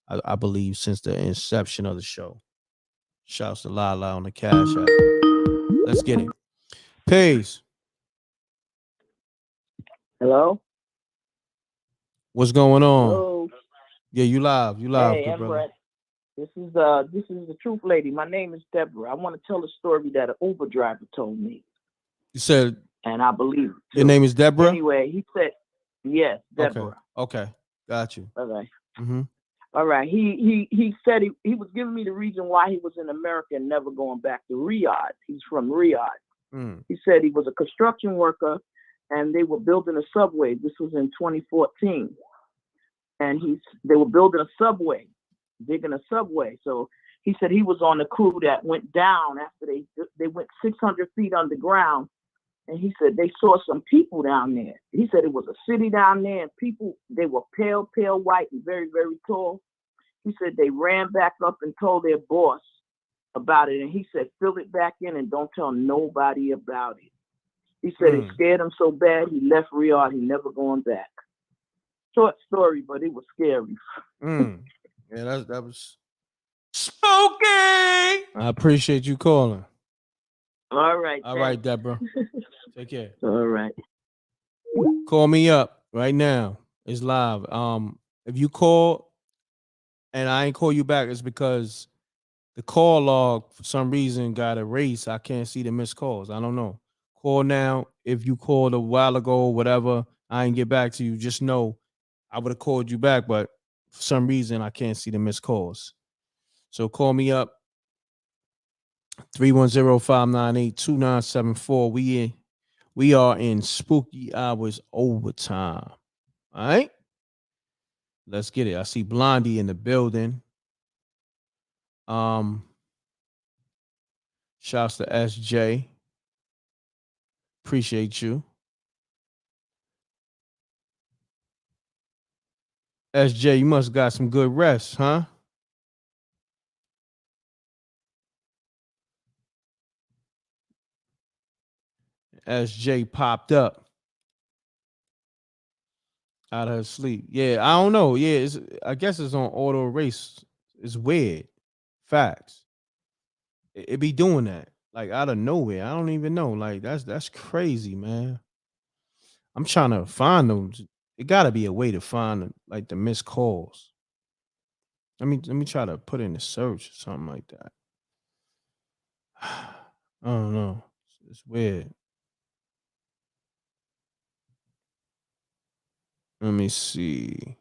I believe since the inception of the show. Shouts to Lala on the cash app. Let's get it. Peace. Hello? What's going on? Hello. Yeah, you live. You live, Hey, good I'm brother. Brett. This is the truth lady. My name is Deborah. I want to tell a story that an Uber driver told me, You said and I believe it your too. name is Deborah? Anyway, he said, yes, Deborah. Okay. Got you. All right. Mm-hmm. All right. He said he was giving me the reason why he was in America and never going back to Riyadh. He's from Riyadh. He said he was a construction worker and they were building a subway. This was in 2014. and they were building a subway, digging a subway. So he said he was on the crew that went down after they went 600 feet underground. And he said they saw some people down there. He said it was a city down there, and people, they were pale white and very, very tall. He said they ran back up and told their boss about it. And he said, fill it back in and don't tell nobody about it. He said it scared him so bad he left Riyadh. He never gone back. Short story, but it was scary. Yeah, that was spooky. I appreciate you calling. All right. All right, Deborah. Take care. All right. Call me up right now. It's live. If you call and I ain't call you back, it's because the call log for some reason got erased. I can't see the missed calls. I don't know. Call now. If you called a while ago or whatever, I ain't get back to you. Just know I would have called you back, but for some reason I can't see the missed calls. So call me up. 310-598-2974. We are in spooky hours overtime. All right. Let's get it. I see Blondie in the building. Shouts to SJ. Appreciate you. SJ, you must got some good rest, huh? SJ popped up out of her sleep. Yeah, I don't know. Yeah, I guess it's on auto erase. It's weird. Facts. It be doing that like out of nowhere. I don't even know. Like that's crazy, man. I'm trying to find them. It got to be a way to find like the missed calls. Let me try to put in a search or something like that. I don't know. It's weird. Let me see.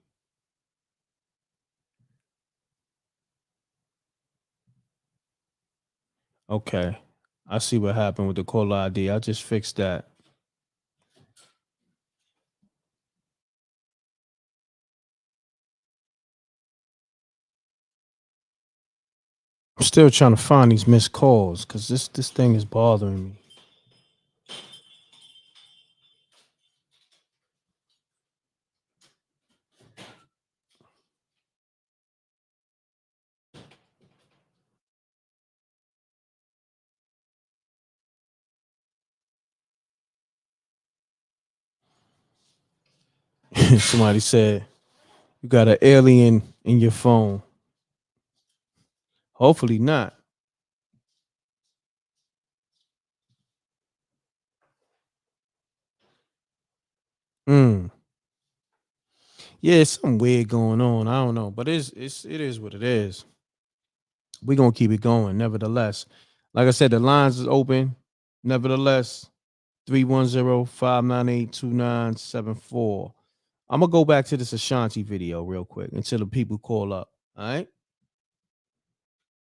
Okay. I see what happened with the caller ID. I just fixed that. I'm still trying to find these missed calls because this thing is bothering me. Somebody said you got an alien in your phone. Hopefully not. Yeah, it's something weird going on. I don't know, but it is what it is. We're gonna keep it going, nevertheless. Like I said, the lines is open. Nevertheless, 310-598-2974. I'm gonna go back to this Ashanti video real quick until the people call up. All right.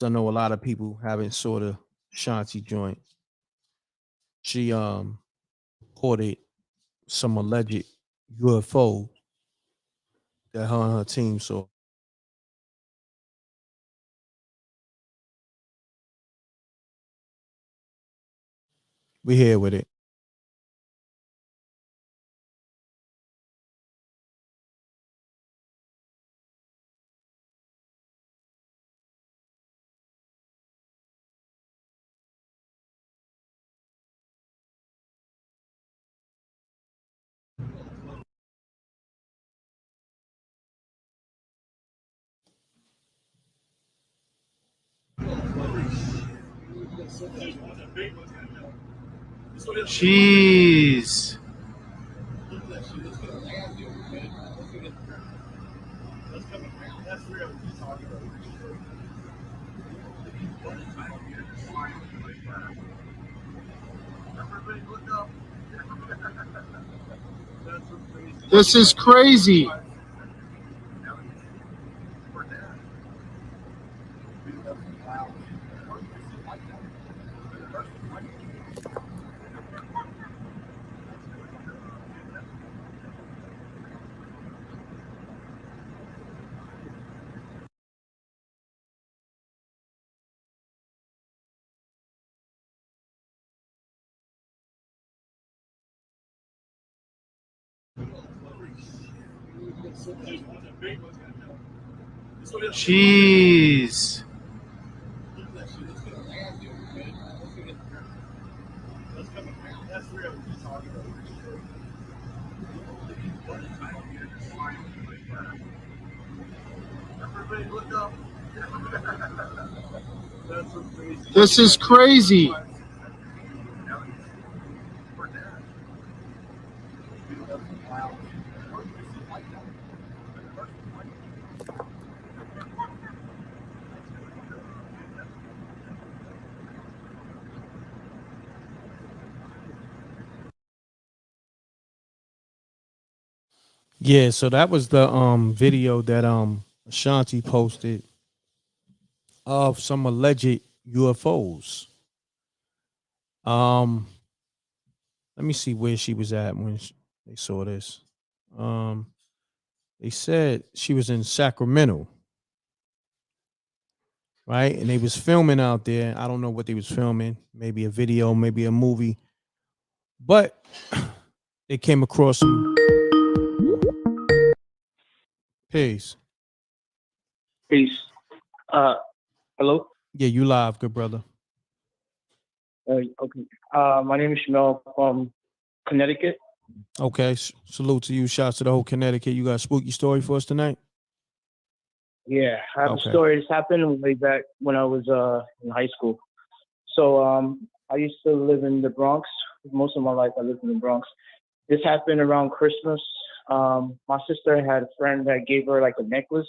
I know a lot of people haven't saw the Ashanti joint. She reported some alleged UFO that her and her team saw. We here with it. Jeez. This is crazy. Jeez. This is crazy. Yeah, so that was the video that Ashanti posted of some alleged UFOs. Um, let me see where she was at when they saw this. Um, they said she was in Sacramento, right? And they was filming out there. I don't know what they was filming. Maybe a video, maybe a movie. But they came across some peace. Peace. Hello. Yeah, you live, good brother. Okay. My name is Shamel from Connecticut. Okay, salute to you. Shouts to the whole Connecticut. You got a spooky story for us tonight? Yeah, I have Okay. a story. This happened way back when I was in high school. So I used to live in the Bronx. Most of my life I lived in the Bronx. This happened around Christmas. My sister had a friend that gave her like a necklace.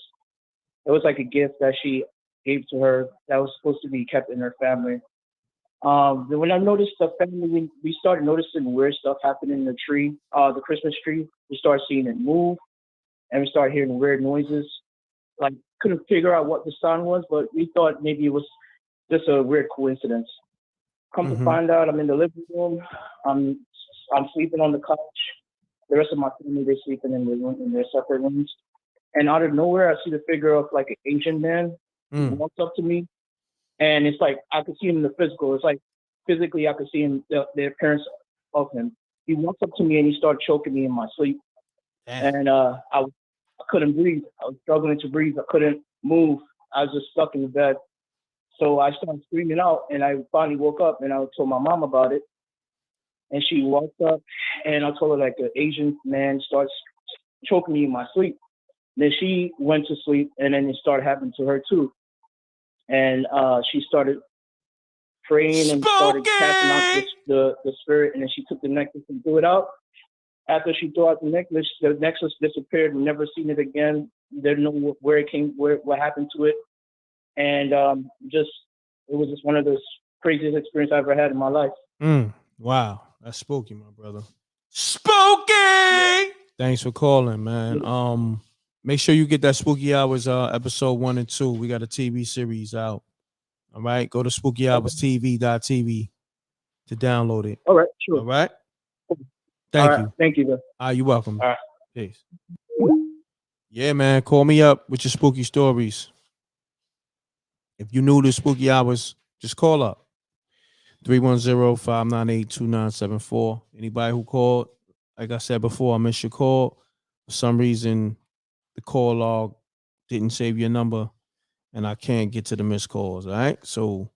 It was like a gift that she gave to her that was supposed to be kept in her family. Then when I noticed the family, we started noticing weird stuff happening in the tree, the Christmas tree. We started seeing it move, and we started hearing weird noises. Like couldn't figure out what the sound was, but we thought maybe it was just a weird coincidence. Come to find out, I'm in the living room. I'm I'm sleeping on the couch. The rest of my family they're sleeping in their separate rooms. And out of nowhere, I see the figure of like an Asian man. He walks up to me, and it's like I could see him in the physical. It's like physically I could see him, the appearance of him. He walks up to me and he started choking me in my sleep, and I couldn't breathe. I was struggling to breathe. I couldn't move. I was just stuck in the bed. So I started screaming out, and I finally woke up, and I told my mom about it, and she walked up, and I told her like an Asian man starts choking me in my sleep. Then she went to sleep, and then it started happening to her too. And she started praying and started casting out the spirit, and then she took the necklace and threw it out. After she threw out the necklace disappeared. We never seen it again. Didn't know where it came, what happened to it, and just it was just one of those craziest experiences I ever had in my life. Wow, that's spooky, my brother. Spooky. Yeah. Thanks for calling, man. Make sure you get that Spooky Hours episode 1 and 2. We got a TV series out. All right, go to SpookyHoursTV.tv to download it. All right, sure. All right. Thank you. Thank you, You're welcome. All right. Peace. Yeah, man. Call me up with your spooky stories. If you new to Spooky Hours, just call up. 310-598-2974. Anybody who called, like I said before, I missed your call. For some reason, the call log didn't save your number, and I can't get to the missed calls. All right. So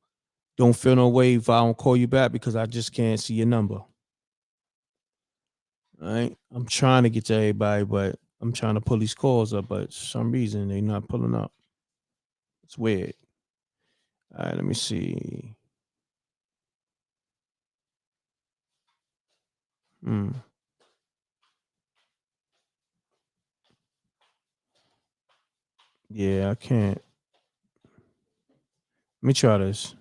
don't feel no way if I don't call you back because I just can't see your number. All right. I'm trying to get to everybody, but I'm trying to pull these calls up, but for some reason they're not pulling up. It's weird. All right, let me see. Yeah, I can't. Let me try this.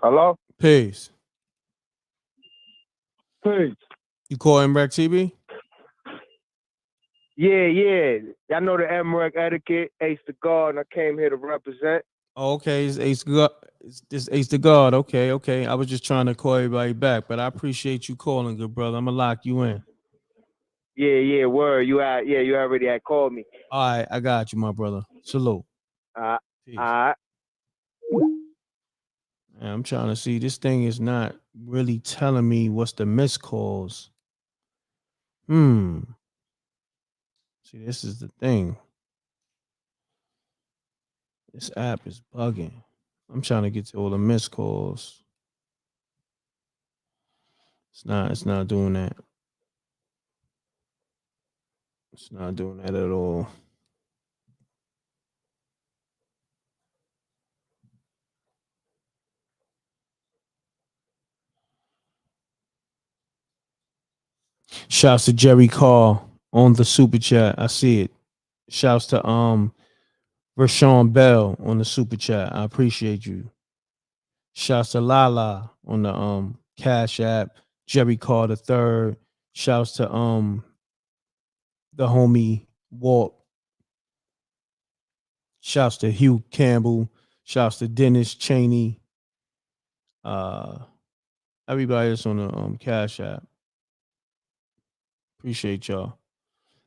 Hello? Peace. Peace. You call mrecktv? Yeah. I know the MREC etiquette, Ace the God, and I came here to represent. Oh, okay. It's Ace God. It's this Ace the God. Okay, okay. I was just trying to call everybody back, but I appreciate you calling, good brother. I'm gonna lock you in. Yeah, word. You already had called me. All right, I got you, my brother. Salute. Uh, Peace. I'm trying to see. This thing is not really telling me what's the missed calls. See, this is the thing. This app is bugging. I'm trying to get to all the missed calls. It's not doing that. It's not doing that at all. Shouts to Jerry Carr on the super chat. I see it. Shouts to Rashawn Bell on the super chat. I appreciate you. Shouts to Lala on the Cash App. Jerry Carr the third. Shouts to the homie Walt. Shouts to Hugh Campbell. Shouts to Dennis Cheney. Everybody that's on the Cash App. Appreciate y'all.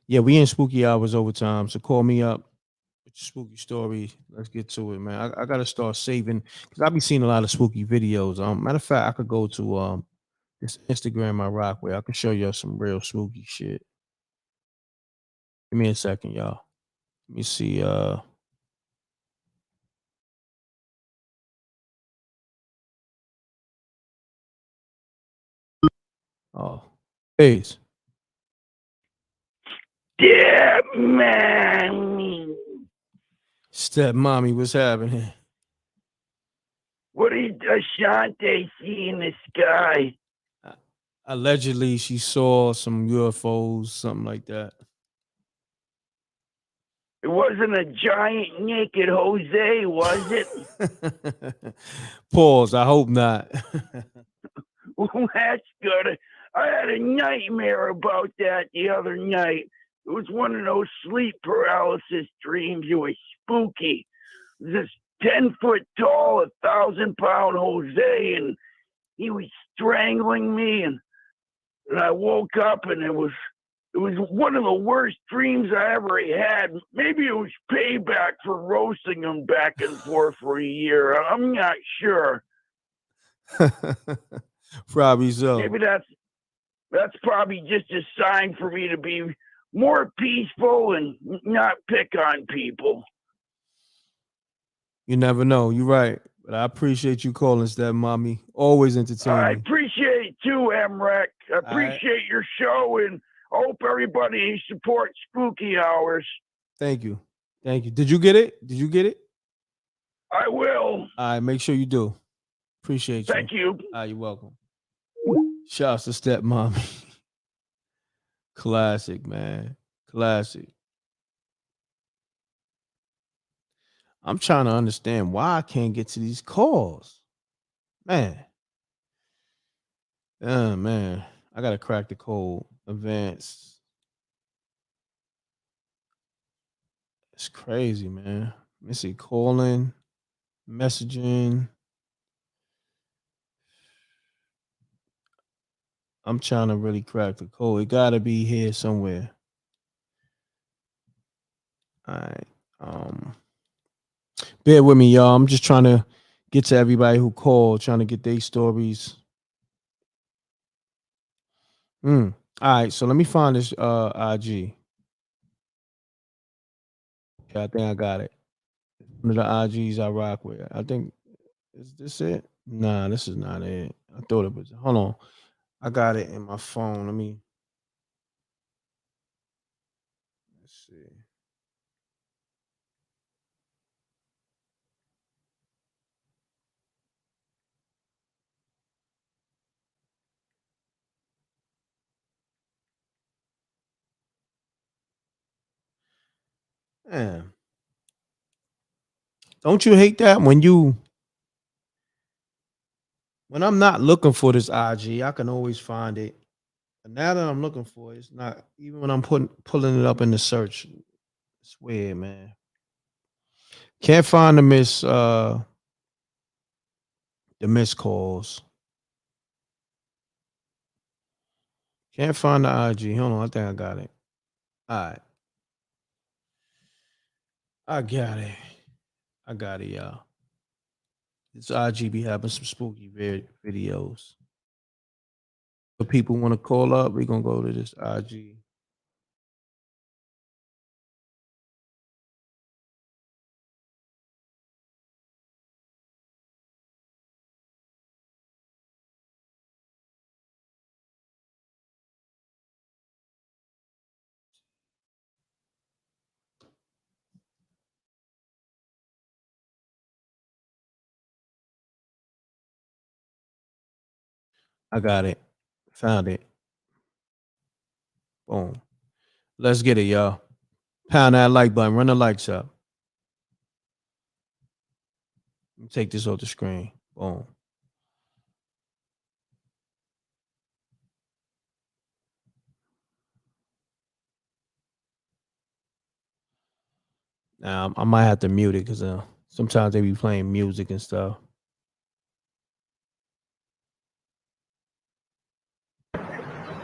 Yeah, we in spooky hours overtime. So call me up with your spooky story. Let's get to it, man. I gotta start saving because I be seeing a lot of spooky videos. Matter of fact, I could go to this Instagram I rock where I can show y'all some real spooky shit. Give me a second, y'all. Let me see. Oh, peace. Yeah, man. Step mommy, what's happening? What did Ashanti see in the sky? Allegedly, she saw some UFOs, something like that. It wasn't a giant naked Jose, was it? Pause. I hope not. Well, that's good. I had a nightmare about that the other night. It was one of those sleep paralysis dreams. It was spooky. This 10-foot tall, 1,000-pound Jose, and he was strangling me, and I woke up, and it was one of the worst dreams I ever had. Maybe it was payback for roasting him back and forth for a year. I'm not sure. Probably so. Maybe that's probably just a sign for me to be more peaceful and not pick on people. You never know. You're right. But I appreciate you calling, Step Mommy. Always entertaining. I appreciate it too, MREC. I appreciate your show, and I hope everybody supports Spooky Hours. Thank you. Thank you. Did you get it? Did you get it? I will. All right, make sure you do. Appreciate you. Thank you. All right, you're welcome. Shouts to Step Mommy. Classic, man. Classic. I'm trying to understand why I can't get to these calls. Man. Man. I gotta crack the code. Advanced. It's crazy, man. Let me see. Calling, messaging. I'm trying to really crack the code. It gotta be here somewhere. All right. Bear with me, y'all. I'm just trying to get to everybody who called, trying to get their stories. All right, so let me find this IG. Yeah, I think I got it. One of the IGs I rock with. I think is this it? Nah, this is not it. I thought it was. Hold on. I got it in my phone. Let's see. Man. Don't you hate that when I'm not looking for this IG, I can always find it. But now that I'm looking for it, it's not even when I'm pulling it up in the search. It's weird, man. Can't find the Miss the missed calls. Can't find the IG. Hold on, I think I got it. All right, I got it. I got it, y'all. This IG be having some spooky videos. If people want to call up, we're gonna go to this IG. I got it. Found it. Boom. Let's get it, y'all. Pound that like button. Run the likes up. Let me take this off the screen. Boom. Now I might have to mute it because sometimes they be playing music and stuff.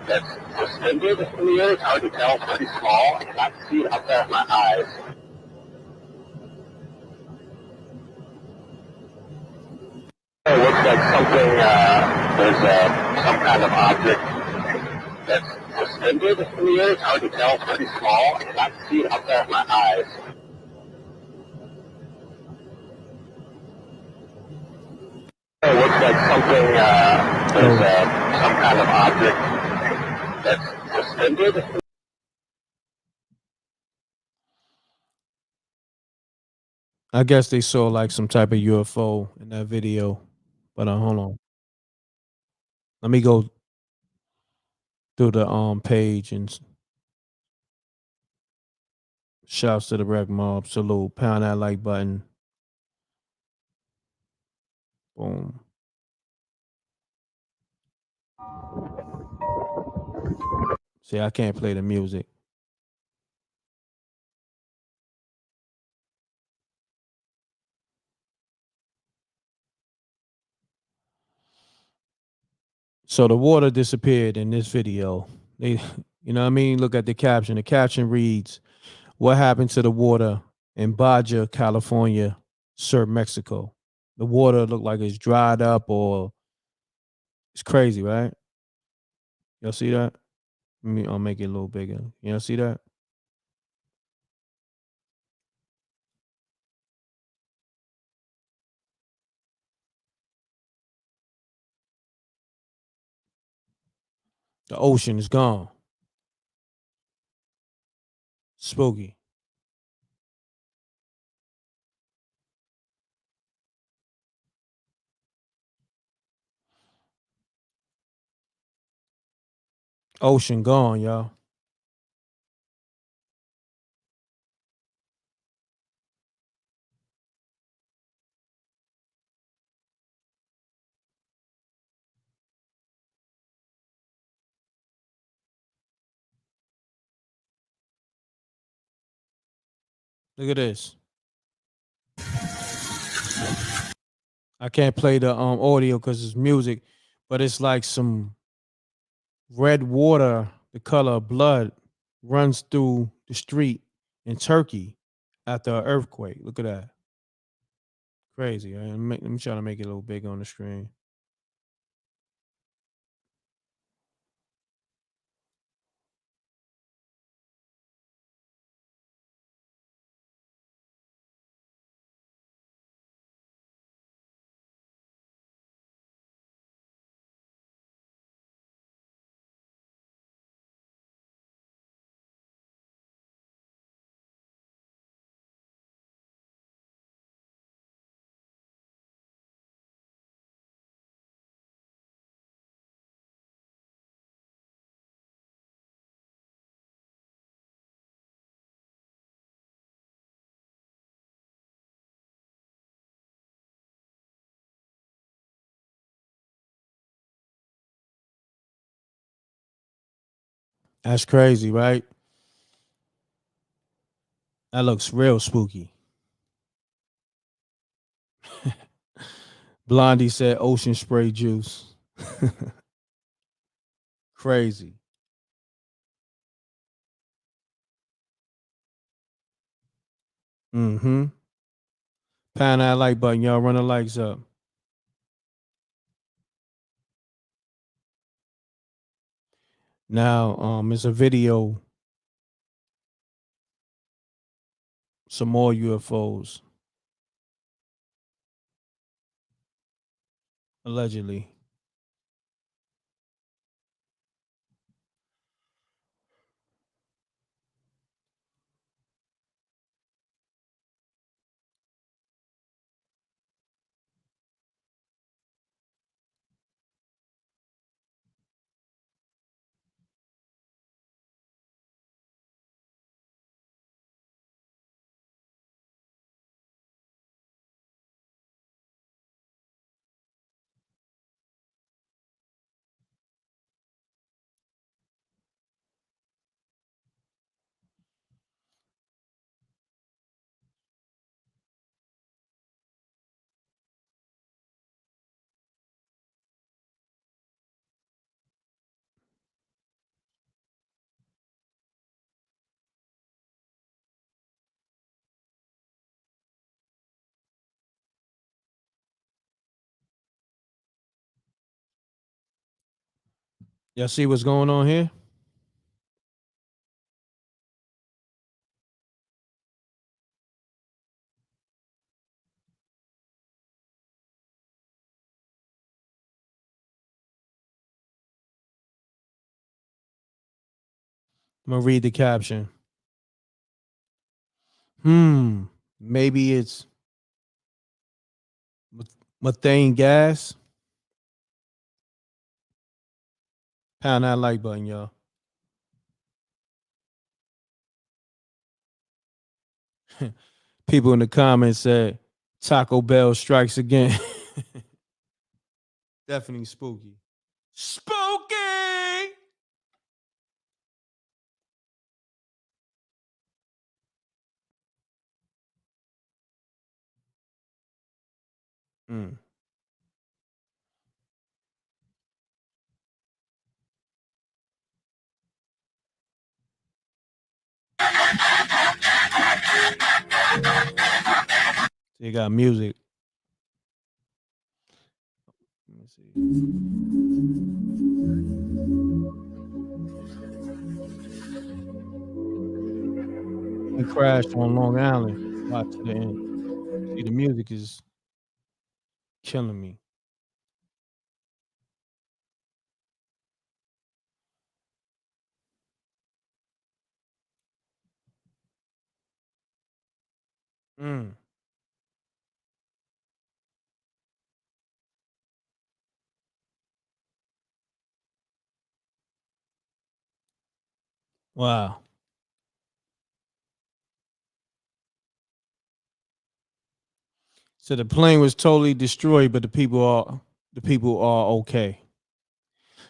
That's suspended in the air. It's hard to tell. Pretty small. I cannot see it outside of my eyes. It looks like something, there's some kind of object that's suspended in the air. It's hard to tell. Pretty small. I cannot see it outside of my eyes. It looks like something, there's some kind of object that's suspended. I guess they saw like some type of UFO in that video. But hold on. Let me go through the page and shouts to the rec mob. Salute. Pound that like button. Boom. See, I can't play the music. So the water disappeared in this video. They, you know what I mean? Look at the caption. The caption reads, "What happened to the water in Baja, California, Sur Mexico?" The water looked like it's dried up or it's crazy, right? Y'all see that? I'll make it a little bigger. Y'all see that? The ocean is gone. Spooky. Ocean gone, y'all. Look at this. I can't play the audio because it's music, but it's like some red water, the color of blood, runs through the street in Turkey after an earthquake. Look at that. Crazy. Right? Let me try to make it a little bigger on the screen. That's crazy, right? That looks real spooky. Blondie said ocean spray juice. Crazy. Mm-hmm. Pound that like button, y'all. Run the likes up. Now, it's a video. Some more UFOs. Allegedly. Y'all see what's going on here? I'm gonna read the caption. Maybe it's methane gas. Pound that like button, y'all. People in the comments said Taco Bell strikes again. Definitely spooky. Spooky. Mm. They got music. Let me see. We crashed on Long Island. Watch the end. See, the music is killing me. Mm. Wow. So the plane was totally destroyed, but the people are okay.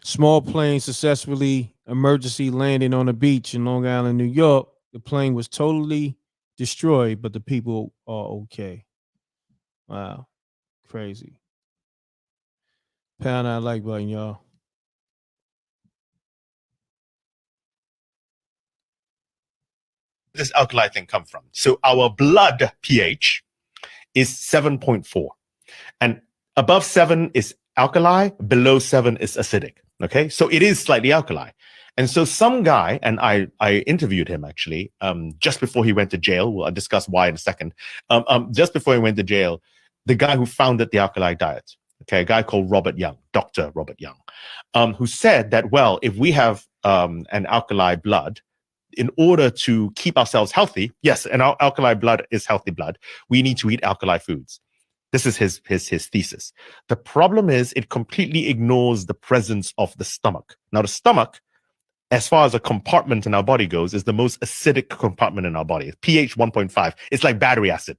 Small plane successfully emergency landing on a beach in Long Island, New York. The plane was totally destroyed, but the people are okay. Wow. Crazy. Pound that like button, y'all. This alkali thing come from? So our blood pH is 7.4, and above 7 is alkali, below 7 is acidic. Okay, so it is slightly alkali. And so some guy, and I interviewed him actually just before he went to jail. Well, I'll discuss why in a second. Just before he went to jail, the guy who founded the alkali diet, okay, a guy called Robert Young, Dr. Robert Young, who said that, well, if we have an alkali blood, in order to keep ourselves healthy, yes, and our alkali blood is healthy blood, we need to eat alkali foods. This is his thesis. The problem is it completely ignores the presence of the stomach. Now, the stomach, as far as a compartment in our body goes, is the most acidic compartment in our body. pH 1.5. It's like battery acid.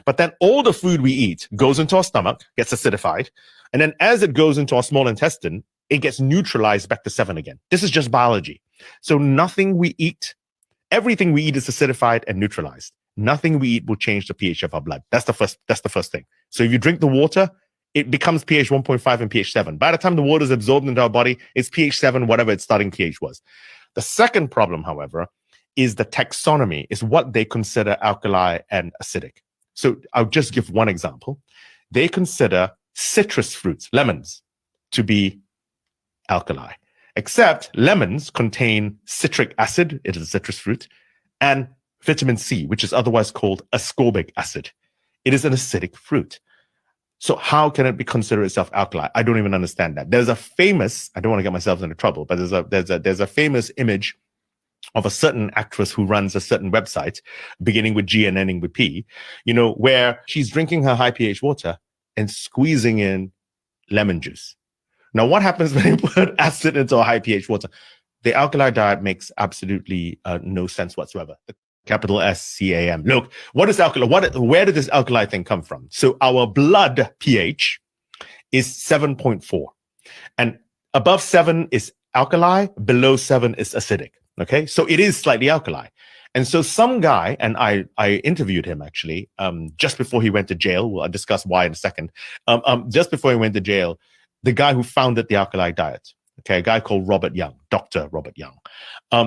But then all the food we eat goes into our stomach, gets acidified, and then as it goes into our small intestine, it gets neutralized back to 7 again. This is just biology. So nothing we eat, everything we eat is acidified and neutralized. Nothing we eat will change the pH of our blood. That's the first thing. So if you drink the water, it becomes pH 1.5 and pH 7. By the time the water is absorbed into our body, it's pH 7, whatever its starting pH was. The second problem, however, is the taxonomy, is what they consider alkali and acidic. So I'll just give one example. They consider citrus fruits, lemons, to be alkali, except lemons contain citric acid, it is a citrus fruit, and vitamin C, which is otherwise called ascorbic acid. It is an acidic fruit. So how can it be considered itself alkali? I don't even understand that. There's a famous, I don't want to get myself into trouble, but there's a famous image of a certain actress who runs a certain website, beginning with G and ending with P, where she's drinking her high pH water and squeezing in lemon juice. Now, what happens when you put acid into a high pH water? The alkali diet makes absolutely no sense whatsoever. The capital SCAM. Look, what is alkali? Where did this alkali thing come from? So our blood pH is 7.4, and above 7 is alkali, below 7 is acidic. Okay, so it is slightly alkali. And so some guy, and I interviewed him actually just before he went to jail. Well, I'll discuss why in a second. Just before he went to jail, the guy who founded the alkali diet, okay, a guy called Robert Young, Dr. Robert Young,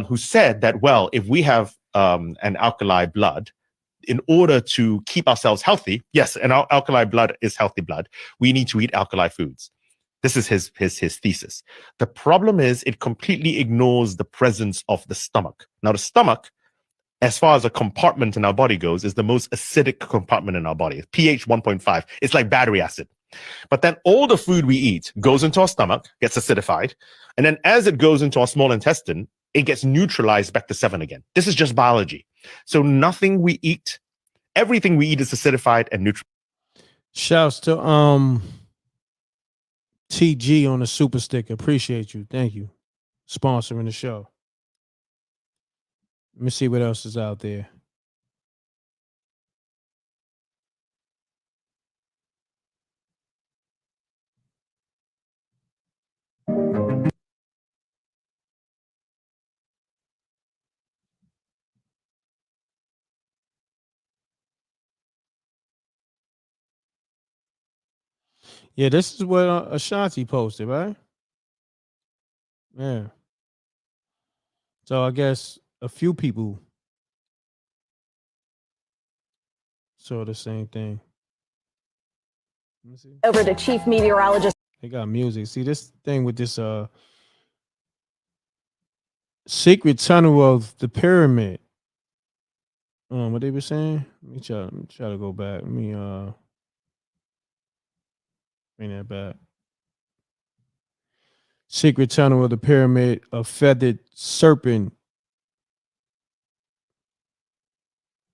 who said that, well, if we have an alkali blood, in order to keep ourselves healthy, yes, and our alkali blood is healthy blood, we need to eat alkali foods. This is his thesis. The problem is it completely ignores the presence of the stomach. Now, the stomach, as far as a compartment in our body goes, is the most acidic compartment in our body. It's pH 1.5. It's like battery acid. But then all the food we eat goes into our stomach, gets acidified, and then as it goes into our small intestine, it gets neutralized back to 7 again. This is just biology. So nothing we eat, everything we eat is acidified and neutral. Shouts to TG on the super sticker. Appreciate you. Thank you. Sponsoring the show. Let me see what else is out there. Yeah, this is what Ashanti posted, right? Yeah. So I guess a few people saw the same thing. Let me see. Over to Chief Meteorologist. They got music. See this thing with this secret tunnel of the pyramid. What they were saying? Let me try to go back. Let me bring that back. Secret tunnel of the pyramid, a feathered serpent.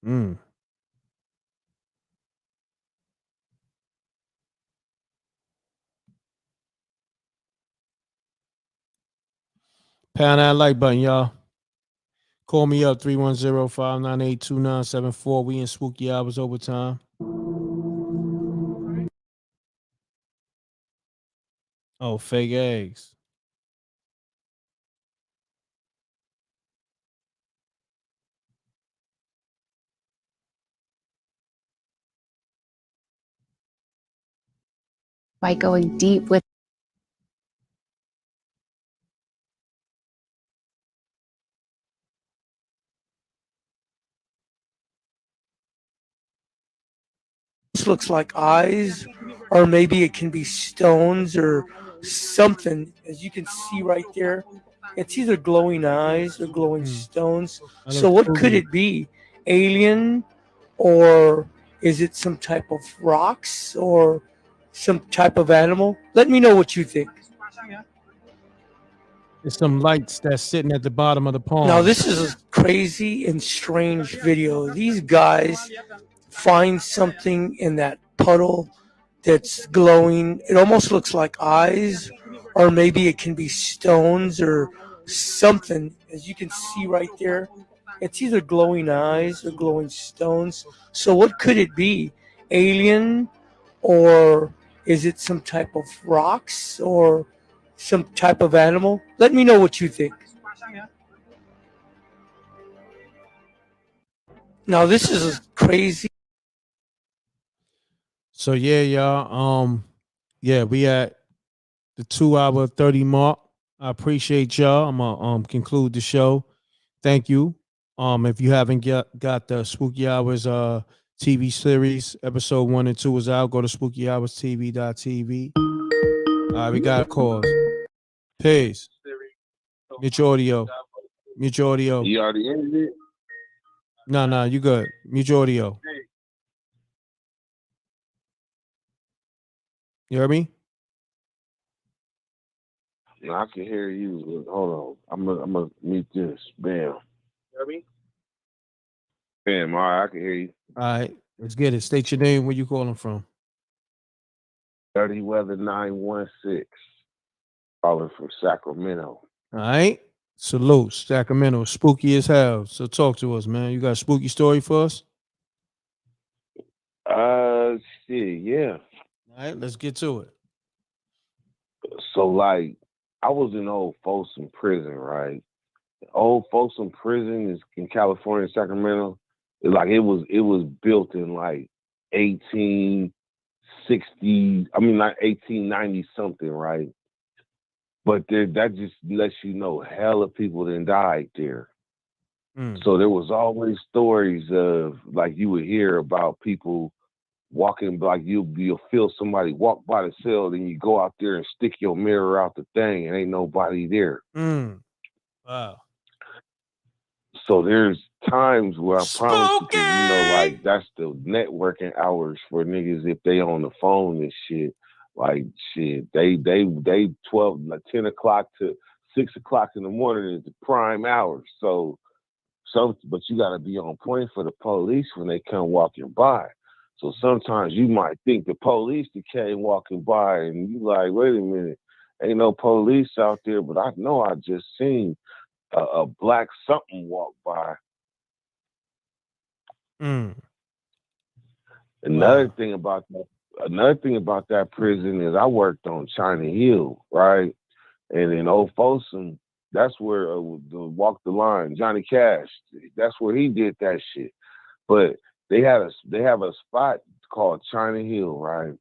Pound that like button, y'all. Call me up 310-598-2974. We in spooky hours overtime. Oh, fake eggs. By going deep with This looks like eyes, or maybe it can be stones or something. As you can see right there, it's either glowing eyes or glowing stones. That So looks what could spooky. it be? Alien, or is it some type of rocks or some type of animal? Let me know what you think. There's some lights that's sitting at the bottom of the pond. Now this is a crazy and strange video. These guys find something in that puddle that's glowing. It almost looks like eyes, or maybe it can be stones or something. As you can see right there, it's either glowing eyes or glowing stones. So what could it be? Alien, or is it some type of rocks or some type of animal? Let me know what you think. Now this is crazy. So yeah, y'all. Yeah, we at the 2 hour 30 mark. I appreciate y'all. I'm gonna conclude the show. Thank you. If you haven't got the Spooky Hours TV series, episode 1 and 2 is out. Go to SpookyHoursTV.tv. All right, we got calls. Peace. Mute your audio. Mute your audio. You already ended it? No, you good. Mute your audio. You heard me? No, I can hear you. Hold on. I'm gonna mute this. Bam. Hear me? Bam. All right, I can hear you. All right, let's get it. State your name. Where you calling from? Dirty Weather 916. Calling from Sacramento. All right. Salute. Sacramento. Spooky as hell. So talk to us, man. You got a spooky story for us? Shit, yeah. All right, let's get to it. So, like, I was in Old Folsom Prison, right? Old Folsom Prison is in California, Sacramento. It was built in like 1860. I mean, like 1890 something, right? But that just lets you know hella people done died there. So there was always stories of, like, you would hear about people walking, like you'll feel somebody walk by the cell, then you go out there and stick your mirror out the thing and ain't nobody there. Wow. So there's times where I promise you, 'cause, you know, like, that's the networking hours for niggas if they on the phone and shit. Like, shit, they 12, like 10 o'clock to 6 o'clock in the morning is the prime hours. So, but you got to be on point for the police when they come walking by. So sometimes you might think the police that came walking by, and you like, wait a minute, ain't no police out there, but I know I just seen a black something walk by. Another thing about that prison is I worked on China Hill, right? And in Old Folsom, that's where the Walk the Line, Johnny Cash, that's where he did that shit. But they have a spot called China Hill, right?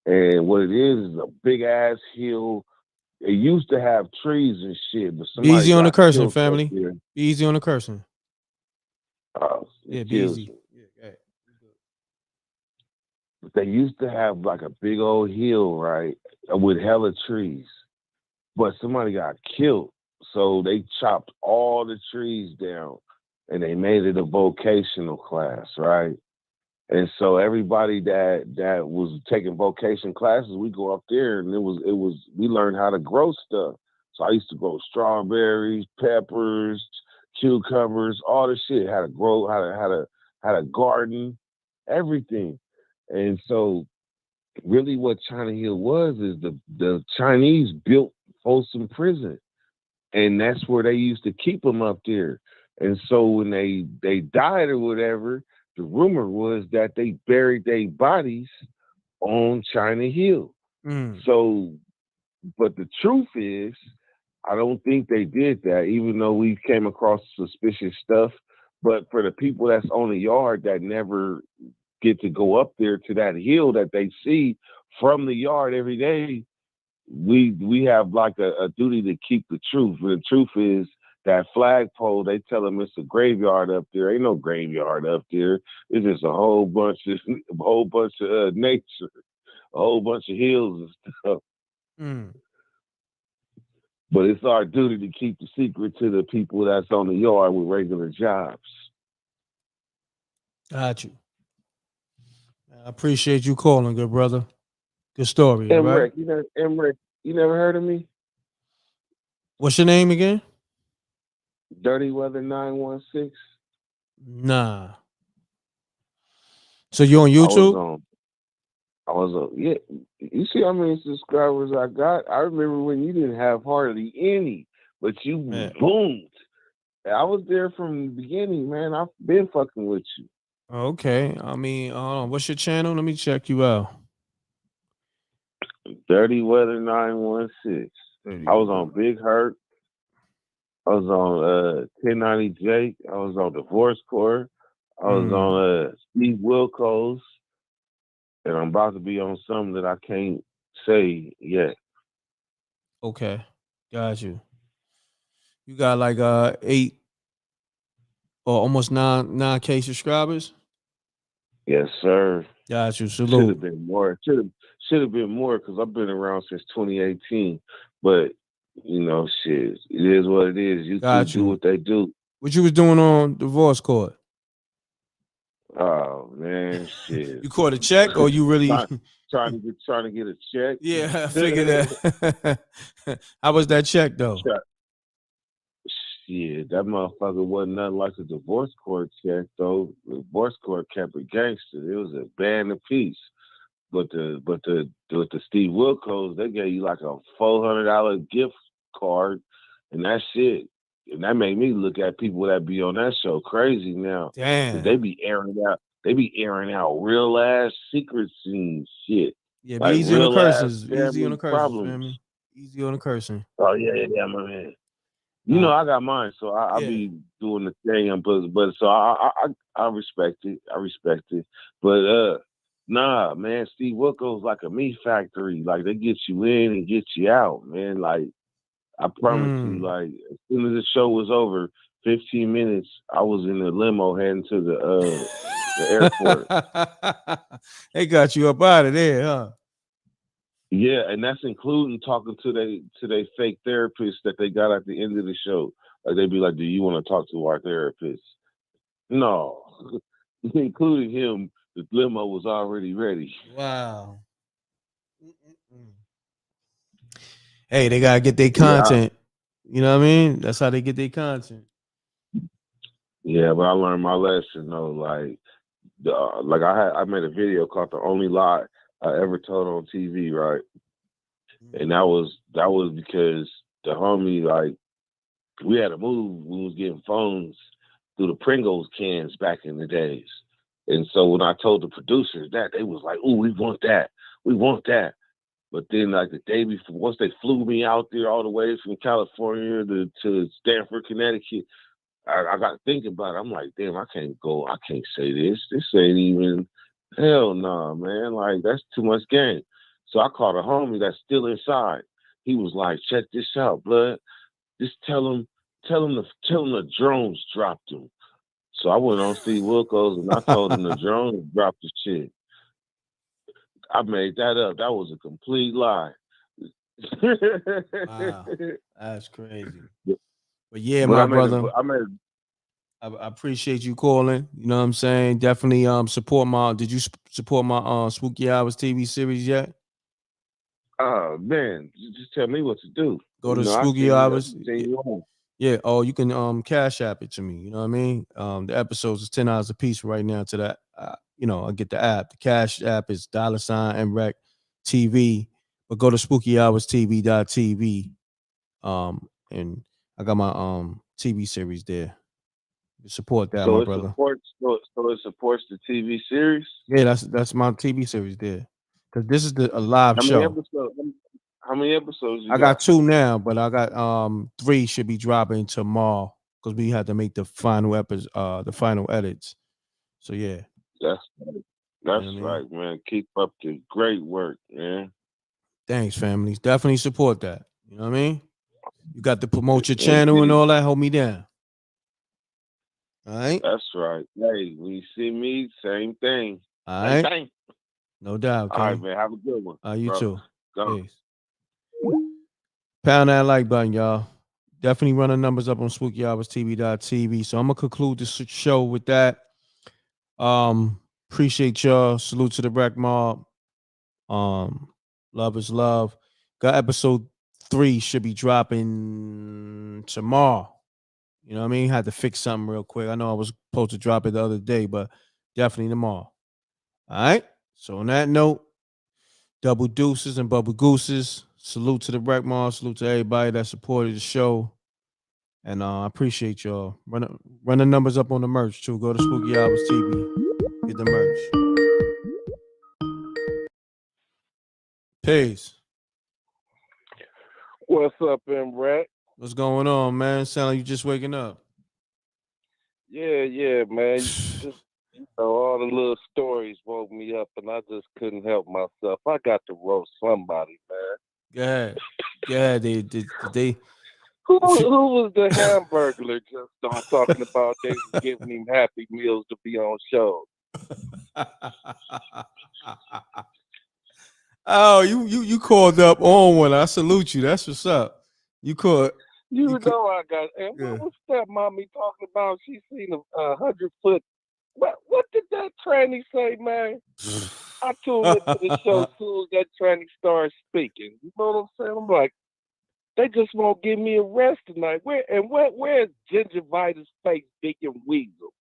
And what it is a big ass hill. It used to have trees and shit, but Be somebody easy on the got cursing, killed up family. there. Be easy on the cursing. Yeah, be kills easy. me. But they used to have like a big old hill, right, with hella trees. But somebody got killed, so they chopped all the trees down, and they made it a vocational class, right? And so everybody that was taking vocation classes, we go up there, and it was we learned how to grow stuff. So I used to grow strawberries, peppers, cucumbers, all the shit. How to grow, how to garden, everything. And so really what China Hill was is the Chinese built Folsom Prison. And that's where they used to keep them up there. And so when they died or whatever, the rumor was that they buried their bodies on China Hill. So, but the truth is, I don't think they did that, even though we came across suspicious stuff. But for the people that's on the yard that never get to go up there to that hill that they see from the yard every day, we have like a duty to keep the truth. But the truth is that flagpole, they tell them it's a graveyard up there. Ain't no graveyard up there. It's just a whole bunch of nature, a whole bunch of hills and stuff. But it's our duty to keep the secret to the people that's on the yard with regular jobs. Got you. I appreciate you calling, good brother. Good story, all right? Mrek, you never heard of me? What's your name again? Dirty Weather 916. Nah. So you on YouTube? I was on, yeah. You see how many subscribers I got? I remember when you didn't have hardly any, but you boomed. I was there from the beginning, man. I've been fucking with you. Okay. I mean, what's your channel? Let me check you out. Dirty Weather 916. I was on Big Hurt. I was on 1090 Jake. I was on Divorce Court. I was on Steve Wilkos. And I'm about to be on something that I can't say yet. Okay, got you. You got like 8 or almost 9K subscribers. Yes, sir. Got you. Should Salute. have been more. Should have been more because I've been around since 2018. But shit, it is what it is. YouTube Got do you. what they do. What you was doing on divorce court? Oh man, shit. You caught a check or you really? trying to get a check. Yeah, I figured that. How was that check though? Shit, that motherfucker wasn't nothing like a divorce court check though. The divorce court kept it gangster. It was a band apiece. But the Steve Wilkos, they gave you like a $400 gift card, and that's it. And that made me look at people that be on that show crazy now. Damn. They be airing out real ass secrets and shit. Yeah, be Like easy on the real ass curses. Easy on family the curses, problems. family. Easy on the cursing. Oh yeah, my man. I got mine, so I be doing the thing. But so I respect it. I respect it. But nah, man, Steve Wilkos like a meat factory. Like they get you in and get you out, man. Like I promise you, like as soon as the show was over, 15 minutes, I was in the limo heading to the airport. They got you up out of there, huh? Yeah, and that's including talking to they fake therapist that they got at the end of the show. Like they'd be like, "Do you want to talk to our therapist?" No, including him. The limo was already ready. Wow. Hey, they gotta get their content. You know what I mean? That's how they get their content. Yeah, but I learned my lesson though. Like I made a video called "The Only Lie I Ever Told on TV," right? And that was because the homie, like, we had to move. We was getting phones through the Pringles cans back in the days. And so when I told the producers that, they was like, "Ooh, we want that. We want that." But then, like the day before, once they flew me out there all the way from California to Stamford, Connecticut, I got to thinking about it. I'm like, damn, I can't go. I can't say this. This ain't even, hell no, man. Like, that's too much game. So I called a homie that's still inside. He was like, check this out, blood. Just tell him the drones dropped him. So I went on Steve Wilkos and I told him the drones dropped the shit. I made that up. That was a complete lie. Wow, that's crazy. But yeah, my brother, I appreciate you calling. You know what I'm saying? Definitely support my. Did you support my Spooky Hours TV series yet? Oh man, just tell me what to do. Go to Spooky Hours. You Yeah. Oh, you can Cash App it to me. You know what I mean? The episodes is $10 a piece right now. To that, I get the app. The Cash App is $mrecktv. But go to SpookyHoursTV.tv. And I got my TV series there. Support that, my brother. So it supports the TV series. Yeah, that's my TV series there. Because this is a live show. How many episodes you I got 2 now, but I got 3 should be dropping tomorrow because we had to make the final the final edits. So yeah. That's right, man. Keep up the great work, man. Thanks, families. Definitely support that. You know what I mean? You got to promote your channel and all that. Hold me down. All right. That's right. Hey, when you see me, same thing. All Same right. thing. No doubt. Okay? All right, man. Have a good one. You bro. too. Go. Peace. Pound that like button, y'all. Definitely run the numbers up on SpookyHoursTV.tv. So I'm gonna conclude this show with that. Appreciate y'all. Salute to the Wreck Mob. Love is love. Got episode 3 should be dropping tomorrow. You know what I mean? Had to fix something real quick. I know I was supposed to drop it the other day, but definitely tomorrow. All right. So on that note, double deuces and bubble gooses. Salute to the Wreck Mob. Salute to everybody that supported the show. And I appreciate y'all. Run the numbers up on the merch too. Go to Spooky Hours TV. Get the merch. Peace. What's up, Brett? What's going on, man? Sound like you just waking up. Yeah, man. So all the little stories woke me up, and I just couldn't help myself. I got to roast somebody, man. Yeah, they Who was the Hamburglar just start talking about they was giving him Happy Meals to be on show? Oh, you called up on one. I salute you. That's what's up. You called. You know I got. And what was stepmommy talking about? She seen a 100-foot. What did that tranny say, man? I tuned into the show as soon as that tranny started speaking. You know what I'm saying? I'm like, they just won't give me a rest tonight. Where's Gingivitis Face Deacon Weasel?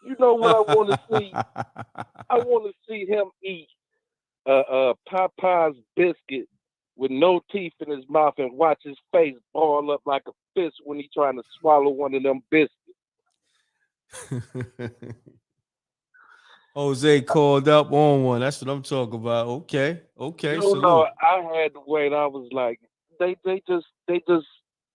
You know what I want to see? I want to see him eat Popeye's biscuit with no teeth in his mouth and watch his face ball up like a fist when he's trying to swallow one of them biscuits. Jose called up on one. That's what I'm talking about. Okay. No, I had to wait. I was like, they just,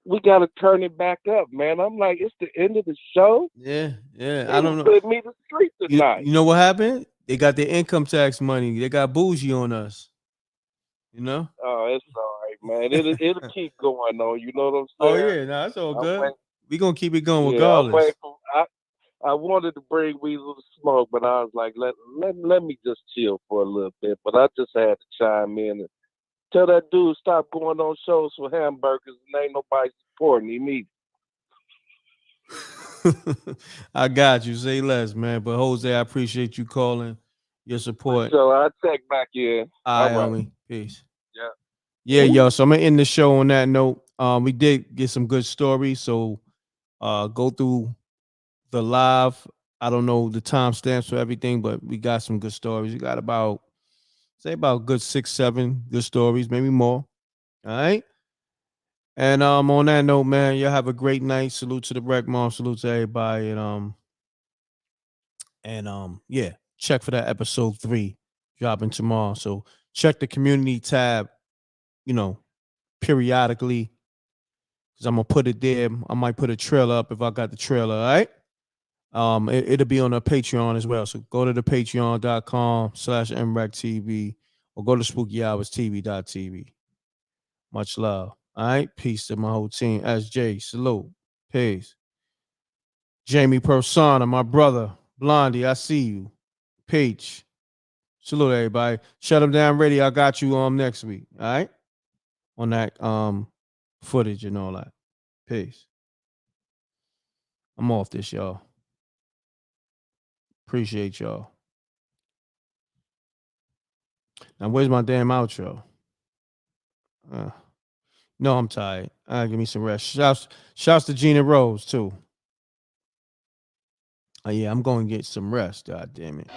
we got to turn it back up, man. I'm like, it's the end of the show. Yeah. They I don't know. put me to sleep tonight. You know what happened? They got their income tax money. They got bougie on us. You know? Oh, it's all right, man. It'll keep going on. You know what I'm Oh saying? yeah, no, that's all good. We gonna keep it going Yeah, regardless. I wanted to bring Weasel to smoke, but I was like, let me just chill for a little bit. But I just had to chime in and tell that dude stop going on shows for hamburgers and ain't nobody supporting him either. I got you. Say less, man. But Jose, I appreciate you calling, your support. So I'll check back in. All right, right. homie. Peace. Yeah. Yeah, yo. So I'm gonna end the show on that note. We did get some good stories. So go through the live. I don't know the timestamps for everything, but we got some good stories. We got about good 6-7 good stories, maybe more. All right. And on that note, man, y'all have a great night. Salute to the Wreck Mom. Salute to everybody. And yeah, check for that episode 3 dropping tomorrow. So check the community tab, periodically. Because I'm gonna put it there. I might put a trailer up if I got the trailer, all right? It'll be on the Patreon as well. So go to the patreon.com/mrecktv or go to spookyhourstv.tv. Much love. All right. Peace to my whole team. SJ, salute. Peace. Jamie Persona, my brother. Blondie, I see you. Peach. Salute everybody. Shut them down ready. I got you next week. All right. On that footage and all that. Peace. I'm off this, y'all. Appreciate y'all. Now, where's my damn outro? No, I'm tired. Give me some rest. Shouts to Gina Rose, too. Oh, yeah, I'm going to get some rest. God damn it.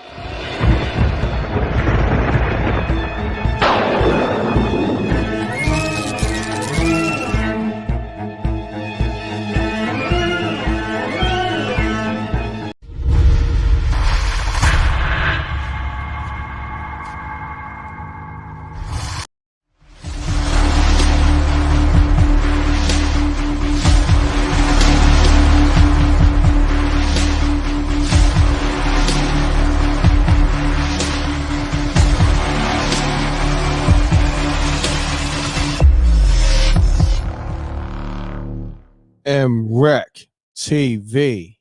mrecktv.